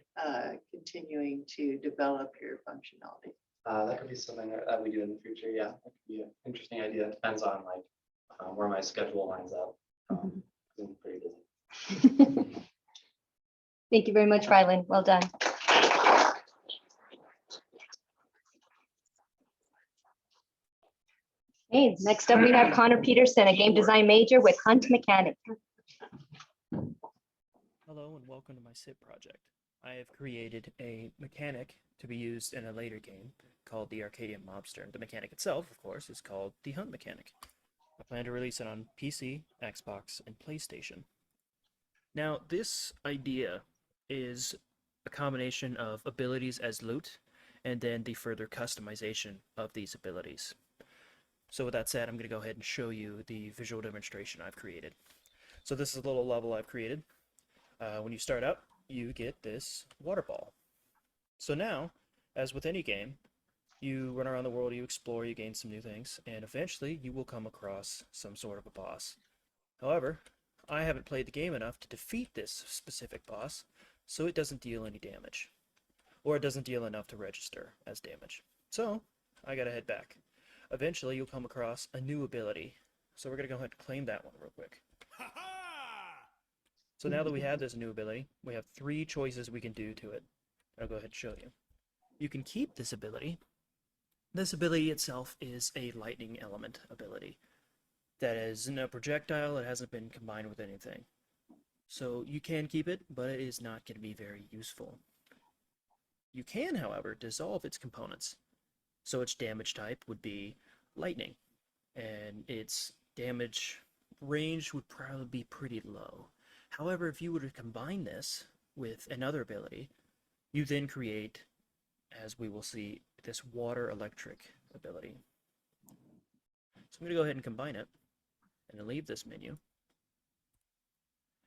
continuing to develop your functionality? that could be something that we do in the future. Yeah, that could be an interesting idea. It depends on like where my schedule lines up. I'm pretty busy. Thank you very much, Rylan. Well done. Okay, next up we have Connor Peterson, a game design major with Hunt Mechanic. Hello and welcome to my SIP project. I have created a mechanic to be used in a later game called the Arcadian Mobster. The mechanic itself, of course, is called the Hunt Mechanic. I plan to release it on PC, Xbox, and PlayStation. Now, this idea is a combination of abilities as loot and then the further customization of these abilities. So with that said, I'm going to go ahead and show you the visual demonstration I've created. So this is a little level I've created. When you start out, you get this water ball. So now, as with any game, you run around the world, you explore, you gain some new things, and eventually you will come across some sort of a boss. However, I haven't played the game enough to defeat this specific boss, so it doesn't deal any damage. Or it doesn't deal enough to register as damage. So, I gotta head back. Eventually, you'll come across a new ability. So we're gonna go ahead and claim that one real quick. So now that we have this new ability, we have 3 choices we can do to it. I'll go ahead and show you. You can keep this ability. This ability itself is a lightning element ability. That is no projectile, it hasn't been combined with anything. So you can keep it, but it is not going to be very useful. You can, however, dissolve its components. So its damage type would be lightning, and its damage range would probably be pretty low. However, if you were to combine this with another ability, you then create, as we will see, this water electric ability. So I'm going to go ahead and combine it, and then leave this menu.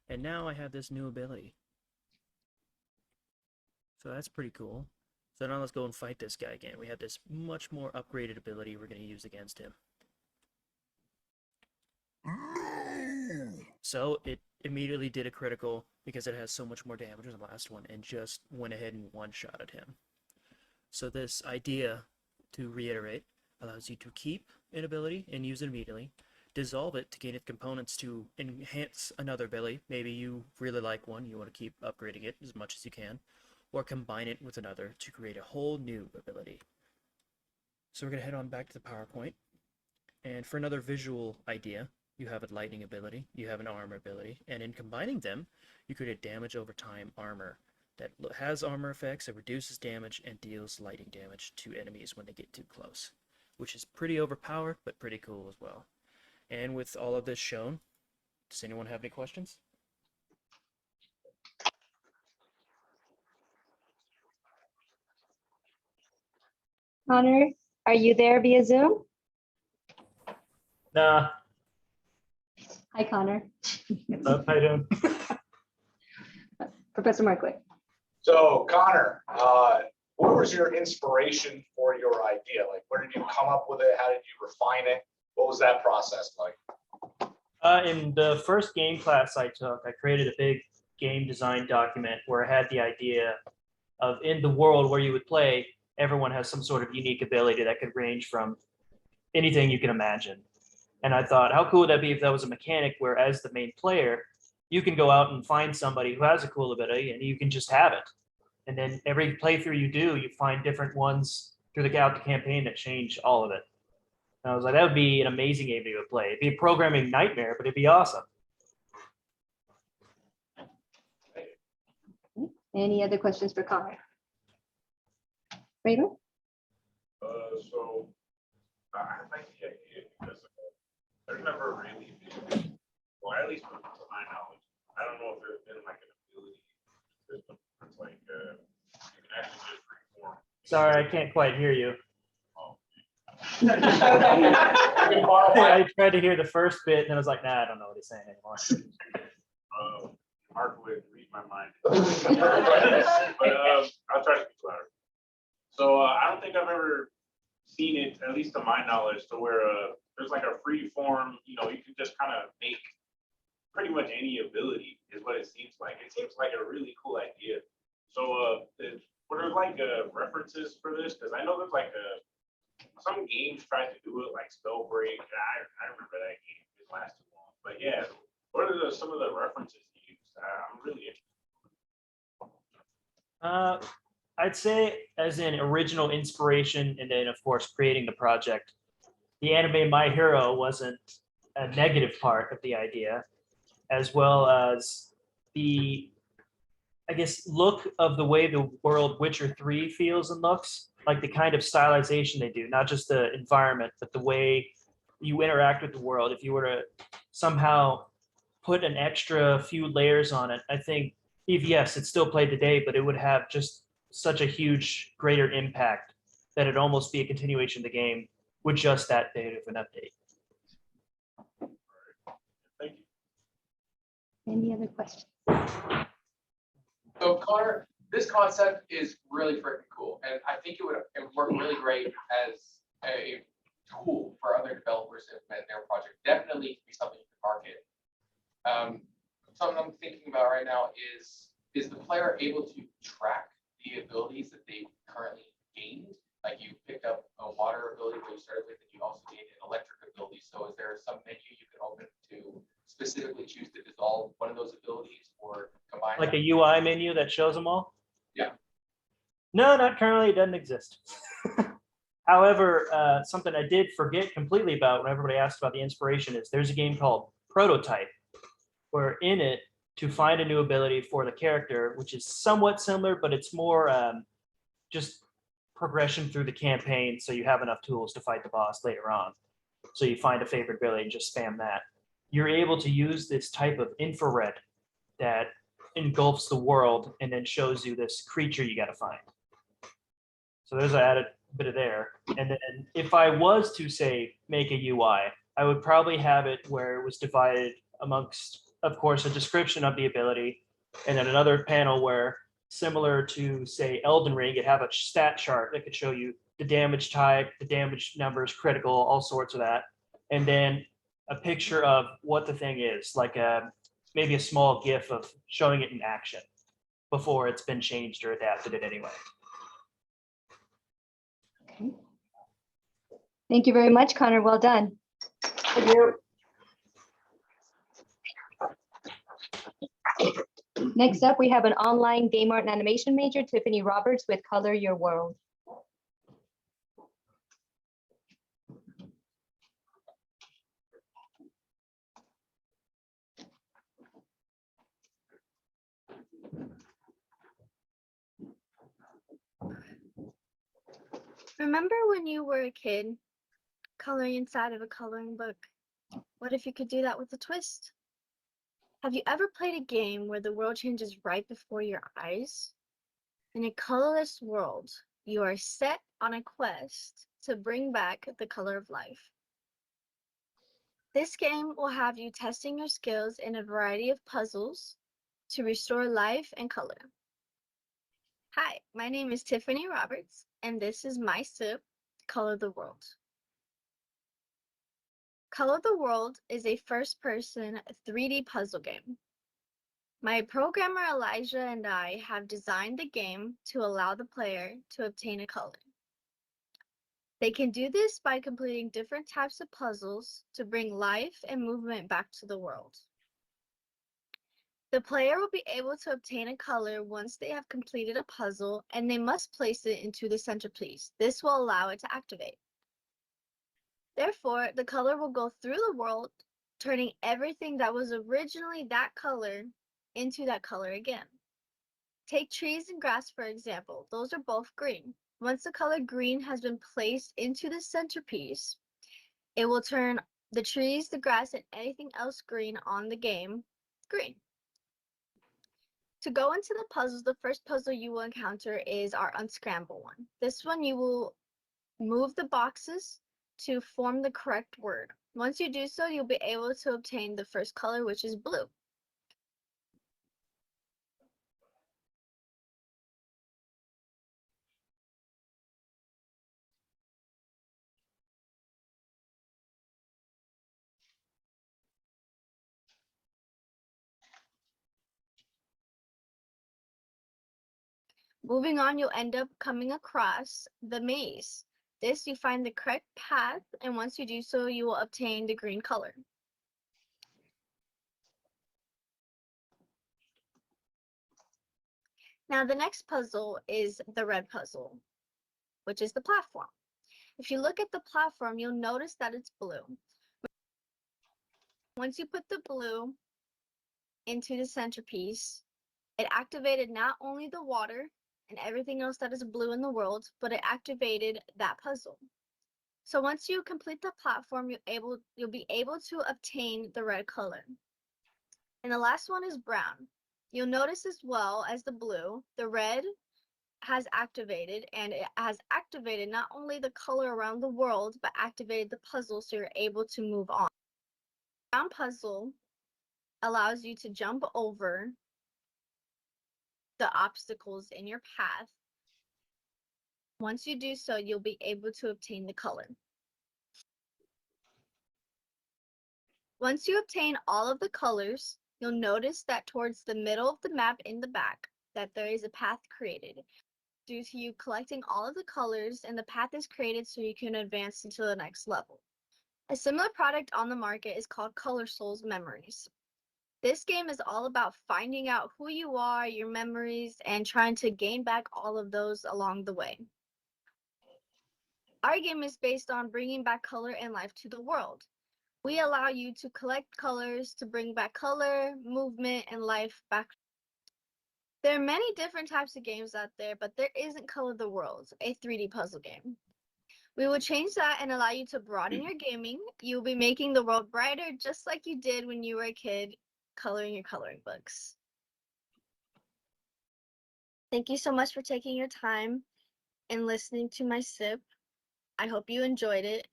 And now I have this new ability. So that's pretty cool. So now let's go and fight this guy again. We have this much more upgraded ability we're going to use against him. So it immediately did a critical because it has so much more damage than the last one and just went ahead and one-shotted him. So this idea, to reiterate, allows you to keep an ability and use it immediately, dissolve it to gain its components to enhance another ability. Maybe you really like one, you want to keep upgrading it as much as you can, or combine it with another to create a whole new ability. So we're going to head on back to the PowerPoint. And for another visual idea, you have a lightning ability, you have an armor ability, and in combining them, you create a damage over time armor that has armor effects, it reduces damage, and deals lightning damage to enemies when they get too close, which is pretty overpowered, but pretty cool as well. And with all of this shown, does anyone have any questions? Connor, are you there via Zoom? Nah, Hi, Connor. how you doing? Professor Markwick. So Connor, what was your inspiration for your idea? Like, where did you come up with it? How did you refine it? What was that process like? In the first game class I took, I created a big game design document where I had the idea of in the world where you would play, everyone has some sort of unique ability that could range from anything you can imagine. And I thought, how cool would that be if that was a mechanic where as the main player, you can go out and find somebody who has a cool ability and you can just have it. And then every playthrough you do, you find different ones through the campaign that change all of it. And I was like, that would be an amazing game to play. It'd be a programming nightmare, but it'd be awesome. Any other questions for Connor? Raven? So I like the idea because there's never really been, well, at least from my knowledge, I don't know if there's been like an ability system that's like you can actually just reform. Sorry, I can't quite hear you. I I tried to hear the first bit, and then I was like, nah, I don't know what he's saying anymore. Mark would read my mind. But I'll try to speak louder. So I don't think I've ever seen it, at least to my knowledge, to where there's like a free form, you can just kind of make pretty much any ability is what it seems like. It seems like a really cool idea. So were there like references for this? Because I know there's like some games tried to do it, like Spellbreak. I remember that game. It didn't last too long. But yeah, what are some of the references you used? I'm really interested. I'd say as in original inspiration, and then of course creating the project. The anime My Hero wasn't a negative part of the idea, as well as the, I guess, look of the way the world Witcher 3 feels and looks, like the kind of stylization they do, not just the environment, but the way you interact with the world. If you were to somehow put an extra few layers on it, I think, yes, it's still played today, but it would have just such a huge, greater impact that it'd almost be a continuation of the game with just that big of an update. Thank you. Any other questions? So Connor, this concept is really freaking cool, and I think it would work really great as a tool for other developers to implement their project. Definitely be something you can market. Something I'm thinking about right now is the player able to track the abilities that they currently gained? Like you picked up a water ability that you started with, and you also gained an electric ability. So is there some menu you can open to specifically choose to dissolve one of those abilities or combine? Like them? a UI menu that shows them all? Yeah. No, not currently. It doesn't exist. However, something I did forget completely about when everybody asked about the inspiration is there's a game called Prototype, where in it, to find a new ability for the character, which is somewhat similar, but it's more just progression through the campaign, so you have enough tools to fight the boss later on. So you find a favorite ability and just spam that. You're able to use this type of infrared that engulfs the world and then shows you this creature you got to find. So there's an added bit of there. And then if I was to say make a UI, I would probably have it where it was divided amongst, of course, a description of the ability, and then another panel where, similar to say Elden Ring, you'd have a stat chart that could show you the damage type, the damage numbers, critical, all sorts of that, and then a picture of what the thing is, like maybe a small GIF of showing it in action before it's been changed or adapted in any way. Okay. Thank you very much, Connor. Well done. Thank you. Next up, we have an online game art and animation major, Tiffany Roberts, with Color Your World. Remember when you were a kid coloring inside of a coloring book? What if you could do that with a twist? Have you ever played a game where the world changes right before your eyes? In a colorless world, you are set on a quest to bring back the color of life. This game will have you testing your skills in a variety of puzzles to restore life and color. Hi, my name is Tiffany Roberts, and this is my SIP, Color the World. Color the World is a first-person 3D puzzle game. My programmer Elijah and I have designed the game to allow the player to obtain a color. They can do this by completing different types of puzzles to bring life and movement back to the world. The player will be able to obtain a color once they have completed a puzzle, and they must place it into the centerpiece. This will allow it to activate. Therefore, the color will go through the world, turning everything that was originally that color into that color again. Take trees and grass, for example. Those are both green. Once the color green has been placed into the centerpiece, it will turn the trees, the grass, and anything else green on the game green. To go into the puzzles, the first puzzle you will encounter is our unscramble one. This one you will move the boxes to form the correct word. Once you do so, you'll be able to obtain the first color, which is blue. Moving on, you'll end up coming across the maze. This, you find the correct path, and once you do so, you will obtain the green color. Now, the next puzzle is the red puzzle, which is the platform. If you look at the platform, you'll notice that it's blue. Once you put the blue into the centerpiece, it activated not only the water and everything else that is blue in the world, but it activated that puzzle. So once you complete the platform, you'll be able to obtain the red color. And the last one is brown. You'll notice as well as the blue, the red has activated, and it has activated not only the color around the world, but activated the puzzle so you're able to move on. The brown puzzle allows you to jump over the obstacles in your path. Once you do so, you'll be able to obtain the color. Once you obtain all of the colors, you'll notice that towards the middle of the map in the back, that there is a path created. Due to you collecting all of the colors, and the path is created so you can advance into the next level. A similar product on the market is called Color Souls Memories. This game is all about finding out who you are, your memories, and trying to gain back all of those along the way. Our game is based on bringing back color and life to the world. We allow you to collect colors to bring back color, movement, and life back. There are many different types of games out there, but there isn't Color the World, a 3D puzzle game. We will change that and allow you to broaden your gaming. You'll be making the world brighter just like you did when you were a kid coloring your coloring books. Thank you so much for taking your time and listening to my SIP. I hope you enjoyed it.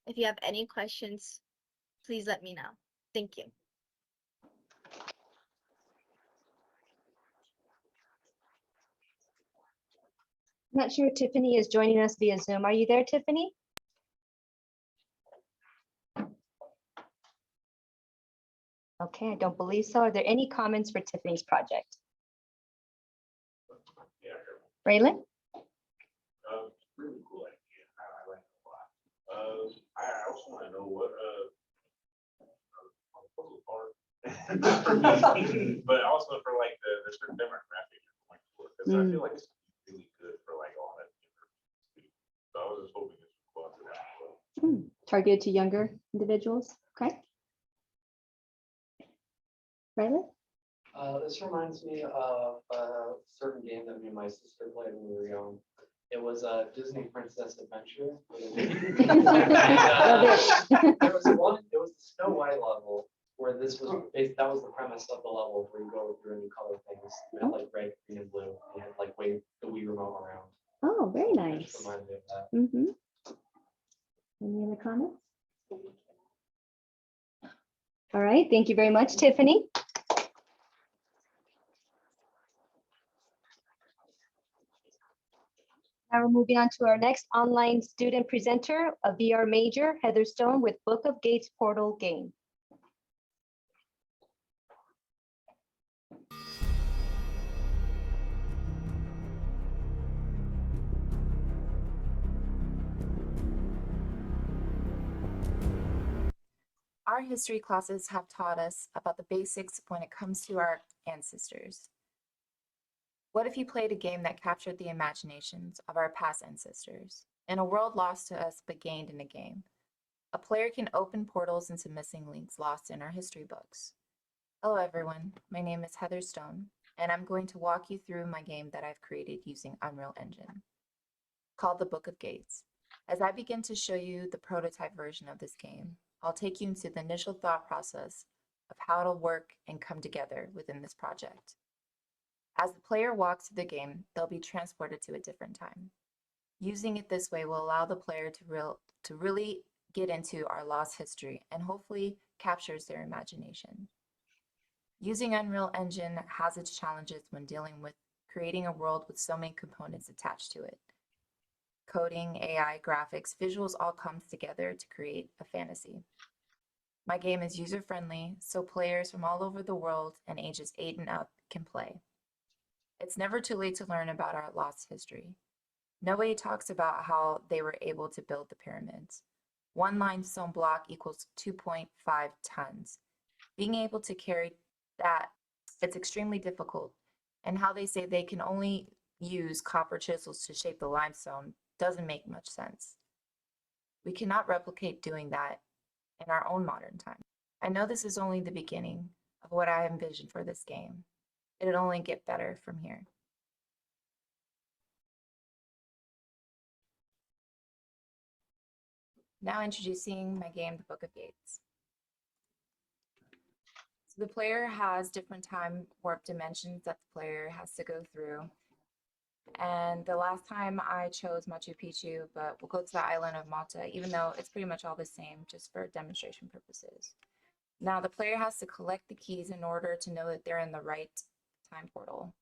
If you have any questions, please let me know. Thank you. I'm not sure if Tiffany is joining us via Zoom. Are you there, Tiffany? Okay, I don't believe so. Are there any comments for Tiffany's project? Raylan? Really cool idea. I like it a lot. I also want to know what puzzle part. Not for me, but also for like the certain demographic you're going for, because I feel like it's really good for like all that. So I was just hoping this would go into that as well. Targeted to younger individuals. Okay. Raylan? This reminds me of a certain game that me and my sister played when we were young. It was a Disney Princess Adventure. Love it. There was one, it was the Snow White level where that was the premise of the level where you go through and you color things. You had like red, green, and blue. You had like wave the Wii remote around. Oh, very It nice. just reminded me of that. Any other comments? All right, thank you very much, Tiffany. Now we're moving on to our next online student presenter, a VR major, Heather Stone with Book of Gates Portal game. Our history classes have taught us about the basics when it comes to our ancestors. What if you played a game that captured the imaginations of our past ancestors? In a world lost to us but gained in a game, a player can open portals into missing links lost in our history books. Hello everyone, my name is Heather Stone, and I'm going to walk you through my game that I've created using Unreal Engine, called the Book of Gates. As I begin to show you the prototype version of this game, I'll take you into the initial thought process of how it'll work and come together within this project. As the player walks through the game, they'll be transported to a different time. Using it this way will allow the player to really get into our lost history and hopefully captures their imagination. Using Unreal Engine has its challenges when dealing with creating a world with so many components attached to it. Coding, AI, graphics, visuals all comes together to create a fantasy. My game is user-friendly, so players from all over the world and ages 8 and up can play. It's never too late to learn about our lost history. Noé talks about how they were able to build the pyramids. One limestone block equals 2.5 tons. Being able to carry that, it's extremely difficult, and how they say they can only use copper chisels to shape the limestone doesn't make much sense. We cannot replicate doing that in our own modern time. I know this is only the beginning of what I envisioned for this game. It'll only get better from here. Now introducing my game, The Book of Gates. So the player has different time warp dimensions that the player has to go through. And the last time I chose Machu Picchu, but we'll go to the island of Malta, even though it's pretty much all the same, just for demonstration purposes. Now the player has to collect the keys in order to know that they're in the right time portal.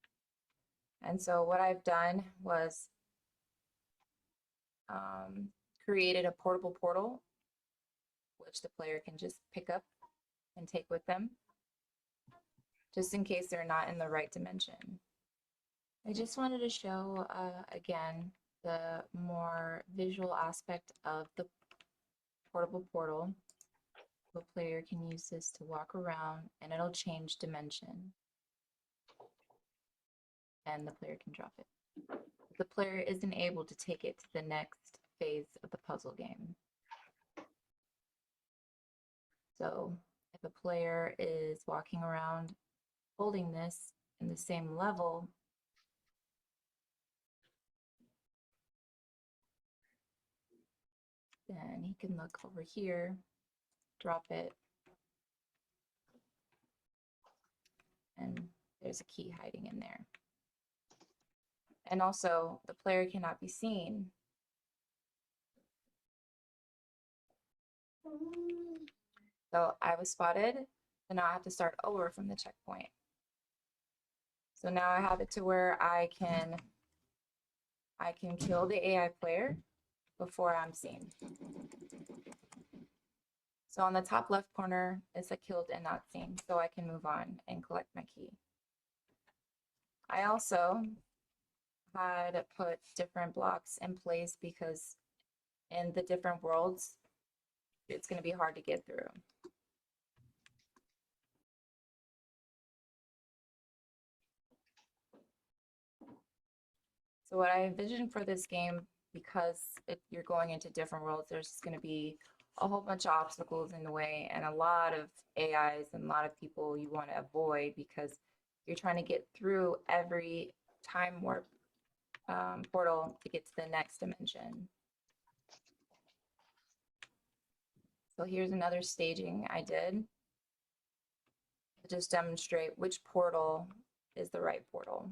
And so what I've done was created a portable portal, which the player can just pick up and take with them, just in case they're not in the right dimension. I just wanted to show, again, the more visual aspect of the portable portal. The player can use this to walk around and it'll change dimension. And the player can drop it. The player isn't able to take it to the next phase of the puzzle game. So if a player is walking around holding this in the same level, then he can look over here, drop it, and there's a key hiding in there. And also, the player cannot be seen. So I was spotted, and now I have to start over from the checkpoint. So now I have it to where I can kill the AI player before I'm seen. So on the top left corner is a killed and not seen, so I can move on and collect my key. I also had put different blocks in place because in the different worlds, it's going to be hard to get through. So what I envisioned for this game, because you're going into different worlds, there's going to be a whole bunch of obstacles in the way and a lot of AIs and a lot of people you want to avoid because you're trying to get through every time warp portal to get to the next dimension. So here's another staging I did to just demonstrate which portal is the right portal.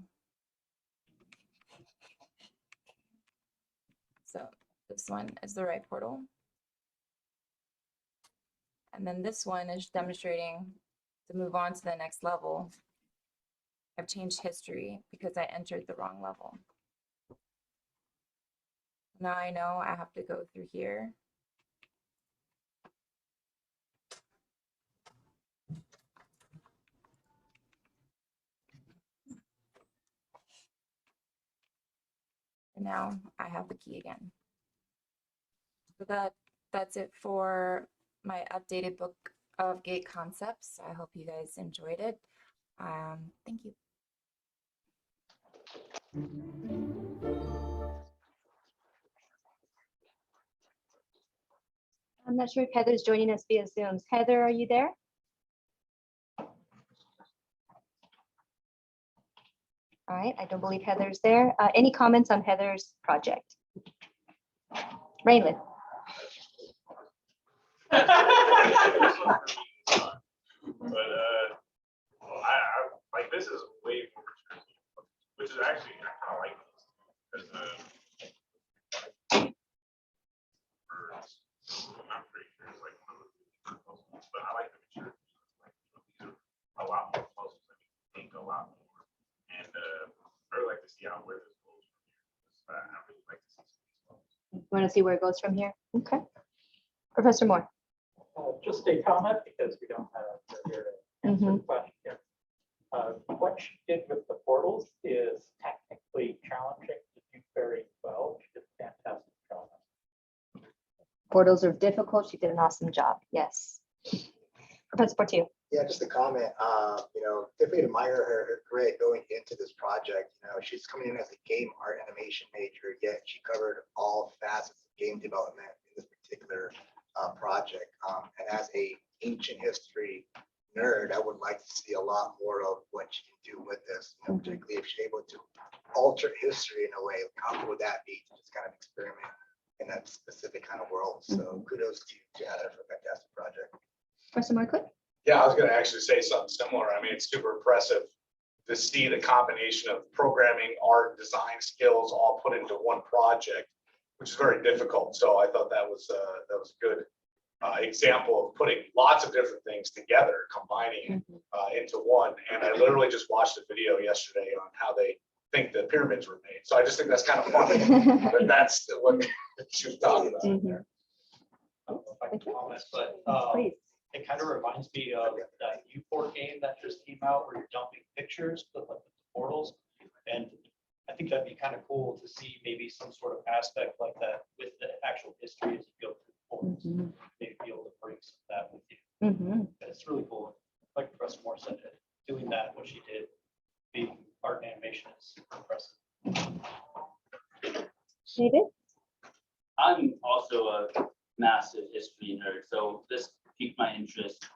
So this one is the right portal. And then this one is demonstrating to move on to the next level. I've changed history because I entered the wrong level. Now I know I have to go through here. And now I have the key again. So that's it for my updated book of gate concepts. I hope you guys enjoyed it. Thank you. I'm not sure if Heather's joining us via Zoom. Heather, are you there? All right, I don't believe Heather's there. Any comments on Heather's project? Raylan. But I like this is way more tricky, which is actually I kind of like this because I'm pretty sure it's like one of the puzzles, but I like the maturity. Like, a lot more puzzles that you think a lot more, and I really like to see where this goes from here. I really like to see some of these puzzles. You want to see where it goes from here? Okay. Professor Moore. Just a comment because we don't have here to answer the question here. What she did with the portals is technically challenging to do very well. She did a fantastic job. Portals are difficult. She did an awesome job. Yes. Professor Portillo. Yeah, just a comment. Definitely admire her grit going into this project. She's coming in as a game art animation major, yet she covered all facets of game development in this particular project. And as a ancient history nerd, I would like to see a lot more of what she can do with this, particularly if she's able to alter history in a way. How cool would that be to just kind of experiment in that specific kind of world? So kudos to you, Heather, for a fantastic project. Professor Markwood? Yeah, I was going to actually say something similar. I mean, it's super impressive to see the combination of programming, art, design skills all put into one project, which is very difficult. So I thought that was a good example of putting lots of different things together, combining into one. And I literally just watched a video yesterday on how they think the pyramids were made. So I just think that's kind of funny. But that's what she was talking about there. I don't know if I can comment, but it kind of reminds me of that U4 game that just came out where you're dumping pictures with like the portals. And I think that'd be kind of cool to see maybe some sort of aspect like that with the actual history as you go through the portals. Maybe be able to bring some of that with you. And it's really cool. Like Professor Moore said, doing that, what she did, being art and animation is impressive. David? I'm also a massive history nerd, so this piqued my interest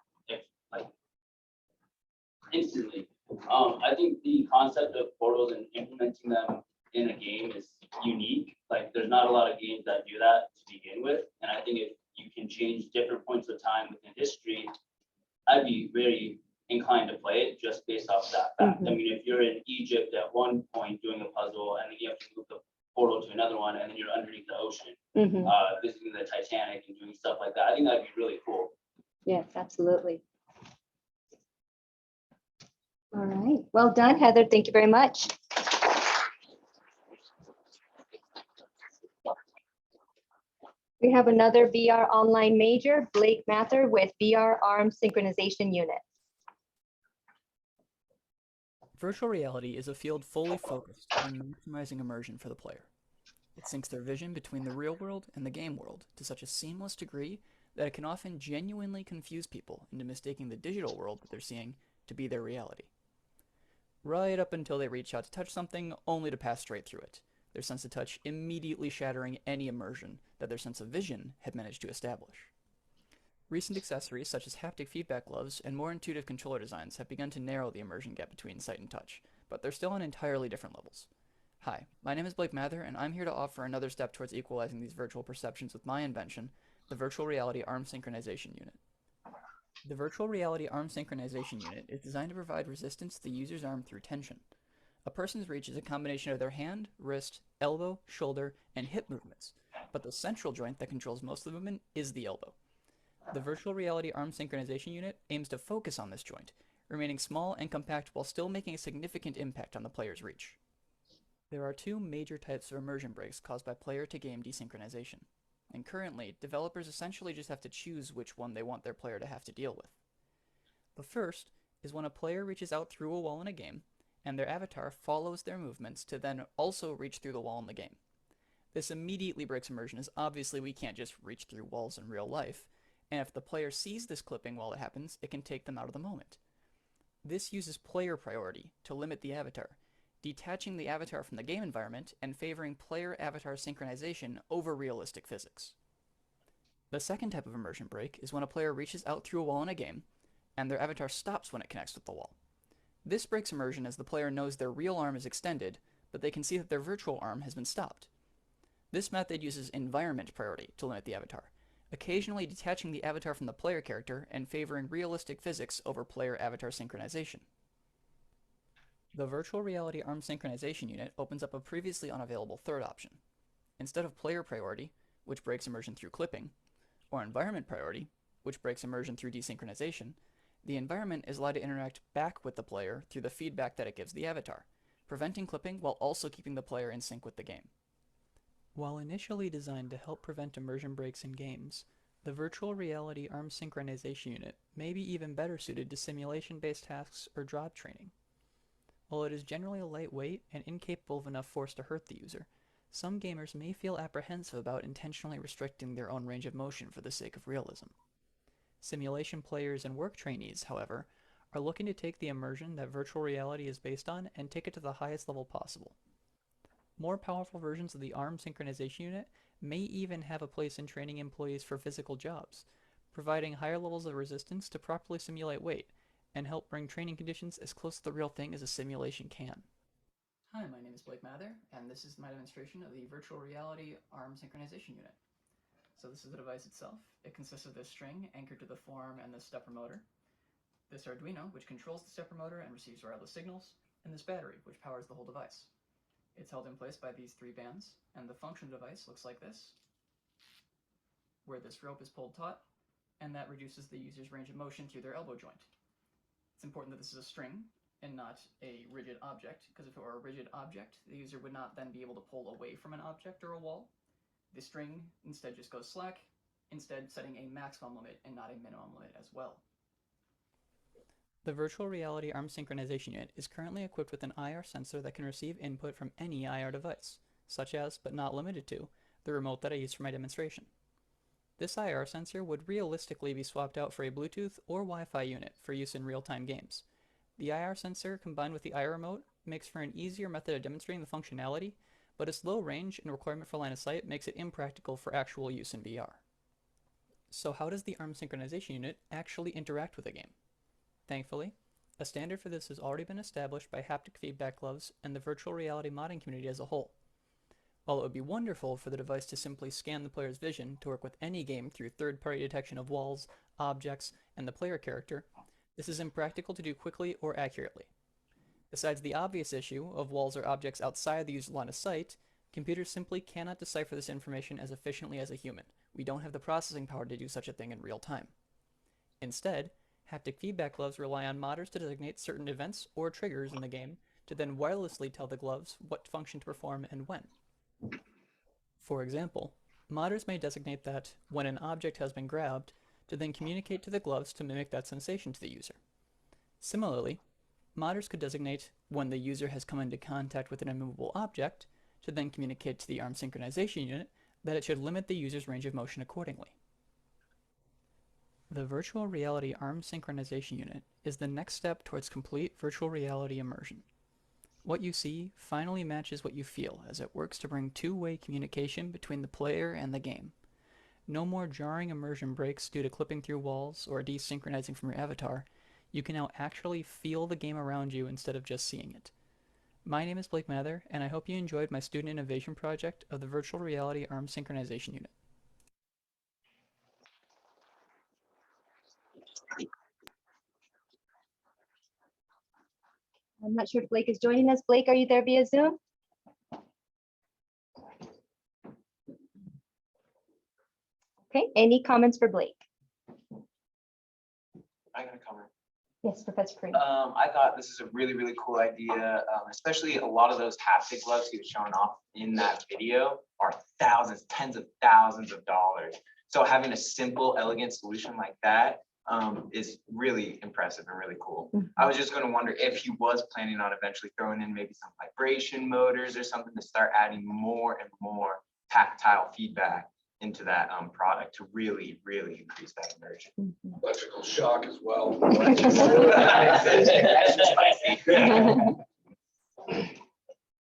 instantly. I think the concept of portals and implementing them in a game is unique. Like there's not a lot of games that do that to begin with. And I think if you can change different points of time within history, I'd be very inclined to play it just based off that fact. I mean, if you're in Egypt at one point doing a puzzle and then you have to move the portal to another one and then you're underneath the ocean, visiting the Titanic and doing stuff like that, I think that'd be really cool. Yes, absolutely. All right. Well done, Heather. Thank you very much. We have another VR online major, Blake Mather with VR arm synchronization unit. Virtual reality is a field fully focused on maximizing immersion for the player. It syncs their vision between the real world and the game world to such a seamless degree that it can often genuinely confuse people into mistaking the digital world that they're seeing to be their reality. Right up until they reach out to touch something, only to pass straight through it, their sense of touch immediately shattering any immersion that their sense of vision had managed to establish. Recent accessories such as haptic feedback gloves and more intuitive controller designs have begun to narrow the immersion gap between sight and touch, but they're still on entirely different levels. Hi, my name is Blake Mather, and I'm here to offer another step towards equalizing these virtual perceptions with my invention, the Virtual Reality Arm Synchronization Unit. The Virtual Reality Arm Synchronization Unit is designed to provide resistance to the user's arm through tension. A person's reach is a combination of their hand, wrist, elbow, shoulder, and hip movements, but the central joint that controls most of the movement is the elbow. The Virtual Reality Arm Synchronization Unit aims to focus on this joint, remaining small and compact while still making a significant impact on the player's reach. There are two major types of immersion breaks caused by player-to-game desynchronization, and currently, developers essentially just have to choose which one they want their player to have to deal with. The first is when a player reaches out through a wall in a game, and their avatar follows their movements to then also reach through the wall in the game. This immediately breaks immersion, as obviously we can't just reach through walls in real life, and if the player sees this clipping while it happens, it can take them out of the moment. This uses player priority to limit the avatar, detaching the avatar from the game environment and favoring player-avatar synchronization over realistic physics. The second type of immersion break is when a player reaches out through a wall in a game, and their avatar stops when it connects with the wall. This breaks immersion as the player knows their real arm is extended, but they can see that their virtual arm has been stopped. This method uses environment priority to limit the avatar, occasionally detaching the avatar from the player character and favoring realistic physics over player-avatar synchronization. The Virtual Reality Arm Synchronization Unit opens up a previously unavailable third option. Instead of player priority, which breaks immersion through clipping, or environment priority, which breaks immersion through desynchronization, the environment is allowed to interact back with the player through the feedback that it gives the avatar, preventing clipping while also keeping the player in sync with the game. While initially designed to help prevent immersion breaks in games, the Virtual Reality Arm Synchronization Unit may be even better suited to simulation-based tasks or job training. While it is generally lightweight and incapable of enough force to hurt the user, some gamers may feel apprehensive about intentionally restricting their own range of motion for the sake of realism. Simulation players and work trainees, however, are looking to take the immersion that virtual reality is based on and take it to the highest level possible. More powerful versions of the ARM synchronization unit may even have a place in training employees for physical jobs, providing higher levels of resistance to properly simulate weight, and help bring training conditions as close to the real thing as a simulation can. Hi, my name is Blake Mather, and this is my demonstration of the Virtual Reality Arm Synchronization Unit. So this is the device itself. It consists of this string anchored to the forearm and the stepper motor, this Arduino, which controls the stepper motor and receives wireless signals, and this battery, which powers the whole device. It's held in place by these three bands, and the function of the device looks like this, where this rope is pulled taut, and that reduces the user's range of motion through their elbow joint. It's important that this is a string and not a rigid object, because if it were a rigid object, the user would not then be able to pull away from an object or a wall. The string instead just goes slack, instead setting a maximum limit and not a minimum limit as well. The Virtual Reality Arm Synchronization Unit is currently equipped with an IR sensor that can receive input from any IR device, such as, but not limited to, the remote that I used for my demonstration. This IR sensor would realistically be swapped out for a Bluetooth or Wi-Fi unit for use in real-time games. The IR sensor combined with the IR remote makes for an easier method of demonstrating the functionality, but its low range and requirement for line of sight makes it impractical for actual use in VR. So how does the ARM synchronization unit actually interact with a game? Thankfully, a standard for this has already been established by haptic feedback gloves and the virtual reality modding community as a whole. While it would be wonderful for the device to simply scan the player's vision to work with any game through third-party detection of walls, objects, and the player character, this is impractical to do quickly or accurately. Besides the obvious issue of walls or objects outside the user's line of sight, computers simply cannot decipher this information as efficiently as a human. We don't have the processing power to do such a thing in real time. Instead, haptic feedback gloves rely on modders to designate certain events or triggers in the game to then wirelessly tell the gloves what function to perform and when. For example, modders may designate that when an object has been grabbed to then communicate to the gloves to mimic that sensation to the user. Similarly, modders could designate when the user has come into contact with an immovable object to then communicate to the ARM synchronization unit that it should limit the user's range of motion accordingly. The Virtual Reality Arm Synchronization Unit is the next step towards complete virtual reality immersion. What you see finally matches what you feel as it works to bring two-way communication between the player and the game. No more jarring immersion breaks due to clipping through walls or desynchronizing from your avatar. You can now actually feel the game around you instead of just seeing it. my name is Blake Mather, and I hope you enjoyed my student innovation project of the Virtual Reality Arm Synchronization Unit. I'm not sure if Blake is joining us. Blake, are you there via Zoom? Okay, any comments for Blake? I got a comment. Yes, Professor Kareem. I thought this is a really, really cool idea, especially a lot of those haptic gloves he was showing off in that video are thousands, tens of thousands of dollars. So having a simple, elegant solution like that is really impressive and really cool. I was just going to wonder if he was planning on eventually throwing in maybe some vibration motors or something to start adding more and more tactile feedback into that product to really, really increase that immersion. Electrical shock as well.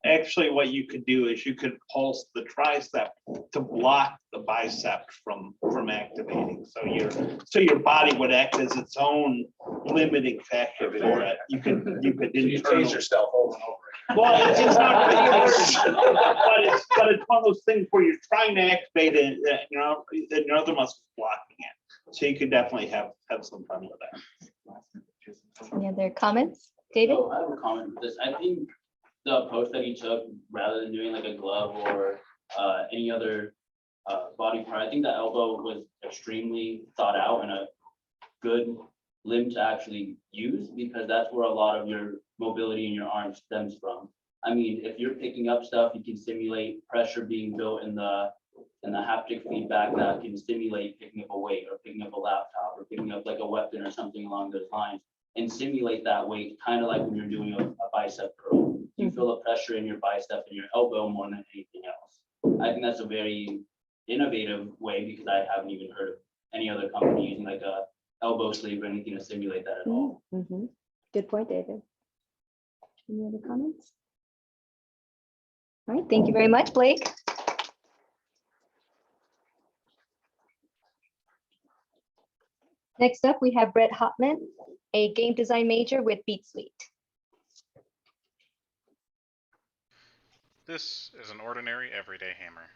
Actually, what you could do is you could pulse the tricep to block the bicep from activating. So your body would act as its own limiting factor for it. You could You change yourself over and over. Well, it's not really, but it's one of those things where you're trying to activate it, you know, the other muscle's blocking it. So you could definitely have some fun with that. Any other comments, David? So I have a comment with this. I think the approach that he took, rather than doing like a glove or any other body part, I think the elbow was extremely thought out and a good limb to actually use, because that's where a lot of your mobility in your arm stems from. I mean, if you're picking up stuff, you can simulate pressure being built in the haptic feedback that can stimulate picking up a weight or picking up a laptop or picking up like a weapon or something along those lines, and simulate that weight, kind of like when you're doing a bicep curl. You feel the pressure in your bicep and your elbow more than anything else. I think that's a very innovative way, because I haven't even heard of any other company using like a elbow sleeve or anything to simulate that at all. Good point, David. Any other comments? All right, thank you very much, Blake. Next up, we have Brett Hopman, a game design major with Beat Suite. This is an ordinary everyday hammer.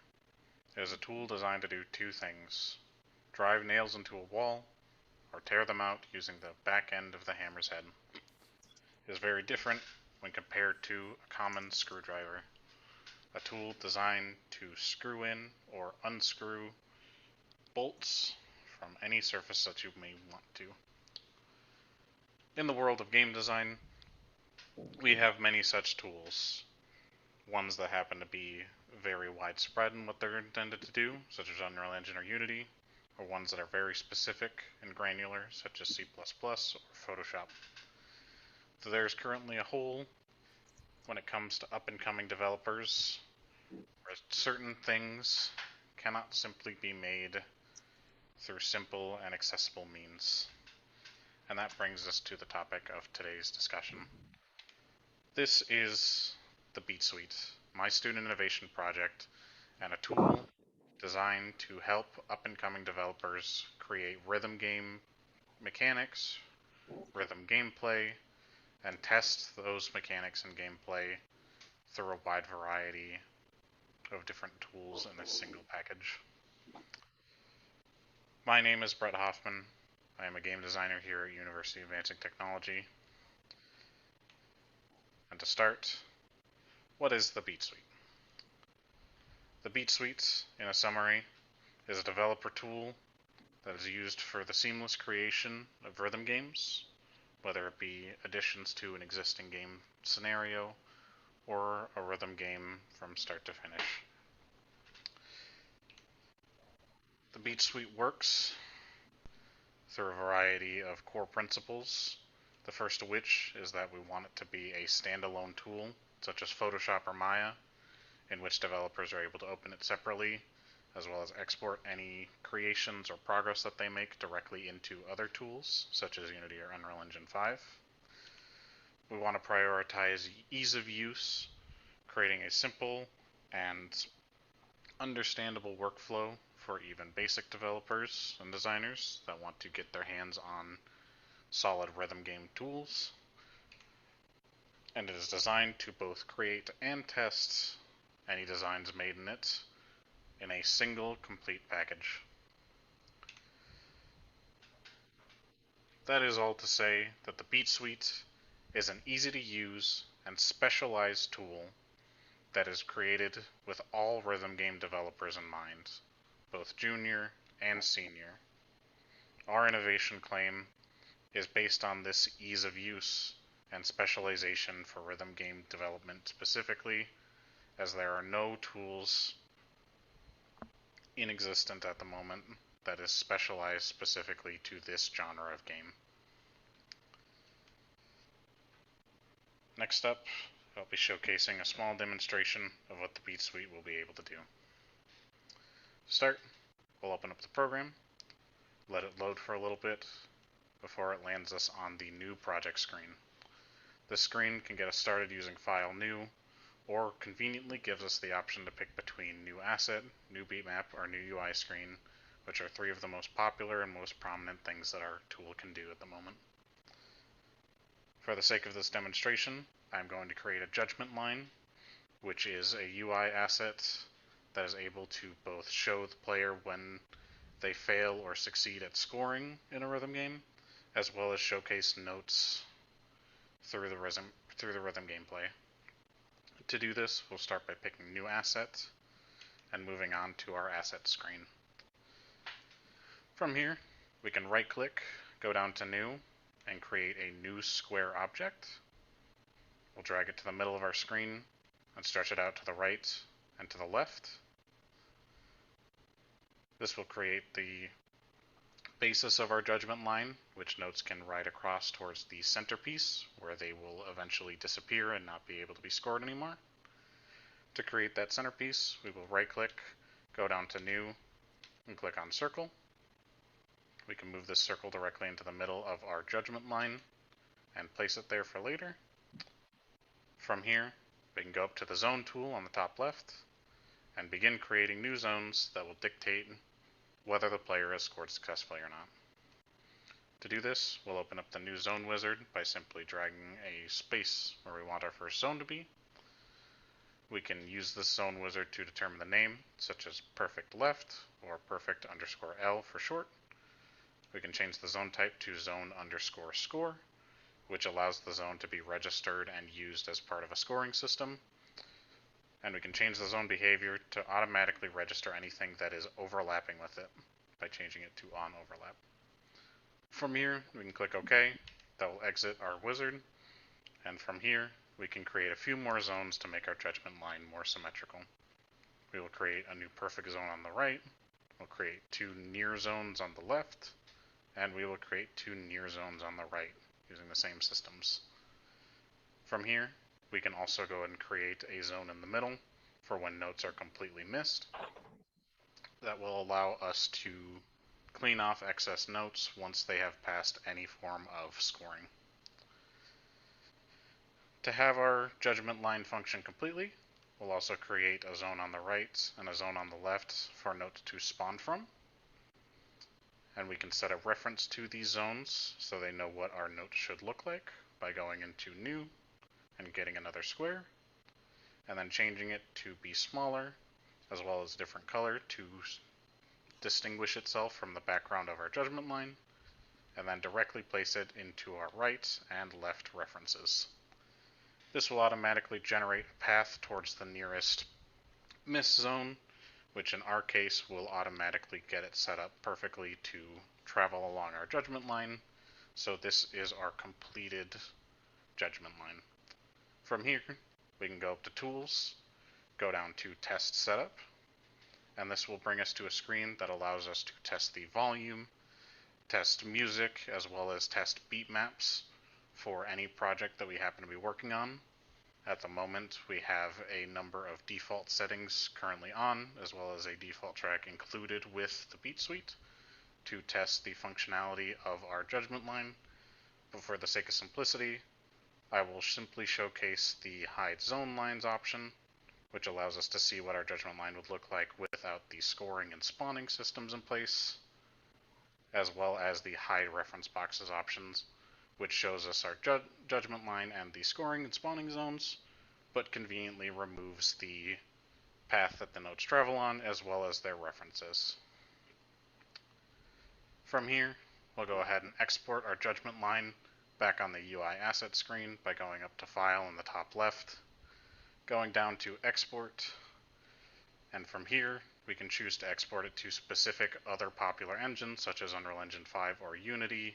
It is a tool designed to do two things: drive nails into a wall, or tear them out using the back end of the hammer's head. It is very different when compared to a common screwdriver, a tool designed to screw in or unscrew bolts from any surface that you may want to. In the world of game design, we have many such tools. Ones that happen to be very widespread in what they're intended to do, such as Unreal Engine or Unity, or ones that are very specific and granular, such as C++ or Photoshop. So there's currently a hole when it comes to up-and-coming developers, where certain things cannot simply be made through simple and accessible means. And that brings us to the topic of today's discussion. This is the Beat Suite, my student innovation project, and a tool designed to help up-and-coming developers create rhythm game mechanics, rhythm gameplay, and test those mechanics and gameplay through a wide variety of different tools in a single package. My name is Brett Hoffman. I am a game designer here at University of Advancing Technology. And to start, what is the Beat Suite? The Beat Suite, in a summary, is a developer tool that is used for the seamless creation of rhythm games, whether it be additions to an existing game scenario or a rhythm game from start to finish. The Beat Suite works through a variety of core principles, the first of which is that we want it to be a standalone tool, such as Photoshop or Maya, in which developers are able to open it separately, as well as export any creations or progress that they make directly into other tools, such as Unity or Unreal Engine 5. We want to prioritize ease of use, creating a simple and understandable workflow for even basic developers and designers that want to get their hands on solid rhythm game tools. and it is designed to both create and test any designs made in it in a single complete package. That is all to say that the Beat Suite is an easy to use and specialized tool that is created with all rhythm game developers in mind, both junior and senior. Our innovation claim is based on this ease of use and specialization for rhythm game development specifically, as there are no tools in existence at the moment that is specialized specifically to this genre of game. Next up, I'll be showcasing a small demonstration of what the Beat Suite will be able to do. To start, we'll open up the program, let it load for a little bit before it lands us on the new project screen. This screen can get us started using File New, or conveniently gives us the option to pick between New Asset, New Beatmap, or New UI Screen, which are three of the most popular and most prominent things that our tool can do at the moment. For the sake of this demonstration, I'm going to create a judgment line, which is a UI asset that is able to both show the player when they fail or succeed at scoring in a rhythm game, as well as showcase notes through the rhythm gameplay. To do this, we'll start by picking New Asset and moving on to our asset screen. From here, we can right-click, go down to New, and create a new square object. We'll drag it to the middle of our screen and stretch it out to the right and to the left. This will create the basis of our judgment line, which notes can ride across towards the centerpiece, where they will eventually disappear and not be able to be scored anymore. To create that centerpiece, we will right-click, go down to New, and click on Circle. We can move this circle directly into the middle of our judgment line and place it there for later. From here, we can go up to the Zone tool on the top left and begin creating new zones that will dictate whether the player has scored successfully or not. To do this, we'll open up the New Zone wizard by simply dragging a space where we want our first zone to be. We can use this zone wizard to determine the name, such as perfect left or perfect_L for short. We can change the zone type to zone_score, which allows the zone to be registered and used as part of a scoring system. And we can change the zone behavior to automatically register anything that is overlapping with it by changing it to on overlap. From here, we can click OK. That will exit our wizard. And from here, we can create a few more zones to make our judgment line more symmetrical. We will create a new perfect zone on the right. We'll create two near zones on the left. And we will create two near zones on the right using the same systems. From here, we can also go ahead and create a zone in the middle for when notes are completely missed. That will allow us to clean off excess notes once they have passed any form of scoring. To have our judgment line function completely, we'll also create a zone on the right and a zone on the left for notes to spawn from. And we can set a reference to these zones so they know what our notes should look like by going into New and getting another square, and then changing it to be smaller, as well as different color to distinguish itself from the background of our judgment line, and then directly place it into our right and left references. This will automatically generate a path towards the nearest miss zone, which in our case will automatically get it set up perfectly to travel along our judgment line. So this is our completed judgment line. From here, we can go up to Tools, go down to Test Setup, and this will bring us to a screen that allows us to test the volume, test music, as well as test beat maps for any project that we happen to be working on. At the moment, we have a number of default settings currently on, as well as a default track included with the Beat Suite to test the functionality of our judgment line. But for the sake of simplicity, I will simply showcase the Hide Zone Lines option, which allows us to see what our judgment line would look like without the scoring and spawning systems in place, as well as the Hide Reference Boxes options, which shows us our judgment line and the scoring and spawning zones, but conveniently removes the path that the nodes travel on, as well as their references. From here, we'll go ahead and export our judgment line back on the UI asset screen by going up to File in the top left, going down to Export, and from here, we can choose to export it to specific other popular engines, such as Unreal Engine 5 or Unity.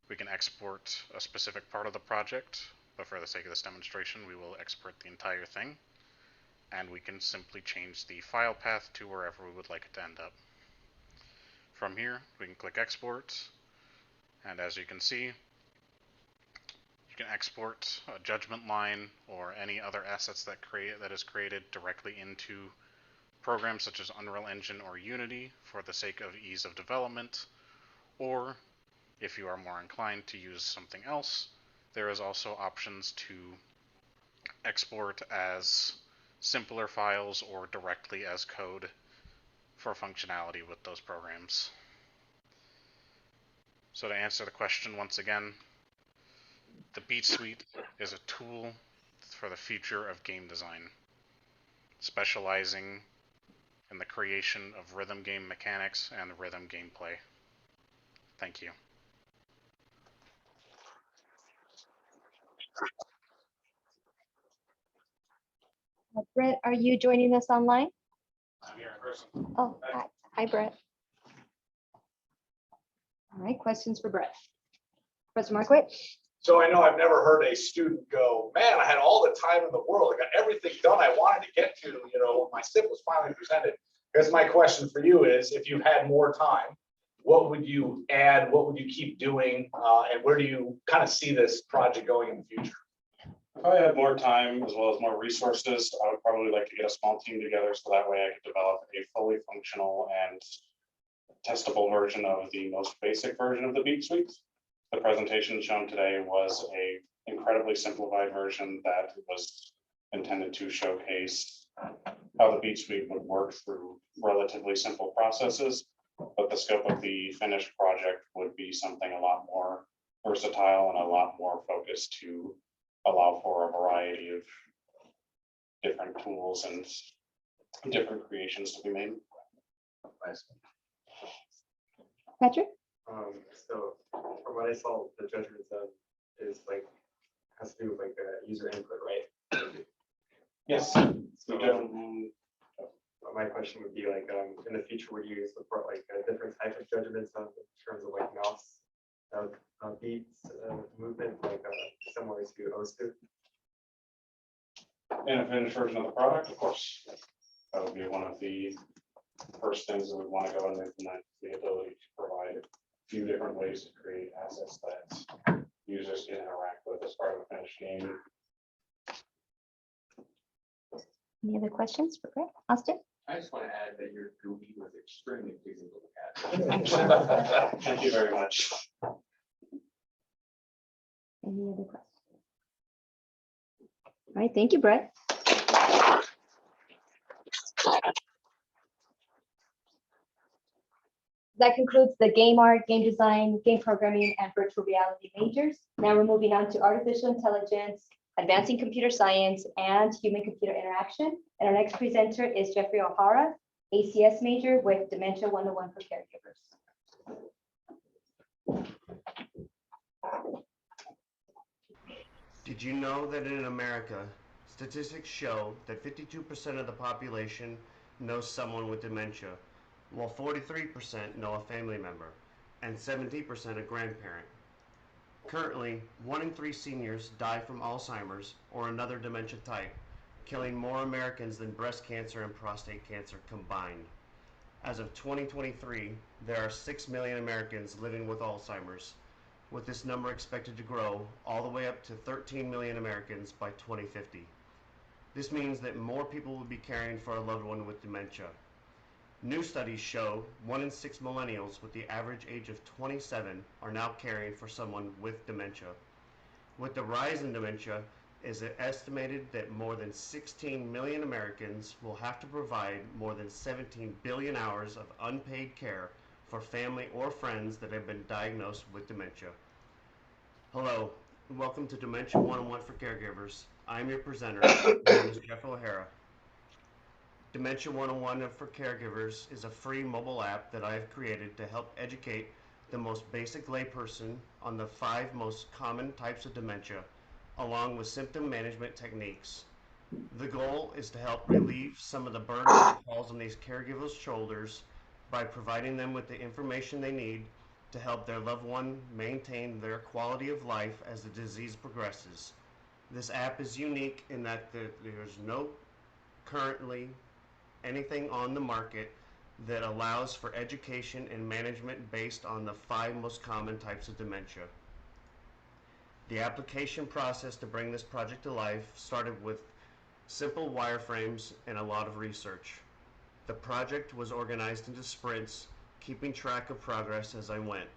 We can export a specific part of the project, but for the sake of this demonstration, we will export the entire thing. And we can simply change the file path to wherever we would like it to end up. From here, we can click Export, and as you can see, you can export a judgment line or any other assets that is created directly into programs such as Unreal Engine or Unity for the sake of ease of development, or if you are more inclined to use something else, there is also options to export as simpler files or directly as code for functionality with those programs. So to answer the question once again, the Beat Suite is a tool for the future of game design, specializing in the creation of rhythm game mechanics and rhythm gameplay. Thank you. Brett, are you joining us online? I'm here in person. Oh, hi. Hi, Brett. All right, questions for Brett. Professor Markwitt? So I know I've never heard a student go, man, I had all the time in the world. I got everything done I wanted to get to, when my SIP was finally presented. I guess my question for you is, if you had more time, what would you add? What would you keep doing? And where do you kind of see this project going in the future? If I had more time as well as more resources, I would probably like to get a small team together so that way I could develop a fully functional and testable version of the most basic version of the Beat Suite. The presentation shown today was a incredibly simplified version that was intended to showcase how the Beat Suite would work through relatively simple processes, but the scope of the finished project would be something a lot more versatile and a lot more focused to allow for a variety of different tools and different creations to be made. Patrick? So from what I saw, the judgment zone is has to do with user input, right? Yes. So my question would be in the future, would you support a different type of judgment zone in terms of mouse beats movement, similar to OSU? In a finished version of the product, of course, that would be one of the first things that we want to go and implement, the ability to provide a few different ways to create assets that users can interact with as part of a finished game. Any other questions for Brett? Austin? I just want to add that your GUI was extremely pleasing to look at. Thank you very much. Any other questions? All right, thank you, Brett. That concludes the game art, game design, game programming, and virtual reality majors. Now we're moving on to artificial intelligence, advancing computer science, and human-computer interaction. And our next presenter is Jeffrey O'Hara, ACS major with Dementia 101 for Caregivers. Did you know that in America, statistics show that 52% of the population knows someone with dementia, while 43% know a family member, and 70% a grandparent? Currently, 1 in 3 seniors die from Alzheimer's or another dementia type, killing more Americans than breast cancer and prostate cancer combined. As of 2023, there are 6 million Americans living with Alzheimer's, with this number expected to grow all the way up to 13 million Americans by 2050. This means that more people will be caring for a loved one with dementia. New studies show 1 in 6 millennials with the average age of 27 are now caring for someone with dementia. With the rise in dementia, it is estimated that more than 16 million Americans will have to provide more than 17 billion hours of unpaid care for family or friends that have been diagnosed with dementia. Hello, and welcome to Dementia 101 for Caregivers. I'm your presenter. My name is Jeff O'Hara. Dementia 101 for Caregivers is a free mobile app that I have created to help educate the most basic layperson on the 5 most common types of dementia, along with symptom management techniques. The goal is to help relieve some of the burden that falls on these caregivers' shoulders by providing them with the information they need to help their loved one maintain their quality of life as the disease progresses. This app is unique in that there's no currently anything on the market that allows for education and management based on the 5 most common types of dementia. The application process to bring this project to life started with simple wireframes and a lot of research. The project was organized into sprints, keeping track of progress as I went.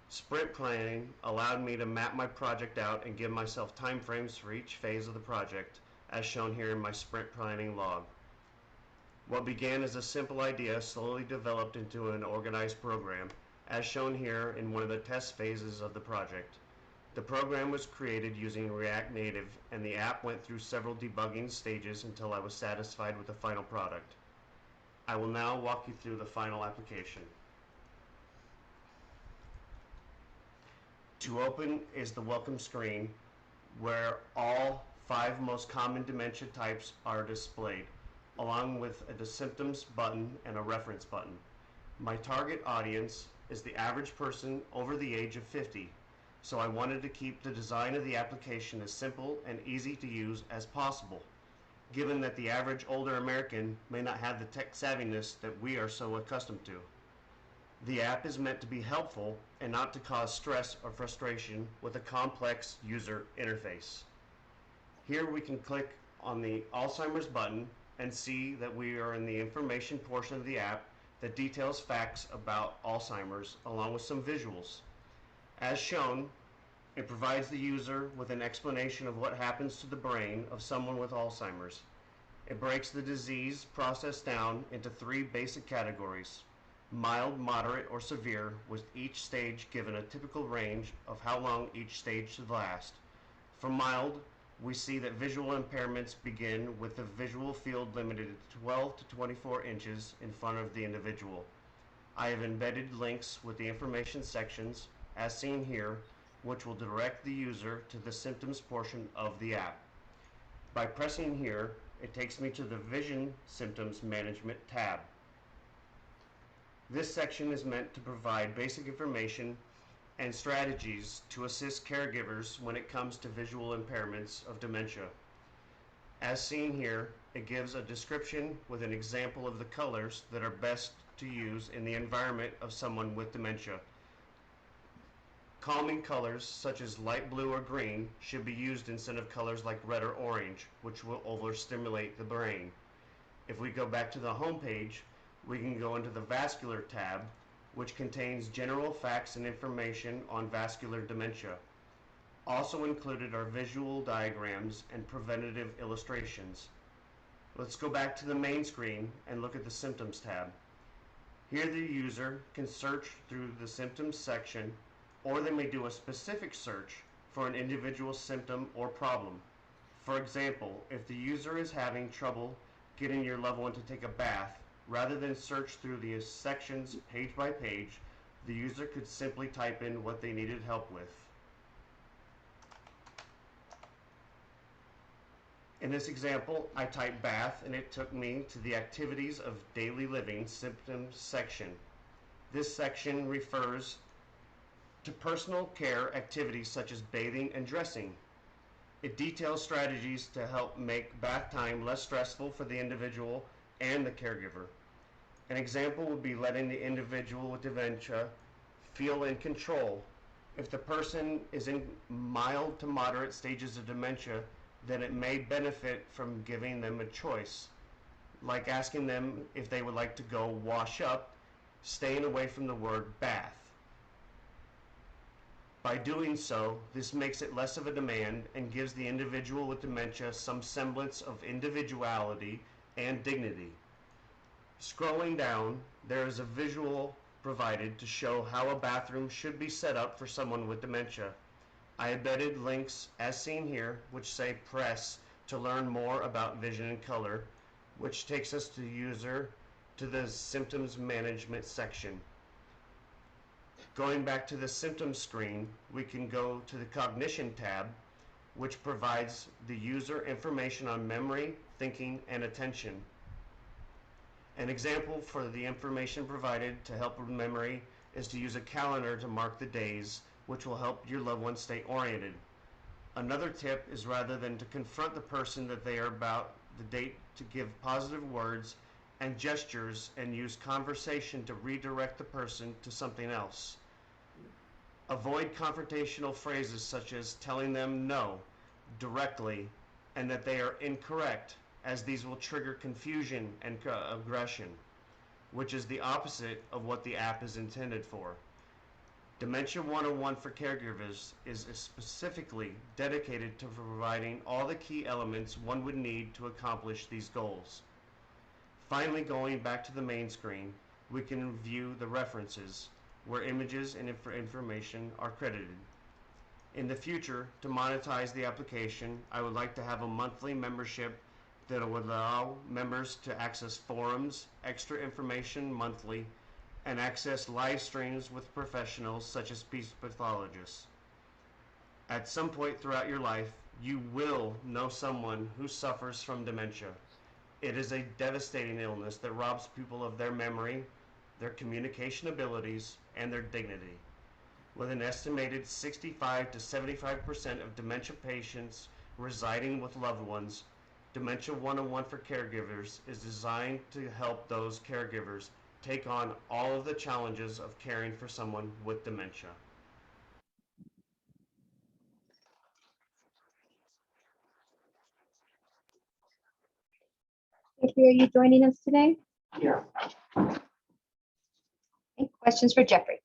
Sprint planning allowed me to map my project out and give myself timeframes for each phase of the project, as shown here in my sprint planning log. What began as a simple idea slowly developed into an organized program, as shown here in one of the test phases of the project. The program was created using React Native, and the app went through several debugging stages until I was satisfied with the final product. I will now walk you through the final application. To open is the welcome screen, where all 5 most common dementia types are displayed, along with the symptoms button and a reference button. My target audience is the average person over the age of 50, so I wanted to keep the design of the application as simple and easy to use as possible, given that the average older American may not have the tech savviness that we are so accustomed to. The app is meant to be helpful and not to cause stress or frustration with a complex user interface. Here we can click on the Alzheimer's button and see that we are in the information portion of the app that details facts about Alzheimer's along with some visuals. As shown, it provides the user with an explanation of what happens to the brain of someone with Alzheimer's. It breaks the disease process down into 3 basic categories: mild, moderate, or severe, with each stage given a typical range of how long each stage should last. For mild, we see that visual impairments begin with the visual field limited to 12 to 24 inches in front of the individual. I have embedded links with the information sections, as seen here, which will direct the user to the symptoms portion of the app. By pressing here, it takes me to the Vision Symptoms Management tab. This section is meant to provide basic information and strategies to assist caregivers when it comes to visual impairments of dementia. As seen here, it gives a description with an example of the colors that are best to use in the environment of someone with dementia. Calming colors such as light blue or green should be used instead of colors like red or orange, which will overstimulate the brain. If we go back to the home page, we can go into the Vascular tab, which contains general facts and information on vascular dementia. Also included are visual diagrams and preventative illustrations. Let's go back to the main screen and look at the Symptoms tab. Here the user can search through the Symptoms section, or they may do a specific search for an individual symptom or problem. For example, if the user is having trouble getting your loved one to take a bath, rather than search through the sections page by page, the user could simply type in what they needed help with. In this example, I typed bath and it took me to the activities of daily living symptoms section. This section refers to personal care activities such as bathing and dressing. It details strategies to help make bath time less stressful for the individual and the caregiver. An example would be letting the individual with dementia feel in control. If the person is in mild to moderate stages of dementia, then it may benefit from giving them a choice, like asking them if they would like to go wash up, staying away from the word bath. By doing so, this makes it less of a demand and gives the individual with dementia some semblance of individuality and dignity. Scrolling down, there is a visual provided to show how a bathroom should be set up for someone with dementia. I embedded links as seen here, which say press to learn more about vision and color, which takes us to the symptoms management section. Going back to the symptoms screen, we can go to the cognition tab, which provides the user information on memory, thinking, and attention. An example for the information provided to help with memory is to use a calendar to mark the days, which will help your loved one stay oriented. Another tip is rather than to confront the person that they are about the date, to give positive words and gestures and use conversation to redirect the person to something else. Avoid confrontational phrases such as telling them no directly and that they are incorrect, as these will trigger confusion and aggression, which is the opposite of what the app is intended for. Dementia 101 for Caregivers is specifically dedicated to providing all the key elements one would need to accomplish these goals. Finally, going back to the main screen, we can view the references, where images and information are credited. In the future, to monetize the application, I would like to have a monthly membership that would allow members to access forums, extra information monthly, and access live streams with professionals such as speech pathologists. At some point throughout your life, you will know someone who suffers from dementia. It is a devastating illness that robs people of their memory, their communication abilities, and their dignity. With an estimated 65 to 75% of dementia patients residing with loved ones, Dementia 101 for Caregivers is designed to help those caregivers take on all of the challenges of caring for someone with dementia. Thank you. Are you joining us today? Yeah. Any questions for Jeffrey?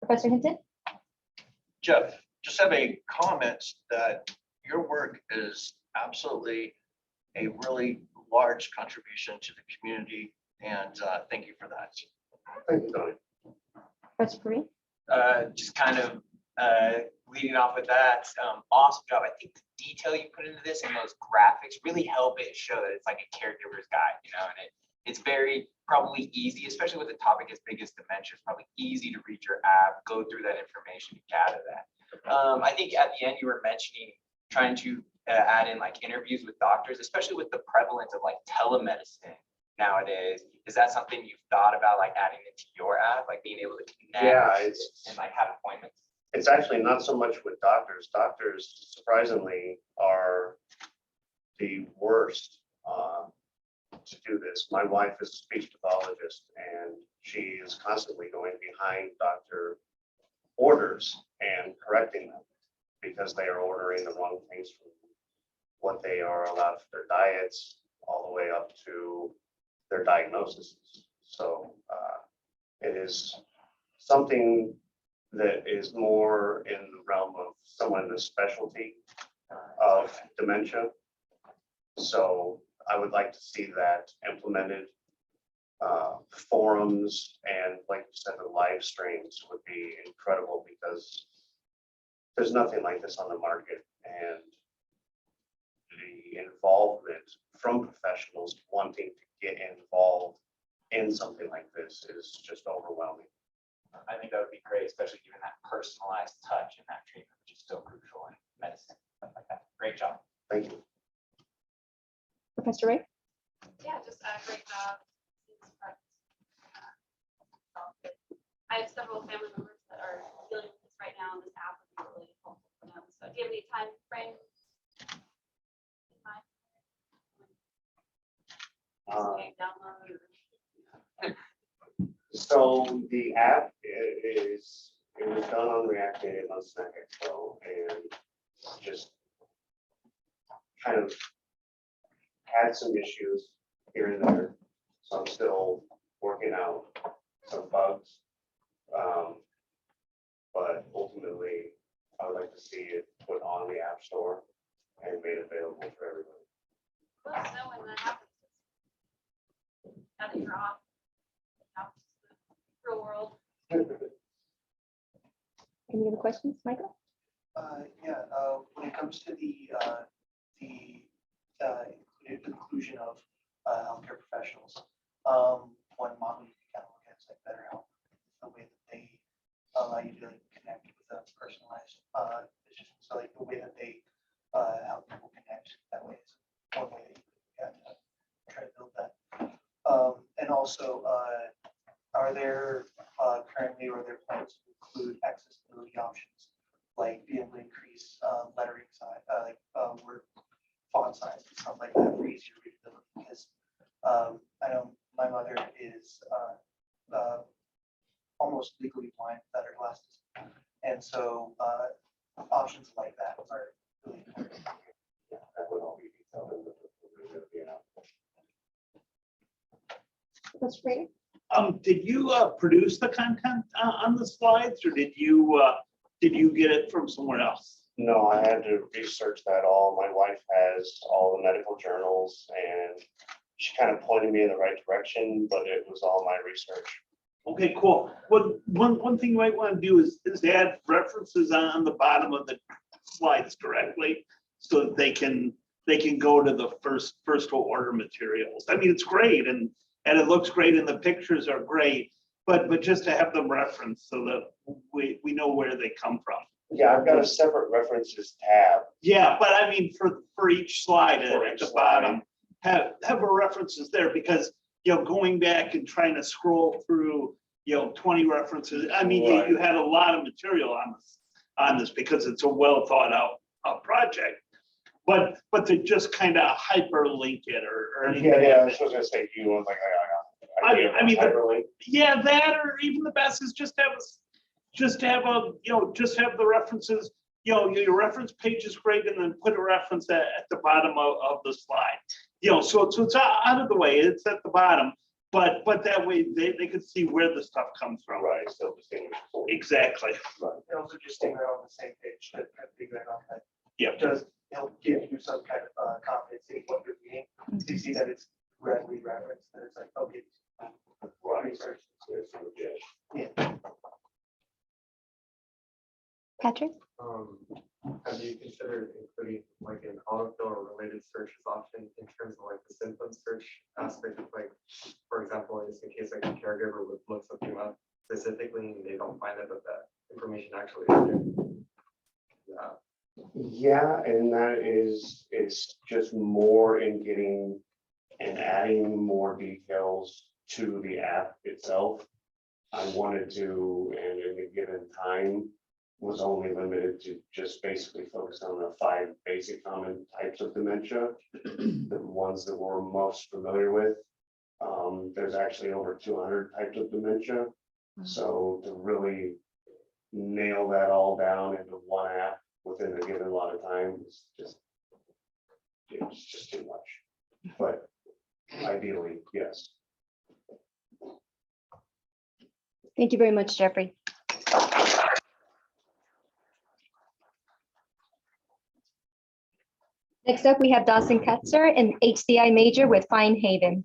Professor Hinton? Jeff, just have a comment that your work is absolutely a really large contribution to the community, and thank you for that. Thank you, Tony. Professor Perrine? Just kind of leading off with that, awesome job. I think the detail you put into this and those graphics really help it show that it's like a caregiver's guide, you know, and it's very probably easy, especially with a topic as big as dementia. It's probably easy to read your app, go through that information, and gather that. I think at the end you were mentioning trying to add in like interviews with doctors, especially with the prevalence of like telemedicine nowadays. Is that something you've thought about, like adding into your app, like being able to connect and like have appointments? It's actually not so much with doctors. Doctors, surprisingly, are the worst to do this. My wife is a speech pathologist, and she is constantly going behind doctor orders and correcting them because they are ordering the wrong things from what they are allowed for their diets, all the way up to their diagnoses. So it is something that is more in the realm of someone in the specialty of dementia. So I would like to see that implemented. Forums and, like you said, the live streams would be incredible because there's nothing like this on the market, and the involvement from professionals wanting to get involved in something like this is just overwhelming. I think that would be great, especially given that personalized touch in that treatment, which is so crucial in medicine, stuff like that. Great job. Thank you. Professor Ray? Yeah, just a great job. I have several family members that are dealing with this right now, and this app would be really helpful for them. So do you have any time frame? So the app it was done on React Native on Snack Expo, and just kind of had some issues here and there. So I'm still working out some bugs. But ultimately, I would like to see it put on the App Store and made available for everybody. Let us know when that happens. Now that you're off, out the real world. Any other questions, Michael? When it comes to the inclusion of healthcare professionals, one model you can kind of look at is like BetterHelp, the way that they allow you to connect with a personalized vision. So like the way that they help people connect that way is one way that you can try to build that. And also, are there currently or are there plans to include accessibility options, like being able to increase lettering size, word font size and stuff like that for easier readability? Because I know my mother is almost legally blind without her glasses, and so options like that are really important. Yeah, that would all be detailed in the. That's great. Did you produce the content on the slides, or did you get it from somewhere else? No, I had to research that all. My wife has all the medical journals and she kind of pointed me in the right direction, but it was all my research. Okay, cool. One thing you might want to do is add references on the bottom of the slides directly, so that they can go to the first order materials. I mean, it's great and it looks great and the pictures are great, but just to have them referenced so that we know where they come from. Yeah, I've got a separate references tab. Yeah, but I mean, for each slide at the bottom, have a references there, because, going back and trying to scroll through, 20 references. I mean, you had a lot of material on this because it's a well thought out project. But to just kind of hyperlink it or anything. Yeah, that's what I was gonna say. You was like, I mean, hyperlink. Yeah, that, or even the best is just have the references. Your reference page is great, and then put a reference at the bottom of the slide. So it's out of the way. It's at the bottom, but that way they could see where the stuff comes from. Right. So distinguishable. Exactly. Right. And also just staying right on the same page, that figuring out that Yeah. does help give you some kind of confidence in what you're reading. So you see that it's readily referenced, that it's like, okay. Research. Yeah. Patrick? Have you considered including like an autofill or related searches option in terms of like the symptom search aspect of, like, for example, just in case like a caregiver would look something up specifically and they don't find it, but that information actually is there? Yeah, and it's just more in getting and adding more details to the app itself. I wanted to, and in a given time, was only limited to just basically focus on the 5 basic common types of dementia, the ones that we're most familiar with. There's actually over 200 types of dementia. So to really nail that all down into one app within a given amount of time is it's just too much. But ideally, yes. Thank you very much, Jeffrey. Next up, we have Dawson Ketzer, an HCI major with Fine Haven.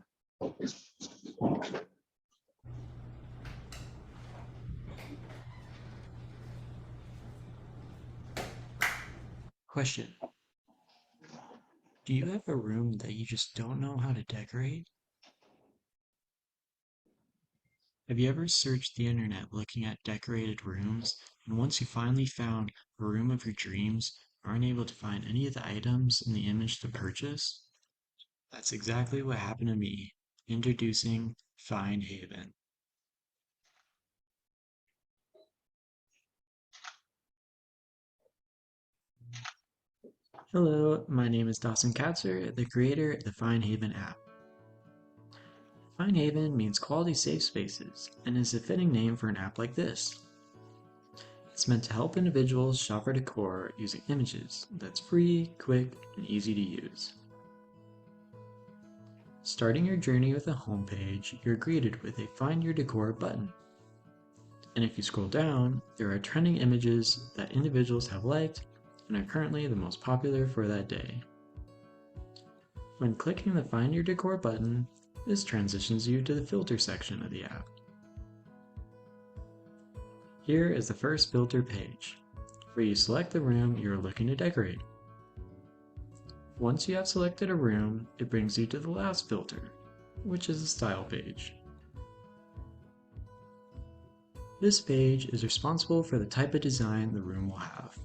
Question. Do you have a room that you just don't know how to decorate? Have you ever searched the internet looking at decorated rooms, and once you finally found a room of your dreams, aren't able to find any of the items in the image to purchase? That's exactly what happened to me. Introducing Fine Haven. Hello, my name is Dawson Katzer, the creator of the Fine Haven app. Fine Haven means quality safe spaces and is a fitting name for an app like this. It's meant to help individuals shop for decor using images that's free, quick, and easy to use. Starting your journey with a homepage, you're greeted with a Find Your Decor button. And if you scroll down, there are trending images that individuals have liked and are currently the most popular for that day. When clicking the Find Your Decor button, this transitions you to the filter section of the app. Here is the first filter page. where you select the room you're looking to decorate. Once you have selected a room, it brings you to the last filter, which is the style page. This page is responsible for the type of design the room will have.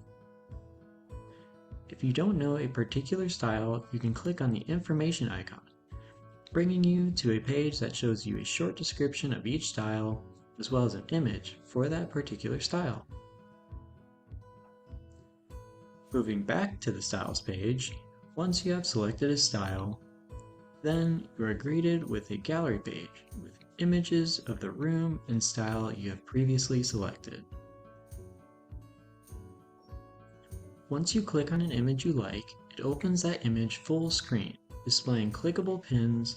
If you don't know a particular style, you can click on the information icon, bringing you to a page that shows you a short description of each style, as well as an image for that particular style. Moving back to the styles page, once you have selected a style, then you are greeted with a gallery page with images of the room and style you have previously selected. Once you click on an image you like, it opens that image full screen, displaying clickable pins,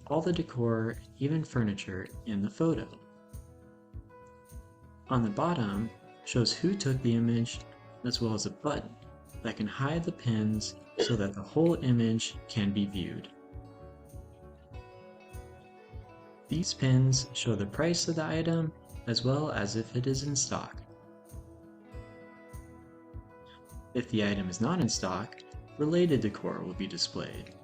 all the decor, and even furniture in the photo. On the bottom, shows who took the image, as well as a button that can hide the pins so that the whole image can be viewed. These pins show the price of the item as well as if it is in stock. If the item is not in stock, related decor will be displayed.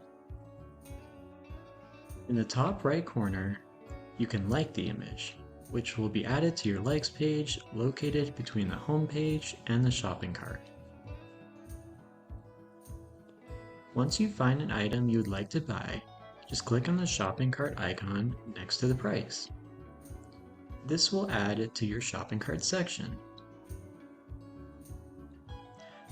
In the top right corner, you can like the image, which will be added to your likes page located between the home page and the shopping cart. Once you find an item you would like to buy, just click on the shopping cart icon next to the price. This will add it to your shopping cart section.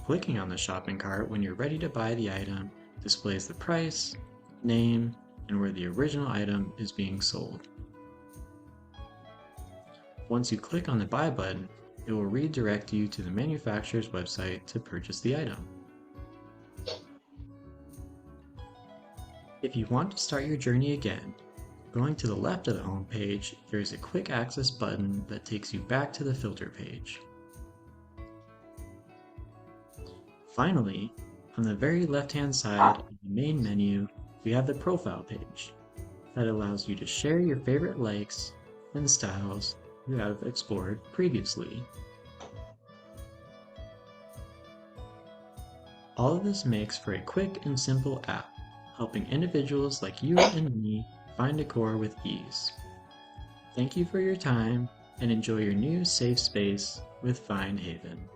Clicking on the shopping cart when you're ready to buy the item displays the price, name, and where the original item is being sold. Once you click on the buy button, it will redirect you to the manufacturer's website to purchase the item. If you want to start your journey again, going to the left of the home page, there is a quick access button that takes you back to the filter page. Finally, on the very left-hand side of the main menu, we have the profile page that allows you to share your favorite likes and styles you have explored previously. All of this makes for a quick and simple app, helping individuals like you and me find decor with ease. Thank you for your time and enjoy your new safe space with Fine Haven.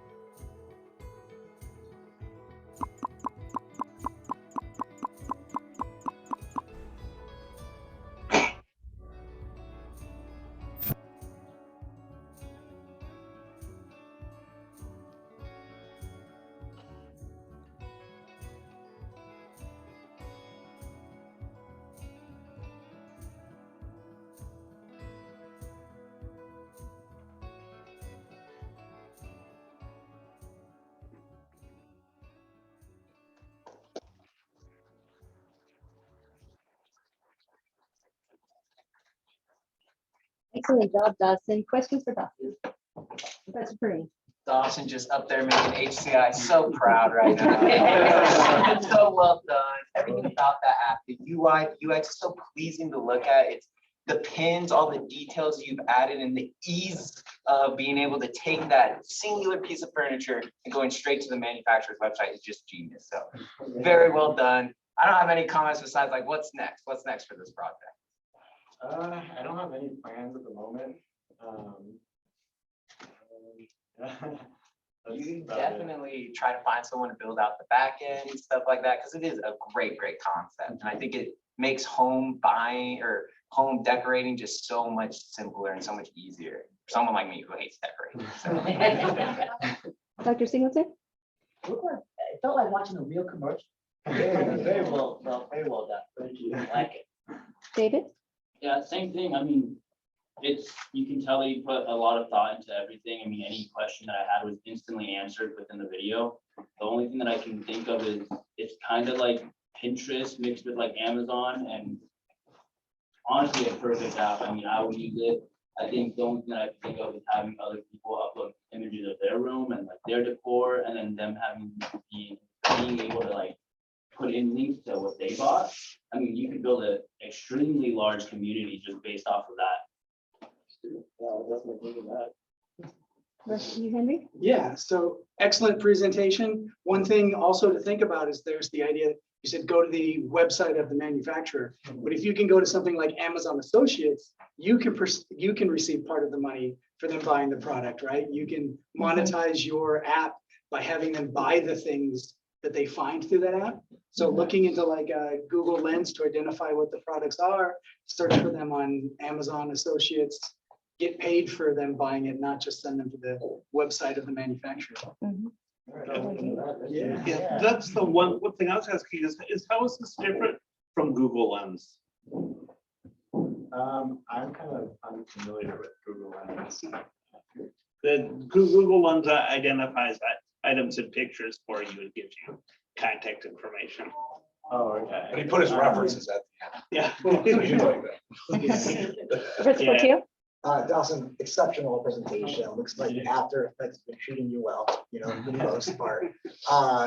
Excellent job, Dawson. Questions for Dawson? Professor Perry. Dawson just up there making HCI so proud right now. So well done. Everything about that app, the UI, UX is so pleasing to look at. It's the pins, all the details you've added, and the ease of being able to take that singular piece of furniture and going straight to the manufacturer's website is just genius. So very well done. I don't have any comments besides like, what's next? What's next for this project? I don't have any plans at the moment. You definitely try to find someone to build out the back end and stuff like that, because it is a great concept. And I think it makes home buying or home decorating just so much simpler and so much easier for someone like me who hates decorating. So. Dr. Singleton? It felt like watching a real commercial. Very well done. Thank you. I like it. David? Yeah, same thing. I mean, you can tell you put a lot of thought into everything. I mean, any question that I had was instantly answered within the video. The only thing that I can think of is it's kind of like Pinterest mixed with like Amazon, and honestly a perfect app. I mean, I would use it. I think the only thing that I can think of is having other people upload images of their room and like their decor, and then them being able to like put in links to what they bought. I mean, you could build an extremely large community just based off of that. Yeah, I'll definitely think of that. You, Henry? Yeah, so excellent presentation. One thing also to think about is there's the idea, you said go to the website of the manufacturer. But if you can go to something like Amazon Associates, you can receive part of the money for them buying the product, right? You can monetize your app by having them buy the things that they find through that app. So looking into like a Google Lens to identify what the products are, search for them on Amazon Associates, get paid for them buying it, not just send them to the website of the manufacturer. Yeah, that's the one thing I was asking is how is this different from Google Lens? I'm kind of unfamiliar with Google Lens. The Google Lens identifies items and pictures for you and gives you contact information. Oh, okay. And he put his references at the end. Yeah. So you like that. Principal Teal? Dawson, exceptional presentation. Looks like After Effects has been treating you well, for the most part.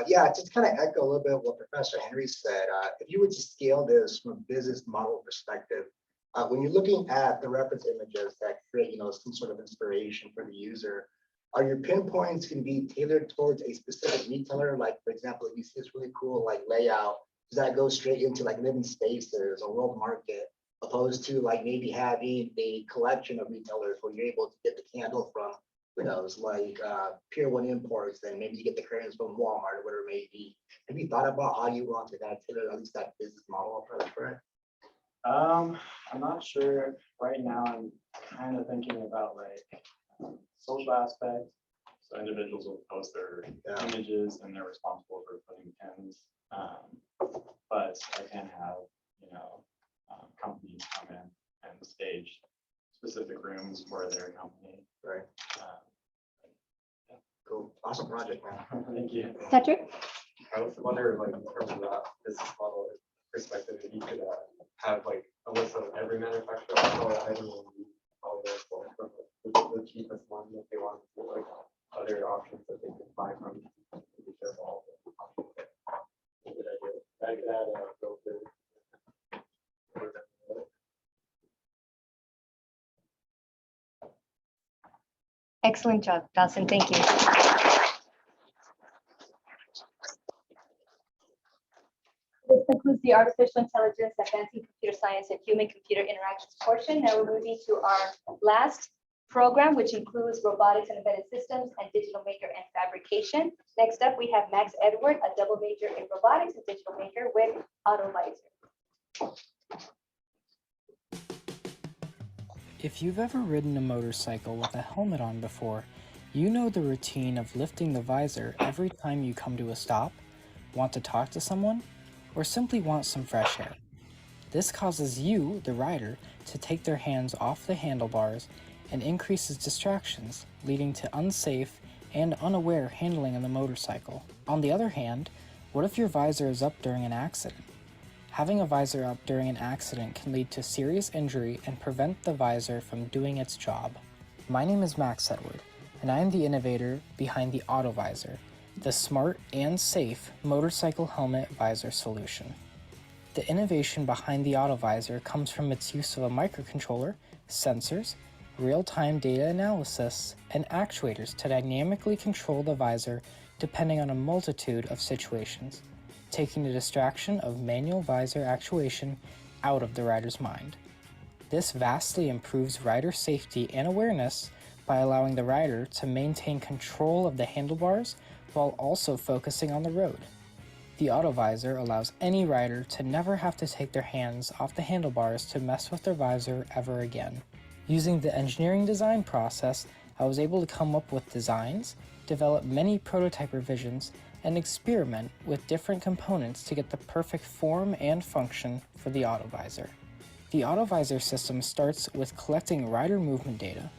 Yeah, just kind of echo a little bit what Professor Henry said. If you were to scale this from a business model perspective, when you're looking at the reference images that create, some sort of inspiration for the user, are your pinpoints can be tailored towards a specific retailer? Like, for example, if you see this really cool like layout, does that go straight into like living spaces or world market? Opposed to like maybe having a collection of retailers where you're able to get the candle from, like Pier 1 Imports, then maybe you get the curtains from Walmart or whatever it may be. Have you thought about how you want to kind of tailor at least that business model approach for it? I'm not sure. Right now, I'm kind of thinking about like social aspect. So individuals will post their images and they're responsible for putting pins. But I can have, companies come in and stage specific rooms for their company. Right. Cool. Awesome project, man. Thank you. Patrick? I also wonder, like, in terms of that business model perspective, if you could have like a list of every manufacturer item and all those from the cheapest one if they want to like other options that they could buy from. Be careful. Good idea. I could add a filter. Excellent job, Dawson. Thank you. This concludes the artificial intelligence, advancing computer science, and human-computer interactions portion. Now we're moving to our last program, which includes robotics and embedded systems and digital maker and fabrication. Next up, we have Max Edward, a double major in robotics and digital maker with AutoVisor. If you've ever ridden a motorcycle with a helmet on before, you know the routine of lifting the visor every time you come to a stop, want to talk to someone, or simply want some fresh air. This causes you, the rider, to take their hands off the handlebars and increases distractions, leading to unsafe and unaware handling of the motorcycle. On the other hand, what if your visor is up during an accident? Having a visor up during an accident can lead to serious injury and prevent the visor from doing its job. My name is Max Edward, and I am the innovator behind the AutoVisor, the smart and safe motorcycle helmet visor solution. The innovation behind the AutoVisor comes from its use of a microcontroller, sensors, real-time data analysis, and actuators to dynamically control the visor depending on a multitude of situations, taking the distraction of manual visor actuation out of the rider's mind. This vastly improves rider safety and awareness by allowing the rider to maintain control of the handlebars while also focusing on the road. The AutoVisor allows any rider to never have to take their hands off the handlebars to mess with their visor ever again. Using the engineering design process, I was able to come up with designs, develop many prototype revisions, and experiment with different components to get the perfect form and function for the AutoVisor. The AutoVisor system starts with collecting rider movement data.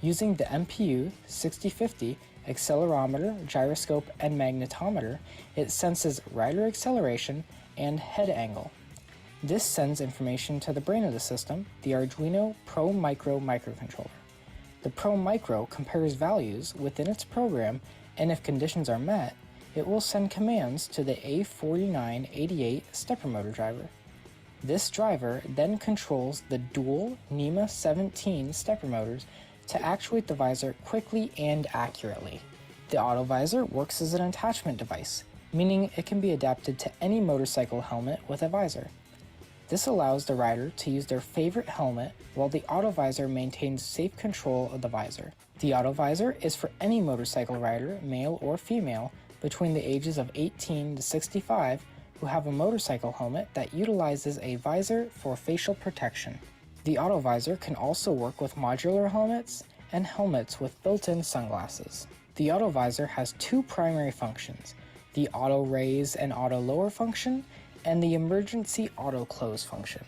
Using the MPU 6050 accelerometer, gyroscope, and magnetometer, it senses rider acceleration and head angle. This sends information to the brain of the system, the Arduino Pro Micro microcontroller. The Pro Micro compares values within its program, and if conditions are met, it will send commands to the A4988 stepper motor driver. This driver then controls the dual NEMA 17 stepper motors to actuate the visor quickly and accurately. The auto visor works as an attachment device, meaning it can be adapted to any motorcycle helmet with a visor. This allows the rider to use their favorite helmet while the auto visor maintains safe control of the visor. The auto visor is for any motorcycle rider, male or female, between the ages of 18 to 65 who have a motorcycle helmet that utilizes a visor for facial protection. The auto visor can also work with modular helmets and helmets with built-in sunglasses. The auto visor has two primary functions, the auto raise and auto lower function, and the emergency auto close function.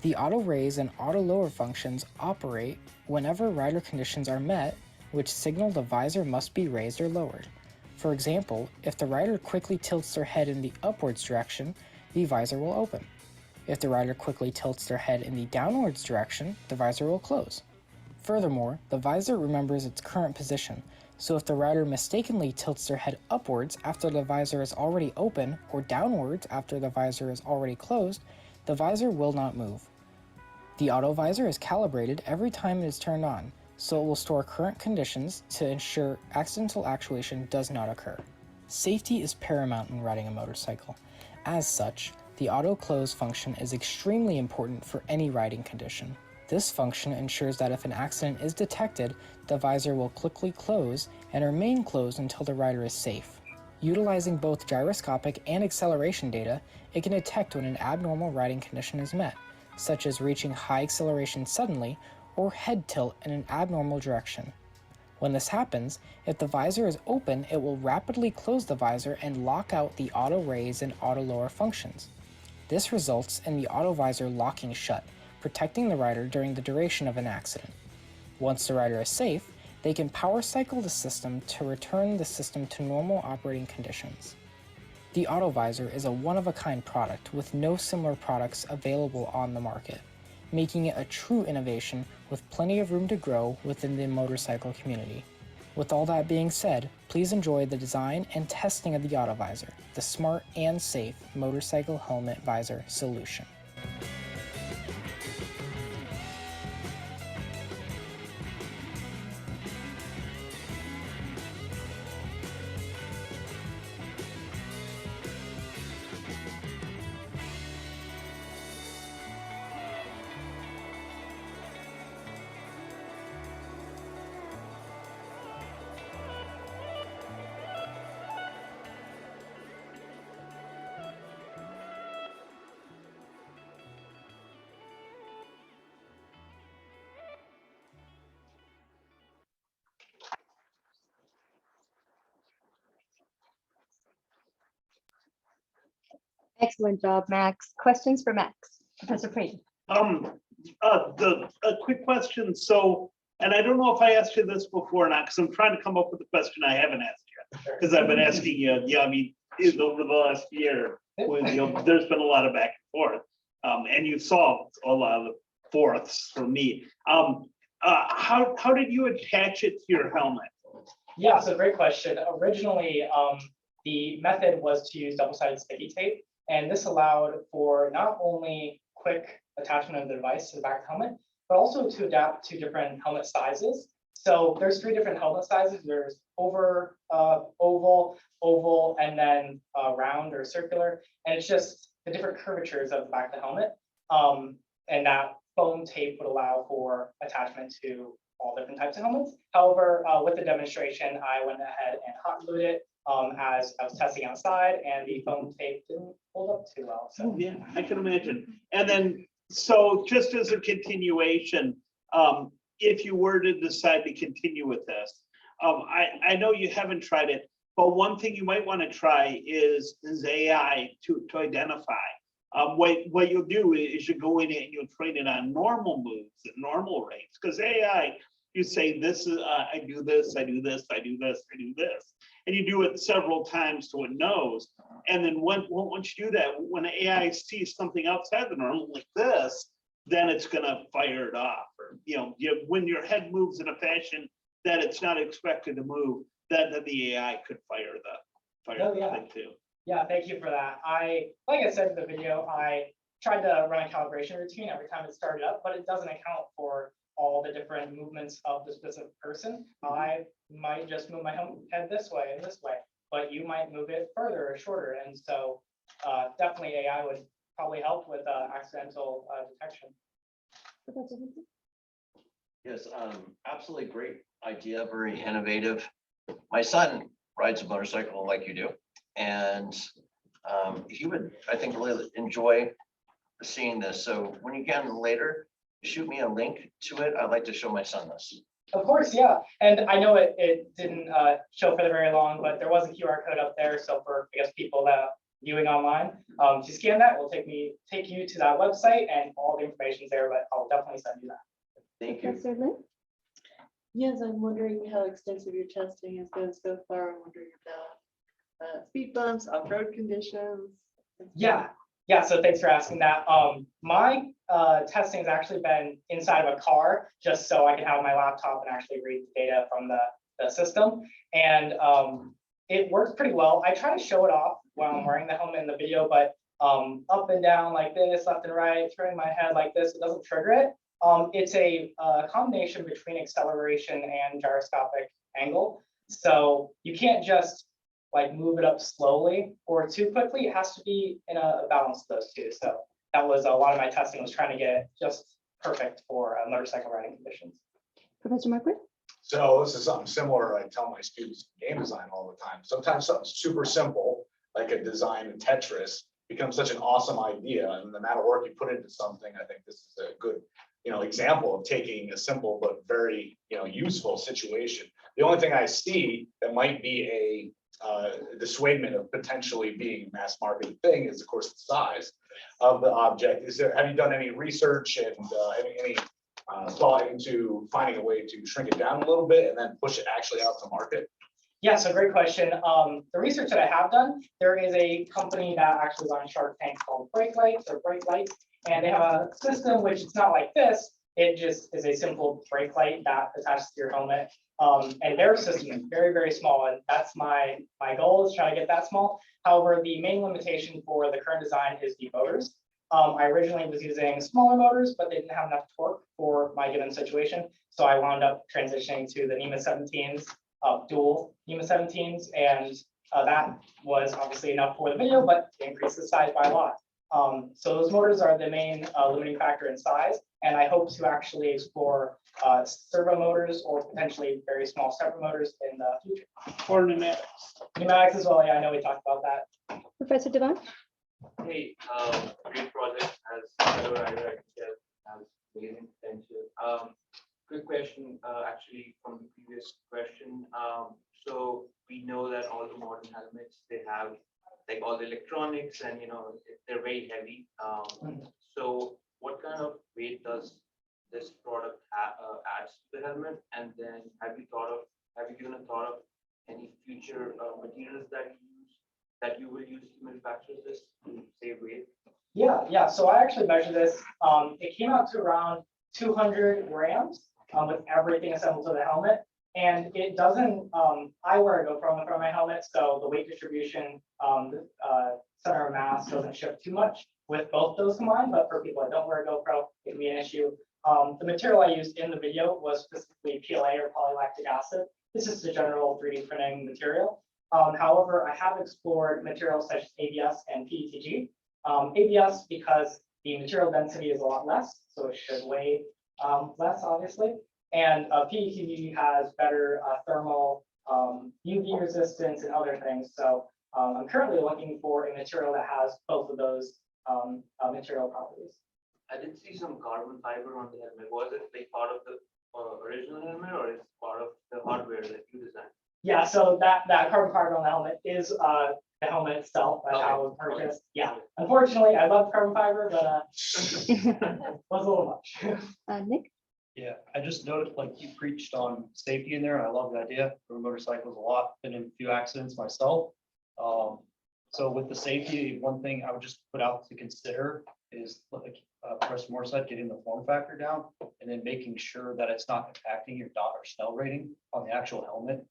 The auto raise and auto lower functions operate whenever rider conditions are met, which signal the visor must be raised or lowered. For example, if the rider quickly tilts their head in the upwards direction, the visor will open. If the rider quickly tilts their head in the downwards direction, the visor will close. Furthermore, the visor remembers its current position, so if the rider mistakenly tilts their head upwards after the visor is already open or downwards after the visor is already closed, the visor will not move. The auto visor is calibrated every time it is turned on, so it will store current conditions to ensure accidental actuation does not occur. Safety is paramount when riding a motorcycle. As such, the auto close function is extremely important for any riding condition. This function ensures that if an accident is detected, the visor will quickly close and remain closed until the rider is safe. Utilizing both gyroscopic and acceleration data, it can detect when an abnormal riding condition is met, such as reaching high acceleration suddenly or head tilt in an abnormal direction. When this happens, if the visor is open, it will rapidly close the visor and lock out the auto raise and auto lower functions. This results in the auto visor locking shut, protecting the rider during the duration of an accident. Once the rider is safe, they can power cycle the system to return the system to normal operating conditions. The auto visor is a one-of-a-kind product with no similar products available on the market, making it a true innovation with plenty of room to grow within the motorcycle community. With all that being said, please enjoy the design and testing of the auto visor, the smart and safe motorcycle helmet visor solution. Excellent job, Max. Questions for Max? Professor Creighton. A quick question. So, and I don't know if I asked you this before or not, because I'm trying to come up with a question I haven't asked you. Because I've been asking you, I mean, over the last year, there's been a lot of back and forth. And you solved a lot of the fourths for me. How did you attach it to your helmet? Yeah, so great question. Originally, the method was to use double-sided sticky tape, and this allowed for not only quick attachment of the device to the back of the helmet, but also to adapt to different helmet sizes. So there's 3 different helmet sizes. There's oval, and then round or circular, and it's just the different curvatures of the back of the helmet. And that foam tape would allow for attachment to all different types of helmets. However, with the demonstration, I went ahead and hot glued it as I was testing outside, and the foam tape didn't hold up too well. So yeah, I can imagine. And then, so just as a continuation, if you were to decide to continue with this, I know you haven't tried it, but one thing you might want to try is AI to identify. What you'll do is you go in and you'll train it on normal moves at normal rates, because AI, you say this is I do this, I do this, I do this, I do this, and you do it several times so it knows. And then once you do that, when AI sees something outside the normal like this, then it's gonna fire it off. Or when your head moves in a fashion that it's not expected to move, then the AI could fire the thing too. Yeah, thank you for that. Like I said in the video, I tried to run a calibration routine every time it started up, but it doesn't account for all the different movements of the specific person. I might just move my head this way and this way, but you might move it further or shorter. And so definitely AI would probably help with accidental detection. Yes, absolutely great idea, very innovative. My son rides a motorcycle like you do, and he would, I think, really enjoy seeing this. So when you can later, shoot me a link to it. I'd like to show my son this. Of course, yeah. And I know it didn't show for the very long, but there was a QR code up there. So for, I guess, people that are viewing online, to scan that will take you to that website, and all the information's there, but I'll definitely send you that. Thank you. Professor Lin? Yes, I'm wondering how extensive your testing has been so far. I'm wondering about speed bumps, off-road conditions. Yeah, so thanks for asking that. My testing has actually been inside of a car, just so I can have my laptop and actually read the data from the system. And it works pretty well. I try to show it off while I'm wearing the helmet in the video, but up and down like this, left and right, turning my head like this, it doesn't trigger it. It's a combination between acceleration and gyroscopic angle. So you can't just like move it up slowly or too quickly. It has to be in a balance of those two. So that was a lot of my testing, was trying to get it just perfect for motorcycle riding conditions. Professor Marquardt? So this is something similar I tell my students in game design all the time. Sometimes something super simple, like a design in Tetris, becomes such an awesome idea. And the amount of work you put into something, I think this is a good, example of taking a simple but very, useful situation. The only thing I see that might be a dissuadement of potentially being a mass market thing is, of course, the size of the object. Have you done any research and any thought into finding a way to shrink it down a little bit and then push it actually out to market? Yeah, so great question. The research that I have done, there is a company that actually is on Shark Tank called Brake Lights, and they have a system which it's not like this. It just is a simple brake light that attaches to your helmet. And their system is very, very small, and that's my goal, is try to get that small. However, the main limitation for the current design is the motors. I originally was using smaller motors, but they didn't have enough torque for my given situation. So I wound up transitioning to the NEMA 17s, dual NEMA 17s, and that was obviously enough for the video, but increased the size by a lot. So those motors are the main limiting factor in size, and I hope to actually explore servo motors or potentially very small stepper motors in the future. Or pneumatics. Pneumatics as well, yeah, I know we talked about that. Professor Devon? Hey, great project, as fellow writer, I can tell, has amazing potential. Quick question, actually, from the previous question. So we know that all the modern helmets, they have like all the electronics, and they're very heavy. So what kind of weight does this product adds to the helmet? And then have you given a thought of any future materials that you will use to manufacture this to save weight? Yeah. So I actually measured this. It came out to around 200 grams with everything assembled to the helmet. And it doesn't, I wear a GoPro in the front of my helmet, so the weight distribution, center of mass doesn't shift too much with both those combined, but for people that don't wear a GoPro, it can be an issue. The material I used in the video was specifically PLA, or polylactic acid. This is the general 3D printing material. However, I have explored materials such as ABS and PETG. ABS because the material density is a lot less, so it should weigh less, obviously. And PETG has better thermal UV resistance and other things. So I'm currently looking for a material that has both of those material properties. I did see some carbon fiber on the helmet. Was it like part of the original helmet, or is part of the hardware that you designed? Yeah, so that carbon fiber on the helmet is the helmet itself. That's how it was purchased. Yeah, unfortunately, I love carbon fiber, but was a little much. Nick? Yeah, I just noticed, like, you preached on safety in there, and I love the idea. For motorcycles a lot, been in a few accidents myself. So with the safety, one thing I would just put out to consider is, like Professor Moore said, getting the form factor down, and then making sure that it's not impacting your dot or snell rating on the actual helmet,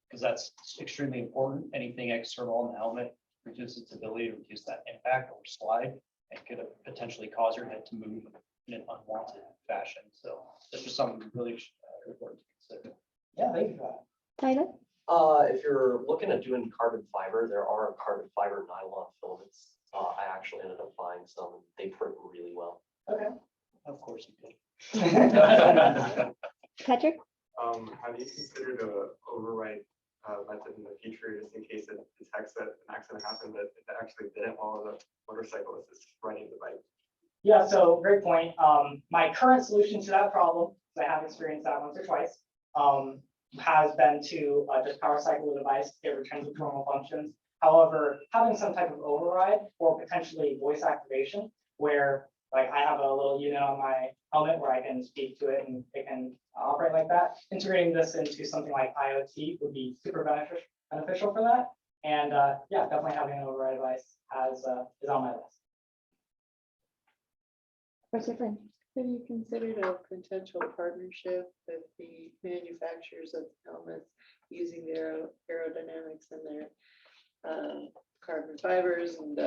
because that's extremely important. Anything external on the helmet reduces its ability to reduce that impact or slide, and could potentially cause your head to move in an unwanted fashion. So this was something really important to consider. Yeah, thank you for that. Tyler? If you're looking at doing carbon fiber, there are carbon fiber nylon filaments. I actually ended up buying some, and they print really well. Okay. Of course you could. Patrick? Have you considered a overwrite method in the future just in case it detects that an accident happened, but it actually didn't while the motorcyclist is riding the bike? Yeah, so great point. My current solution to that problem, because I have experienced that once or twice, has been to just power cycle the device, it returns its normal functions. However, having some type of override or potentially voice activation, where like I have a little unit on my helmet where I can speak to it and it can operate like that. Integrating this into something like IoT would be super beneficial for that. And yeah, definitely having an override device is on my list. Professor Flynn? Have you considered a potential partnership with the manufacturers of helmets using their aerodynamics and their carbon fibers and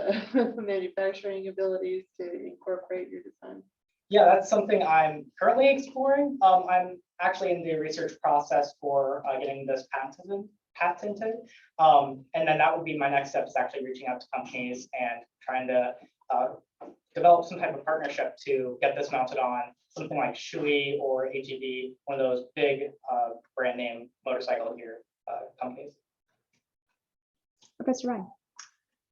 manufacturing abilities to incorporate your design? Yeah, that's something I'm currently exploring. I'm actually in the research process for getting this patented. And then that would be my next step, is actually reaching out to companies and trying to develop some type of partnership to get this mounted on something like Shui or AGV, one of those big brand name motorcycle gear companies. Professor Ryan?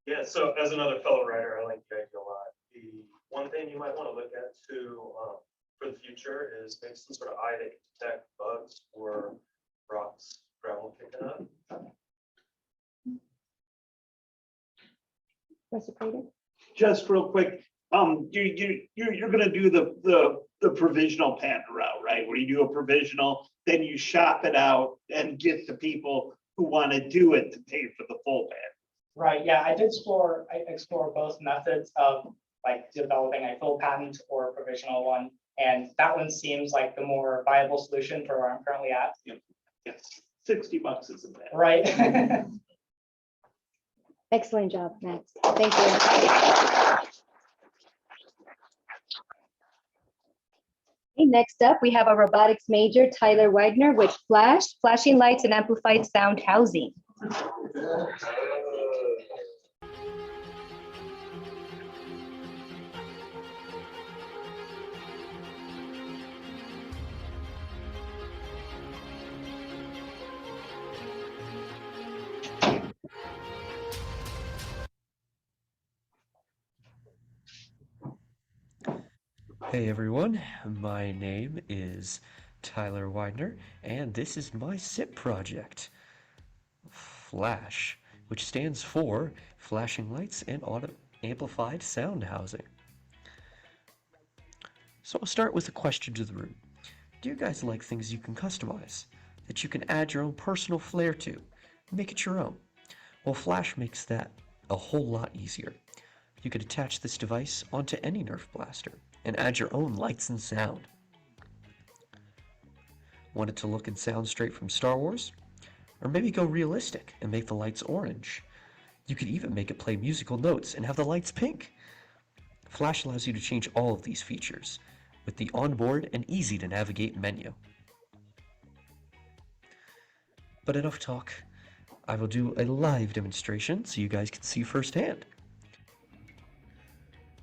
Yeah, so as another fellow writer, I like the idea a lot. The one thing you might want to look at too for the future is maybe some sort of eye that can detect bugs or rocks, gravel kicking up. Professor Prater? Just real quick, you're gonna do the provisional patent route, right? Where you do a provisional, then you shop it out and get the people who want to do it to pay for the full patent. Right, yeah, I explore both methods of like developing a full patent or a provisional one. And that one seems like the more viable solution for where I'm currently at. Yes, $60 isn't bad. Right. Excellent job, Max. Thank you. Okay, next up, we have a robotics major, Tyler Widener, with flashing lights and amplified sound housing. Hey everyone, my name is Tyler Widener, and this is my SIP project, FLASH, which stands for Flashing Lights and Amplified Sound Housing. So I'll start with a question to the room. Do you guys like things you can customize, that you can add your own personal flair to, make it your own? Well, Flash makes that a whole lot easier. You could attach this device onto any Nerf blaster and add your own lights and sound. Want it to look and sound straight from Star Wars? Or maybe go realistic and make the lights orange. You could even make it play musical notes and have the lights pink. Flash allows you to change all of these features with the onboard and easy to navigate menu. But enough talk. I will do a live demonstration so you guys can see firsthand.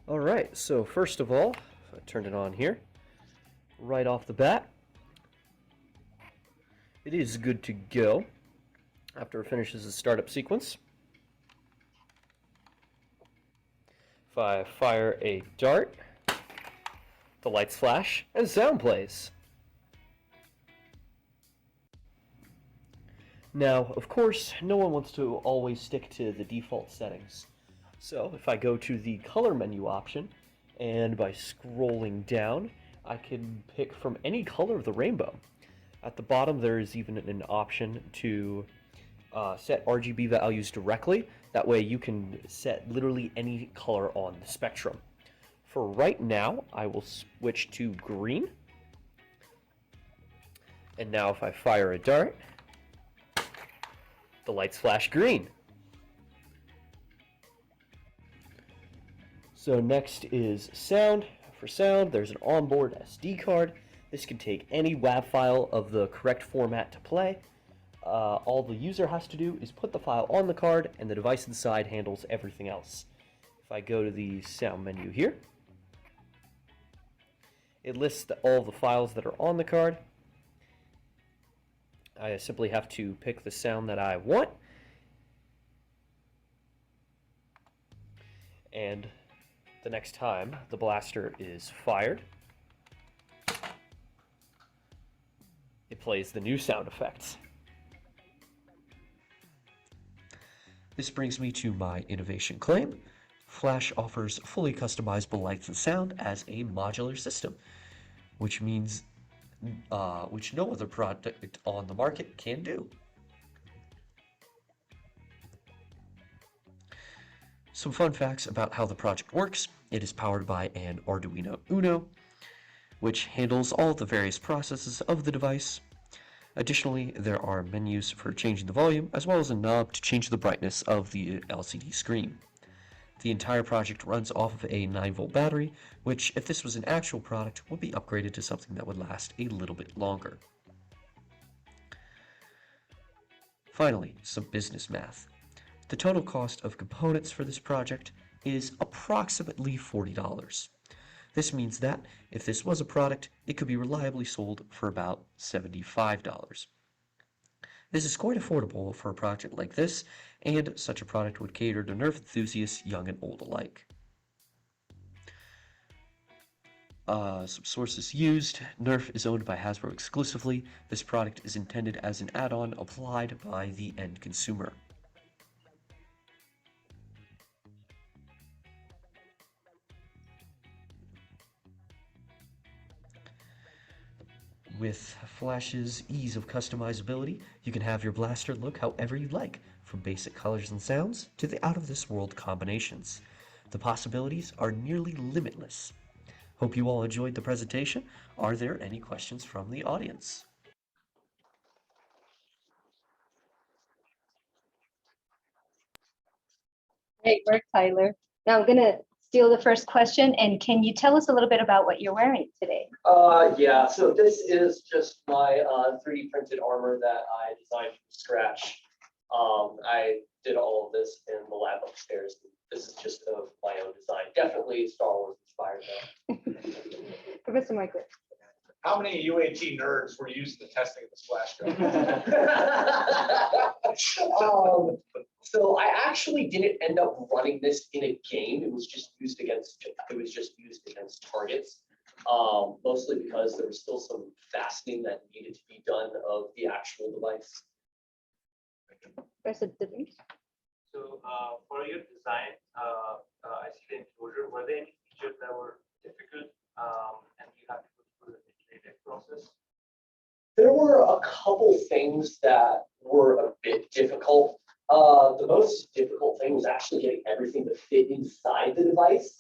Alright, so first of all, I turned it on here. Right off the bat, it is good to go after it finishes the startup sequence. If I fire a dart, the lights flash and sound plays. Now, of course, no one wants to always stick to the default settings. So if I go to the color menu option, and by scrolling down, I can pick from any color of the rainbow. At the bottom, there is even an option to set RGB values directly. That way you can set literally any color on the spectrum. For right now, I will switch to green. And now if I fire a dart, the lights flash green. So next is sound. For sound, there's an onboard SD card. This can take any WAV file of the correct format to play. All the user has to do is put the file on the card, and the device inside handles everything else. If I go to the sound menu here, it lists all the files that are on the card. I simply have to pick the sound that I want. And the next time the blaster is fired, it plays the new sound effects. This brings me to my innovation claim. Flash offers fully customizable lights and sound as a modular system, which means which no other product on the market can do. Some fun facts about how the project works. It is powered by an Arduino Uno, which handles all the various processes of the device. Additionally, there are menus for changing the volume, as well as a knob to change the brightness of the LCD screen. The entire project runs off of a 9-volt battery, which, if this was an actual product, would be upgraded to something that would last a little bit longer. Finally, some business math. The total cost of components for this project is approximately $40. This means that, if this was a product, it could be reliably sold for about $75. This is quite affordable for a project like this, and such a product would cater to Nerf enthusiasts, young and old alike. Some sources used. Nerf is owned by Hasbro exclusively. This product is intended as an add-on applied by the end consumer. With Flash's ease of customizability, you can have your blaster look however you like, from basic colors and sounds to the out-of-this-world combinations. The possibilities are nearly limitless. Hope you all enjoyed the presentation. Are there any questions from the audience? Great work, Tyler. Now I'm gonna steal the first question, and can you tell us a little bit about what you're wearing today? Yeah, so this is just my 3D printed armor that I designed from scratch. I did all of this in the lab upstairs. This is just of my own design. Definitely Star Wars inspired though. Professor Michael. How many UAT nerds were using the testing of the splash gun? So I actually didn't end up running this in a game. It was just used against targets. Mostly because there was still some fastening that needed to be done of the actual device. Professor Dibbins. So for your design, I see the enclosure. Were there any features that were difficult and you have to go through the iterative process? There were a couple things that were a bit difficult. The most difficult thing was actually getting everything to fit inside the device,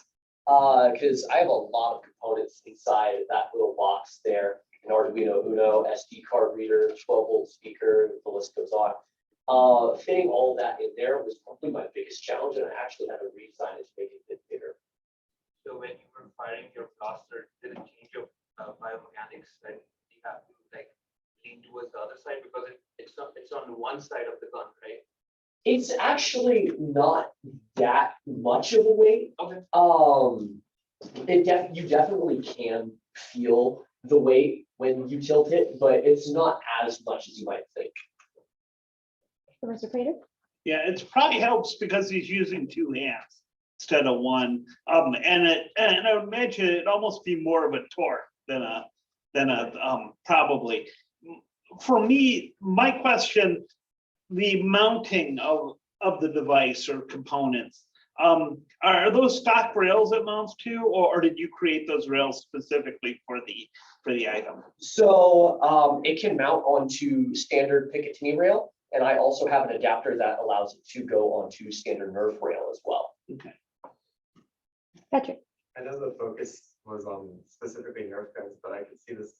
because I have a lot of components inside that little box there. An Arduino Uno, SD card reader, 12-volt speaker, the list goes on. Fitting all of that in there was probably my biggest challenge, and I actually had to redesign it to make it a bit bigger. So when you were firing your blaster, did it change your biomechanics? Like you have to like lean towards the other side because it's on one side of the gun, right? It's actually not that much of a weight. Okay. You definitely can feel the weight when you tilt it, but it's not as much as you might think. Professor Prater? Yeah, it probably helps because he's using two hands instead of one. And I would imagine it'd almost be more of a torque than a probably. For me, my question, the mounting of the device or components, are those stock rails it mounts to, or did you create those rails specifically for the item? So it can mount onto standard Picatinny rail, and I also have an adapter that allows it to go onto standard Nerf rail as well. Okay. Patrick. I know the focus was on specifically Nerf guns, but I could see this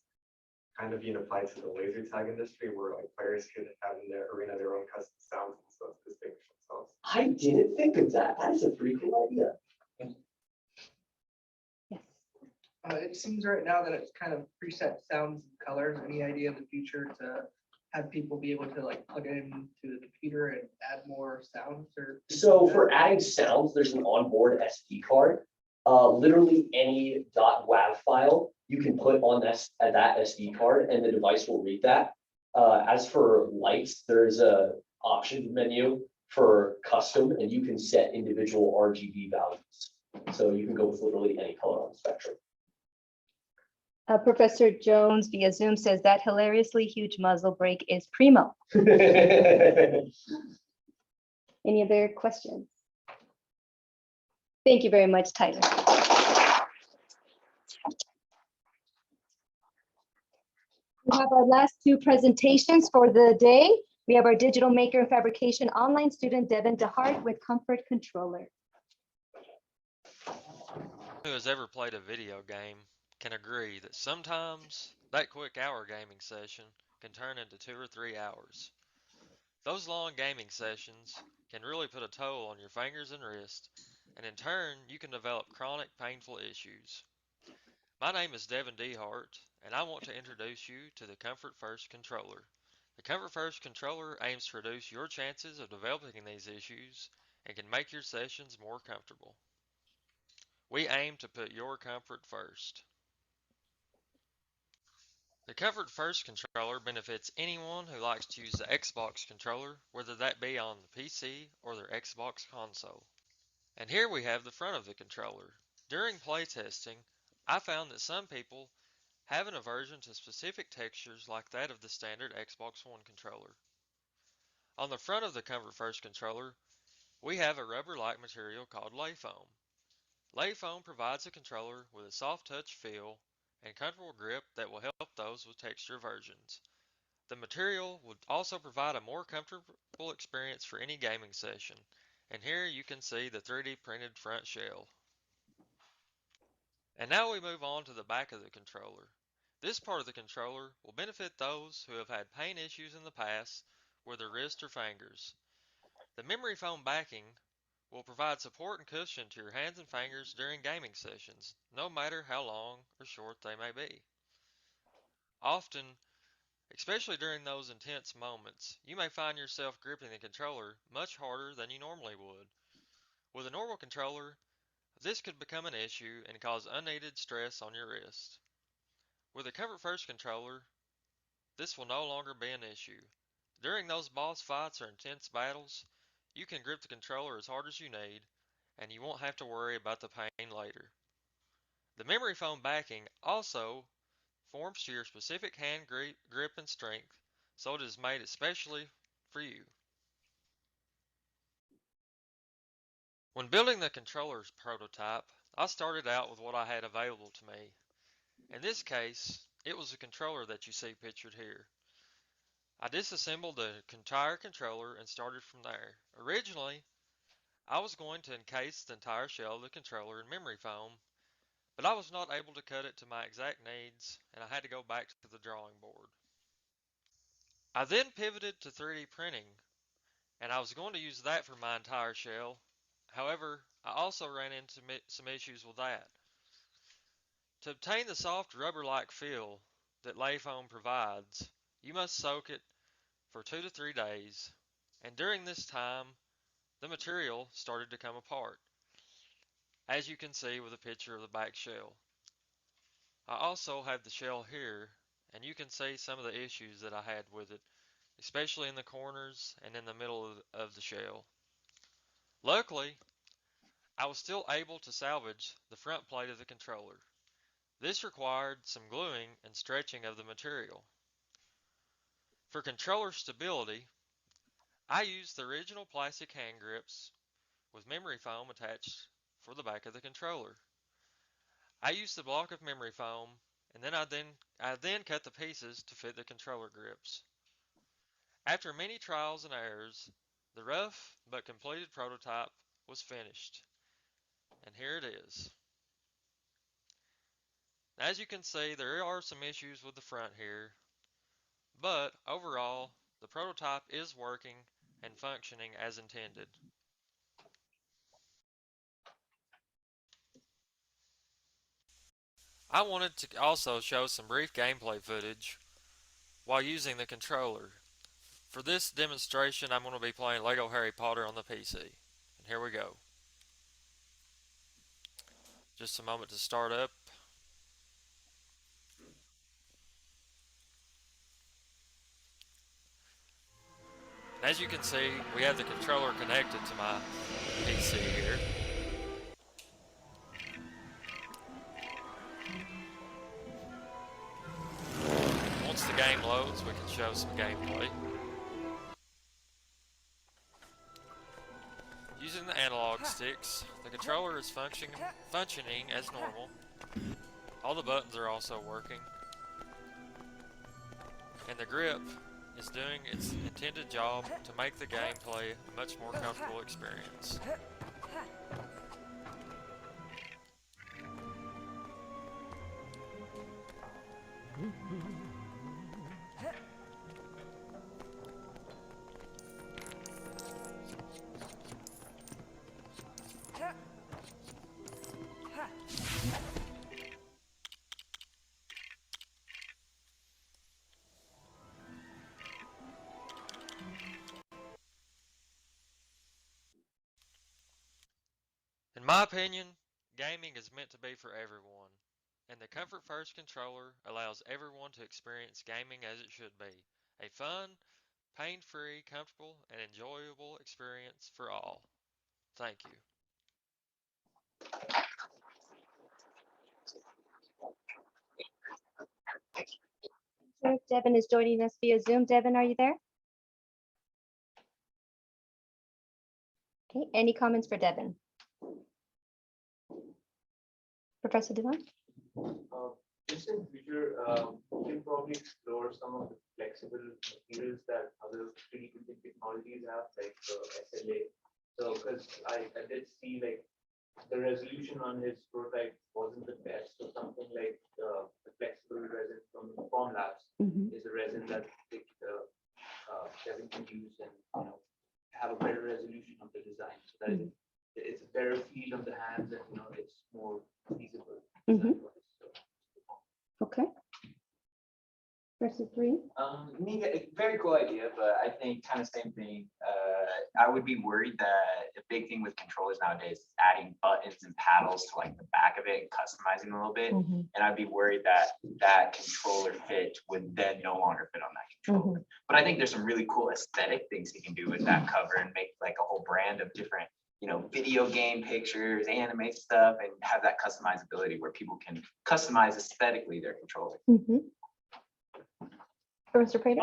kind of being applied to the laser tag industry, where like players could have in their arena their own custom sounds and stuff to distinguish themselves. I didn't think of that. That is a pretty cool idea. Yes. It seems right now that it's kind of preset sounds and colors. Any idea of the future to have people be able to like plug it into the computer and add more sounds or? So for adding sounds, there's an onboard SD card. Literally any .wav file you can put on that SD card and the device will read that. As for lights, there's a option menu for custom and you can set individual RGB values. So you can go with literally any color on the spectrum. Professor Jones via Zoom says that hilariously huge muzzle brake is primo. Any other questions? Thank you very much, Tyler. We have our last two presentations for the day. We have our digital maker and fabrication online student, Devin DeHart with Comfort Controller. Who has ever played a video game can agree that sometimes that quick hour gaming session can turn into 2 or 3 hours. Those long gaming sessions can really put a toll on your fingers and wrist, and in turn, you can develop chronic painful issues. My name is Devin DeHart, and I want to introduce you to the Comfort First Controller. The Comfort First Controller aims to reduce your chances of developing these issues and can make your sessions more comfortable. We aim to put your comfort first. The Comfort First controller benefits anyone who likes to use the Xbox controller, whether that be on the PC or their Xbox console. And here we have the front of the controller. During playtesting, I found that some people have an aversion to specific textures like that of the standard Xbox One controller. On the front of the Comfort First controller, we have a rubber-like material called lay foam. Lay foam provides the controller with a soft touch feel and comfortable grip that will help those with texture aversions. The material would also provide a more comfortable experience for any gaming session, and here you can see the 3D printed front shell. And now we move on to the back of the controller. This part of the controller will benefit those who have had pain issues in the past with their wrist or fingers. The memory foam backing will provide support and cushion to your hands and fingers during gaming sessions, no matter how long or short they may be. Often, especially during those intense moments, you may find yourself gripping the controller much harder than you normally would. With a normal controller, this could become an issue and cause unneeded stress on your wrist. With a Comfort First controller, this will no longer be an issue. During those boss fights or intense battles, you can grip the controller as hard as you need, and you won't have to worry about the pain later. The memory foam backing also forms to your specific hand grip and strength, so it is made especially for you. When building the controller's prototype, I started out with what I had available to me. In this case, it was the controller that you see pictured here. I disassembled the entire controller and started from there. Originally, I was going to encase the entire shell of the controller in memory foam, but I was not able to cut it to my exact needs, and I had to go back to the drawing board. I then pivoted to 3D printing, and I was going to use that for my entire shell. However, I also ran into some issues with that. To obtain the soft rubber-like feel that lay foam provides, you must soak it for 2 to 3 days, and during this time, the material started to come apart, as you can see with a picture of the back shell. I also have the shell here, and you can see some of the issues that I had with it, especially in the corners and in the middle of the shell. Luckily, I was still able to salvage the front plate of the controller. This required some gluing and stretching of the material. For controller stability, I used the original plastic hand grips with memory foam attached for the back of the controller. I used the block of memory foam, and then I then cut the pieces to fit the controller grips. After many trials and errors, the rough but completed prototype was finished, and here it is. As you can see, there are some issues with the front here, but overall, the prototype is working and functioning as intended. I wanted to also show some brief gameplay footage while using the controller. For this demonstration, I'm going to be playing Lego Harry Potter on the PC. And here we go. Just a moment to start up. And as you can see, we have the controller connected to my PC here. Once the game loads, we can show some gameplay. Using the analog sticks, the controller is functioning as normal. All the buttons are also working. And the grip is doing its intended job to make the gameplay a much more comfortable experience. In my opinion, gaming is meant to be for everyone, and the Comfort First controller allows everyone to experience gaming as it should be. A fun, pain-free, comfortable, and enjoyable experience for all. Thank you. Sure, Devin is joining us via Zoom. Devin, are you there? Okay, any comments for Devin? Professor Devon? Just in future, we can probably explore some of the flexible materials that other 3D printing technologies have, like SLA. So, because I did see like the resolution on his prototype wasn't the best, so something like the flexible resin from Formlabs is a resin that Kevin can use and have a better resolution of the design, so that it's a better feel of the hands and it's more feasible. Okay. Versus 3. Very cool idea, but I think kind of same thing. I would be worried that the big thing with controllers nowadays is adding buttons and paddles to like the back of it and customizing a little bit. And I'd be worried that that controller fit would then no longer fit on that controller. But I think there's some really cool aesthetic things you can do with that cover and make like a whole brand of different, video game pictures, anime stuff, and have that customizability where people can customize aesthetically their controller. Professor Prater?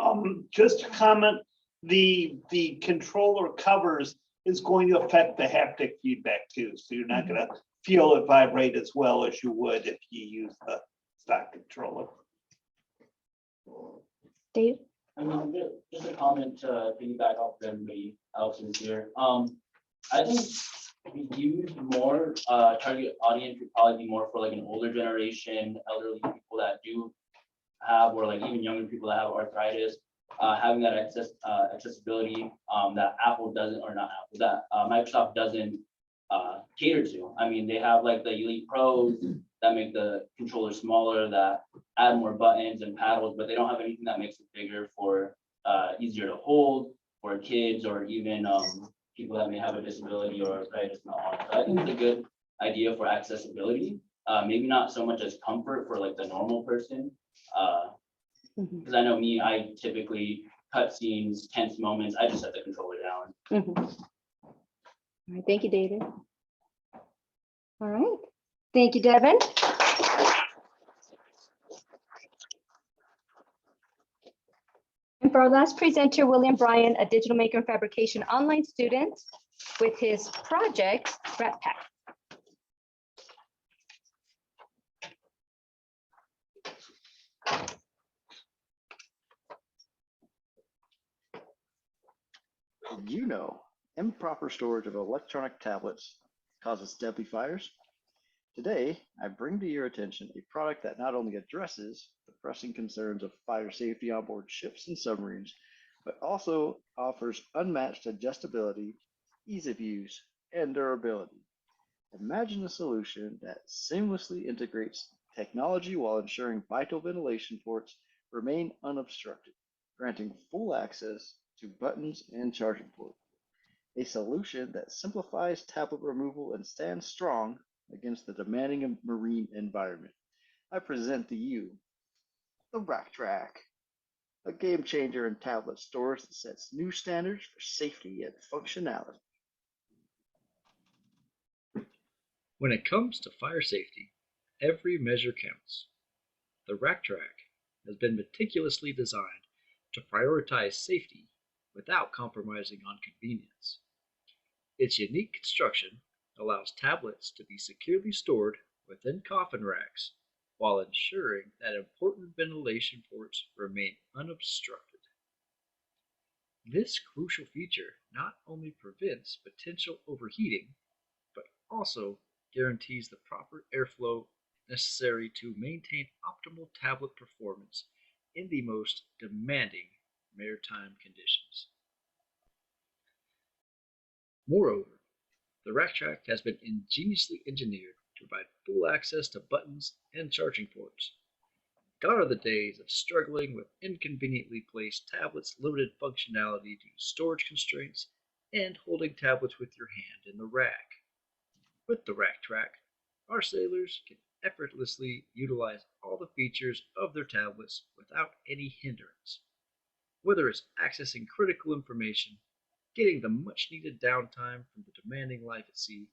Just to comment, the controller covers is going to affect the haptic feedback too. So you're not gonna feel it vibrate as well as you would if you use the stock controller. Dave? I mean, just a comment to piggyback off of everybody else's here. I think we use more target audience would probably be more for like an older generation, elderly people that do have, or like even younger people that have arthritis, having that accessibility that Apple doesn't, or not Apple, that Microsoft doesn't cater to. I mean, they have like the Elite Pros that make the controller smaller, that add more buttons and paddles, but they don't have anything that makes it bigger for easier to hold for kids, or even people that may have a disability or arthritis and all. So I think it's a good idea for accessibility. Maybe not so much as comfort for like the normal person. Because I know me, I typically cut scenes, tense moments, I just set the controller down. All right, thank you, David. All right, thank you, Devin. And for our last presenter, William Bryan, a digital maker and fabrication online student with his project, Rat Pack. Did you know improper storage of electronic tablets causes deadly fires? Today, I bring to your attention a product that not only addresses the pressing concerns of fire safety on board ships and submarines, but also offers unmatched adjustability, ease of use, and durability. Imagine a solution that seamlessly integrates technology while ensuring vital ventilation ports remain unobstructed, granting full access to buttons and charging port. A solution that simplifies tablet removal and stands strong against the demanding marine environment. I present to you the Rack Track, a game changer in tablet storage that sets new standards for safety and functionality. When it comes to fire safety, every measure counts. The Rack Track has been meticulously designed to prioritize safety without compromising on convenience. Its unique construction allows tablets to be securely stored within coffin racks while ensuring that important ventilation ports remain unobstructed. This crucial feature not only prevents potential overheating, but also guarantees the proper airflow necessary to maintain optimal tablet performance in the most demanding maritime conditions. Moreover, the Rack Track has been ingeniously engineered to provide full access to buttons and charging ports. Gone are the days of struggling with inconveniently placed tablets, limited functionality due to storage constraints, and holding tablets with your hand in the rack. With the Rack Track, our sailors can effortlessly utilize all the features of their tablets without any hindrance. Whether it's accessing critical information, getting the much needed downtime from the demanding life at sea,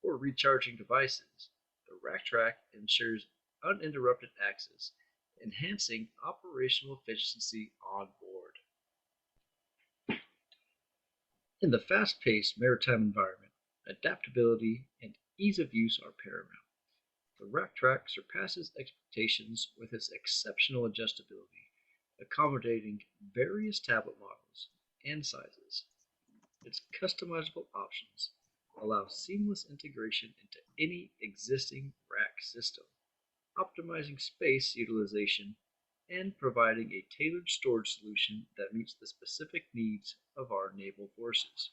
or recharging devices, the Rack Track ensures uninterrupted access, enhancing operational efficiency on board. In the fast-paced maritime environment, adaptability and ease of use are paramount. The Rack Track surpasses expectations with its exceptional adjustability, accommodating various tablet models and sizes. Its customizable options allow seamless integration into any existing rack system, optimizing space utilization and providing a tailored storage solution that meets the specific needs of our naval forces.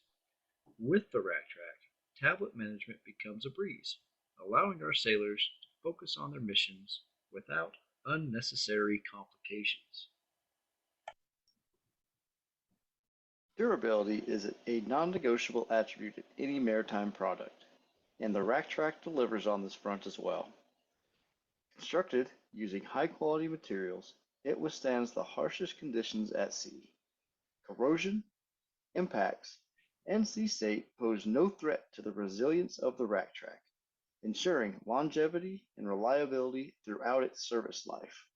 With the Rack Track, tablet management becomes a breeze, allowing our sailors to focus on their missions without unnecessary complications. Durability is a non-negotiable attribute of any maritime product, and the Rack Track delivers on this front as well. Constructed using high-quality materials, it withstands the harshest conditions at sea. Corrosion, impacts, and sea state pose no threat to the resilience of the Rack Track, ensuring longevity and reliability throughout its service life.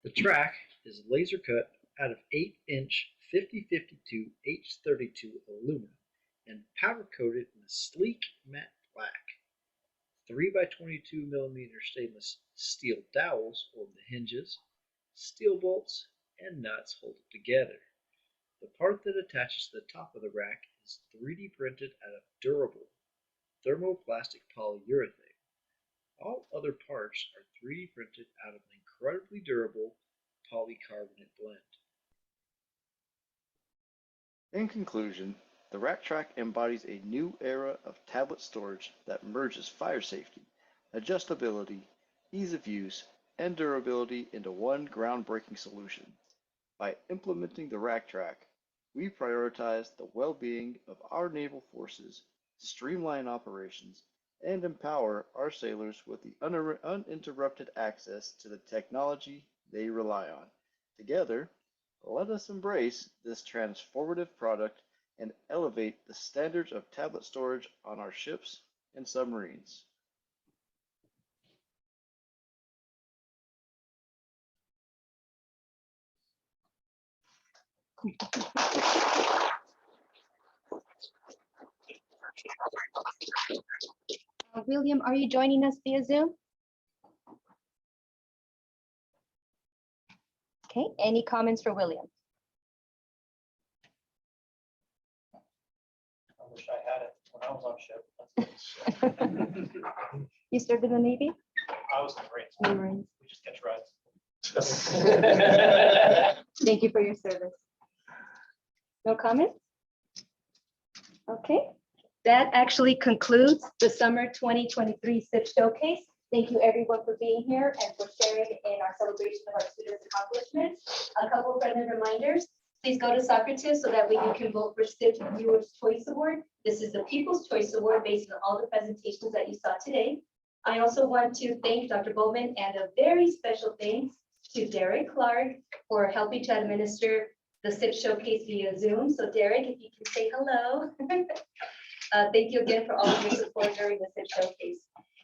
The track is laser cut out of 8-inch 5052 H32 aluminum and powder coated in a sleek matte black. 3x22mm stainless steel dowels hold the hinges, steel bolts, and nuts hold it together. The part that attaches to the top of the rack is 3D printed out of durable thermoplastic polyurethane. All other parts are 3D printed out of an incredibly durable polycarbonate blend. In conclusion, the Rack Track embodies a new era of tablet storage that merges fire safety, adjustability, ease of use, and durability into one groundbreaking solution. By implementing the Rack Track, we prioritize the well-being of our naval forces, streamline operations, and empower our sailors with the uninterrupted access to the technology they rely on. Together, let us embrace this transformative product and elevate the standards of tablet storage on our ships and submarines. William, are you joining us via Zoom? Okay, any comments for William? I wish I had it when I was on ship. You served in the Navy? I was in the Marines. Marines. We just catch rides. Thank you for your service. No comments? Okay, that actually concludes the summer 2023 SIP showcase. Thank you everyone for being here and for sharing in our celebration of our students' accomplishments. A couple of friendly reminders. Please go to Socrates so that way you can vote for SIP Viewers Choice Award. This is the People's Choice Award based on all the presentations that you saw today. I also want to thank Dr. Bowman and a very special thanks to Derek Clark for helping to administer the SIP showcase via Zoom. So Derek, if you can say hello. Thank you again for all of your support during the SIP showcase.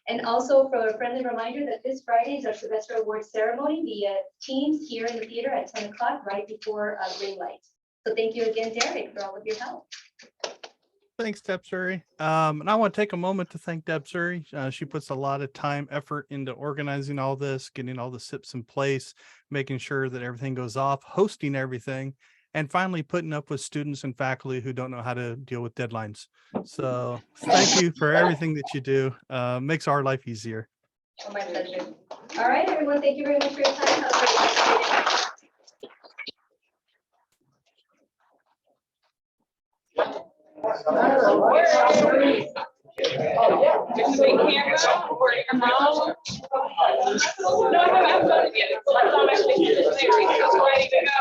And also for a friendly reminder that this Friday is our semester award ceremony via Teams here in the theater at 10 o'clock, right before green light. So thank you again, Derek, for all of your help. Thanks, Deb Suri. And I want to take a moment to thank Deb Suri. She puts a lot of time, effort into organizing all this, getting all the SIPs in place, making sure that everything goes off, hosting everything, and finally putting up with students and faculty who don't know how to deal with deadlines. So thank you for everything that you do. Makes our life easier. Oh, my pleasure. All right, everyone, thank you very much for your time. Have a great rest of your day. Oh, yeah. Just big camera or your mom. No, I'm going to get it. My mom actually did it. It's ready to go.